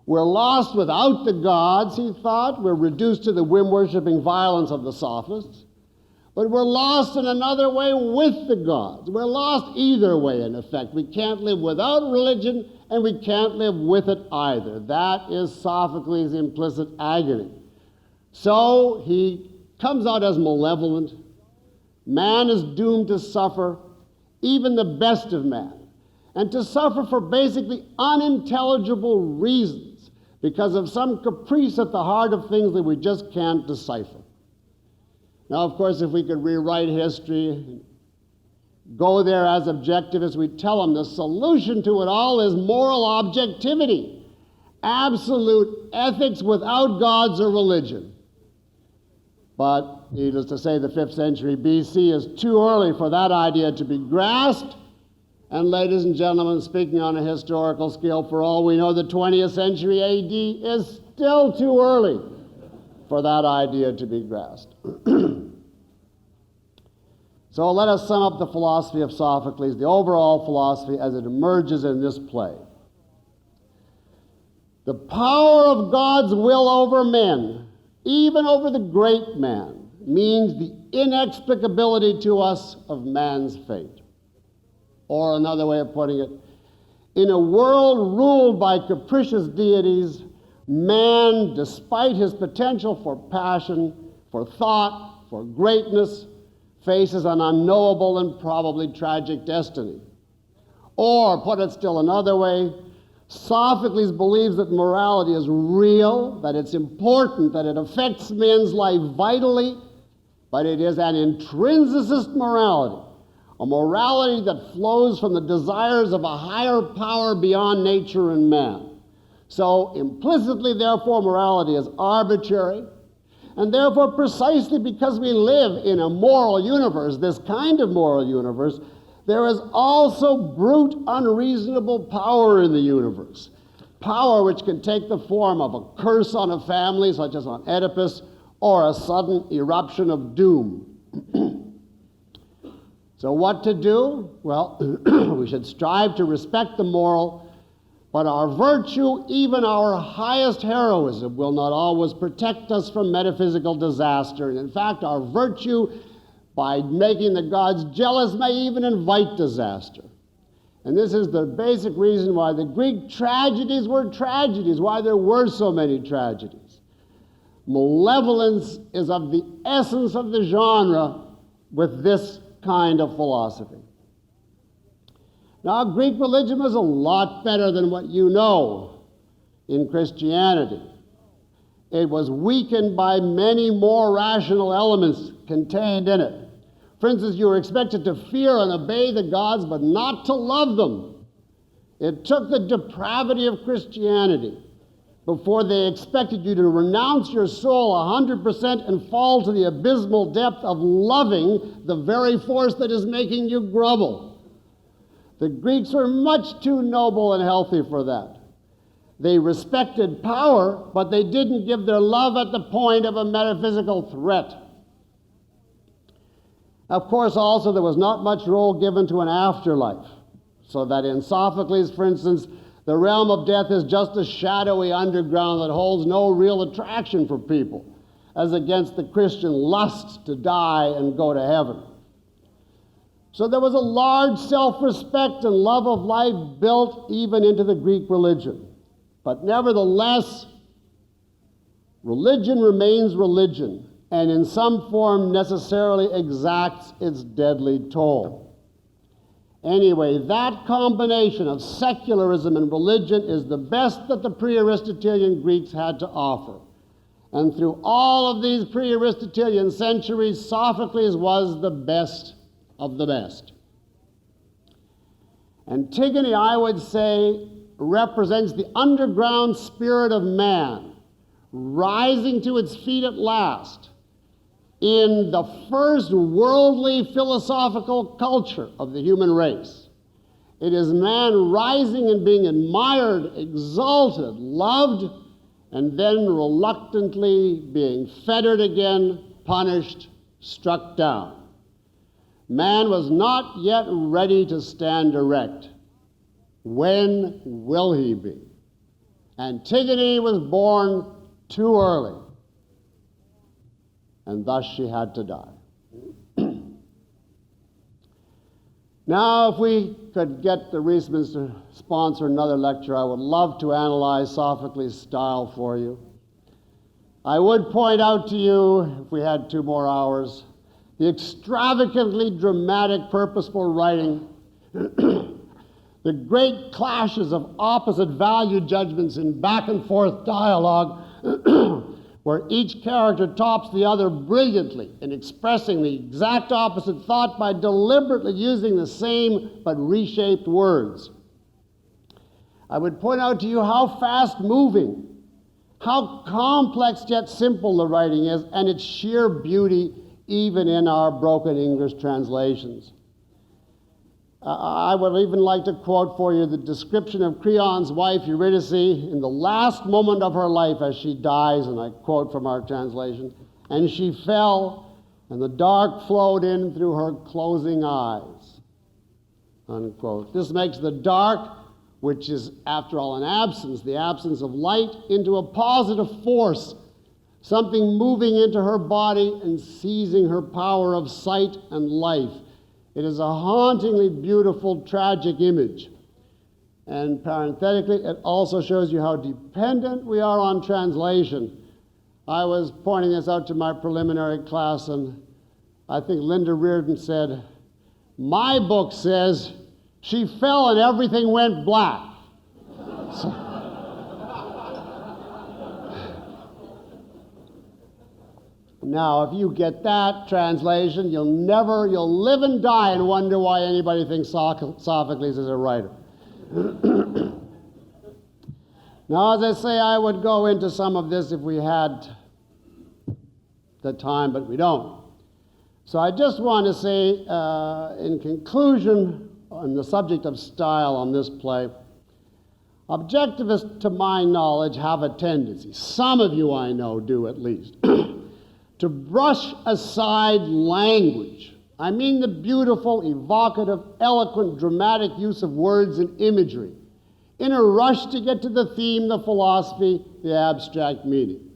We're lost without the gods, he thought. We're reduced to the whim-worshipping violence of the sophists. But we're lost in another way with the gods. We're lost either way, in effect. We can't live without religion, and we can't live with it either. That is Sophocles' implicit agony. So he comes out as malevolent. Man is doomed to suffer, even the best of man, and to suffer for basically unintelligible reasons because of some caprice at the heart of things that we just can't decipher. Now, of course, if we could rewrite history, go there as objectivists, we'd tell them the solution to it all is moral objectivity, absolute ethics without gods or religion. But needless to say, the 5th century BC is too early for that idea to be grasped. And ladies and gentlemen, speaking on a historical scale, for all we know, the 20th century AD is still too early for that idea to be grasped. So let us sum up the philosophy of Sophocles, the overall philosophy as it emerges in this play. The power of God's will over men, even over the great man, means the inexplicability to us of man's fate. Or another way of putting it, in a world ruled by capricious deities, man, despite his potential for passion, for thought, for greatness, faces an unknowable and probably tragic destiny. Or, put it still another way, Sophocles believes that morality is real, that it's important, that it affects men's life vitally, but it is an intrinsicist morality, a morality that flows from the desires of a higher power beyond nature and man. So, implicitly, therefore, morality is arbitrary, and therefore, precisely because we live in a moral universe, this kind of moral universe, there is also brute, unreasonable power in the universe. Power which can take the form of a curse on a family, such as on Oedipus, or a sudden eruption of doom. So what to do? Well, we should strive to respect the moral, but our virtue, even our highest heroism, will not always protect us from metaphysical disaster. And in fact, our virtue, by making the gods jealous, may even invite disaster. And this is the basic reason why the Greek tragedies were tragedies, why there were so many tragedies. Malevolence is of the essence of the genre with this kind of philosophy. Now, Greek religion was a lot better than what you know in Christianity. It was weakened by many more rational elements contained in it. For instance, you were expected to fear and obey the gods, but not to love them. It took the depravity of Christianity before they expected you to renounce your soul 100% and fall to the abysmal depth of loving the very force that is making you grovel. The Greeks were much too noble and healthy for that. They respected power, but they didn't give their love at the point of a metaphysical threat. Of course, also, there was not much role given to an afterlife, so that in Sophocles, for instance, the realm of death is just a shadowy underground that holds no real attraction for people, as against the Christian lust to die and go to heaven. So there was a large self-respect and love of life built even into the Greek religion. But nevertheless, religion remains religion, and in some form necessarily exacts its deadly toll. Anyway, that combination of secularism and religion is the best that the pre-Aristotelian Greeks had to offer. And through all of these pre-Aristotelian centuries, Sophocles was the best of the best. Antigone, I would say, represents the underground spirit of man, rising to its feet at last in the first worldly philosophical culture of the human race. It is man rising and being admired, exalted, loved, and then reluctantly being fettered again, punished, struck down. Man was not yet ready to stand erect. When will he be? Antigone was born too early, and thus she had to die. Now, if we could get the Reismans to sponsor another lecture, I would love to analyze Sophocles' style for you. I would point out to you, if we had 2 more hours, the extravagantly dramatic, purposeful writing, the great clashes of opposite value judgments in back and forth dialogue, where each character tops the other brilliantly in expressing the exact opposite thought by deliberately using the same but reshaped words. I would point out to you how fast-moving, how complex yet simple the writing is, and its sheer beauty even in our broken English translations. I would even like to quote for you the description of Creon's wife, Eurydice, in the last moment of her life as she dies, and I quote from our translation, "And she fell, and the dark flowed in through her closing eyes," unquote. This makes the dark, which is, after all, an absence, the absence of light, into a positive force, something moving into her body and seizing her power of sight and life. It is a hauntingly beautiful, tragic image. And parenthetically, it also shows you how dependent we are on translation. I was pointing this out to my preliminary class, and I think Linda Reardon said, "My book says she fell and everything went black." So, now, if you get that translation, you'll live and die and wonder why anybody thinks Sophocles is a writer. Now, as I say, I would go into some of this if we had the time, but we don't. So I just want to say, in conclusion, on the subject of style on this play, objectivists, to my knowledge, have a tendency, some of you I know do at least, to brush aside language. I mean the beautiful, evocative, eloquent, dramatic use of words and imagery, in a rush to get to the theme, the philosophy, the abstract meaning.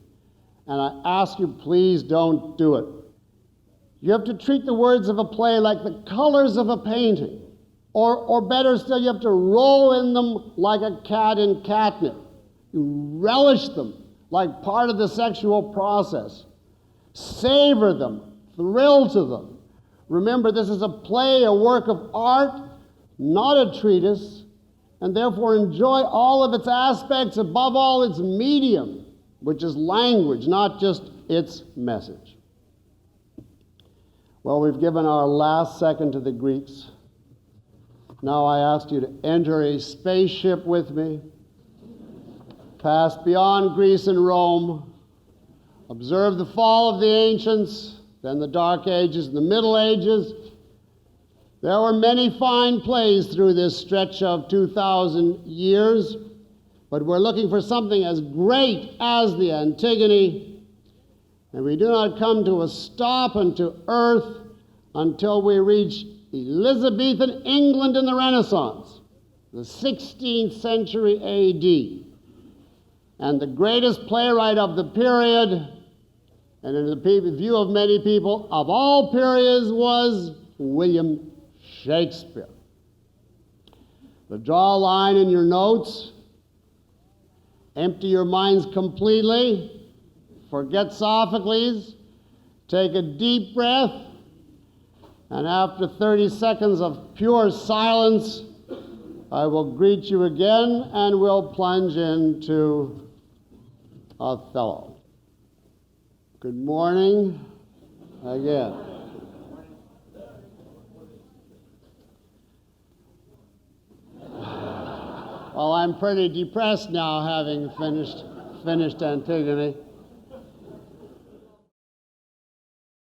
And I ask you, please don't do it. You have to treat the words of a play like the colors of a painting, or better still, you have to roll in them like a cat in catnip. You relish them like part of the sexual process. Savor them, thrill to them. Remember, this is a play, a work of art, not a treatise, and therefore enjoy all of its aspects, above all its medium, which is language, not just its message. Well, we've given our last second to the Greeks. Now I ask you to enter a spaceship with me, pass beyond Greece and Rome, observe the fall of the ancients, then the Dark Ages and the Middle Ages. There were many fine plays through this stretch of 2,000 years, but we're looking for something as great as the Antigone, and we do not come to a stop and to earth until we reach Elizabethan England in the Renaissance, the 16th century A.D., and the greatest playwright of the period, and in the view of many people, of all periods, was William Shakespeare. But draw a line in your notes, empty your minds completely, forget Sophocles, take a deep breath, and after 30 seconds of pure silence, I will greet you again and we'll plunge into Othello. Good morning again. Well, I'm pretty depressed now, having finished Antigone.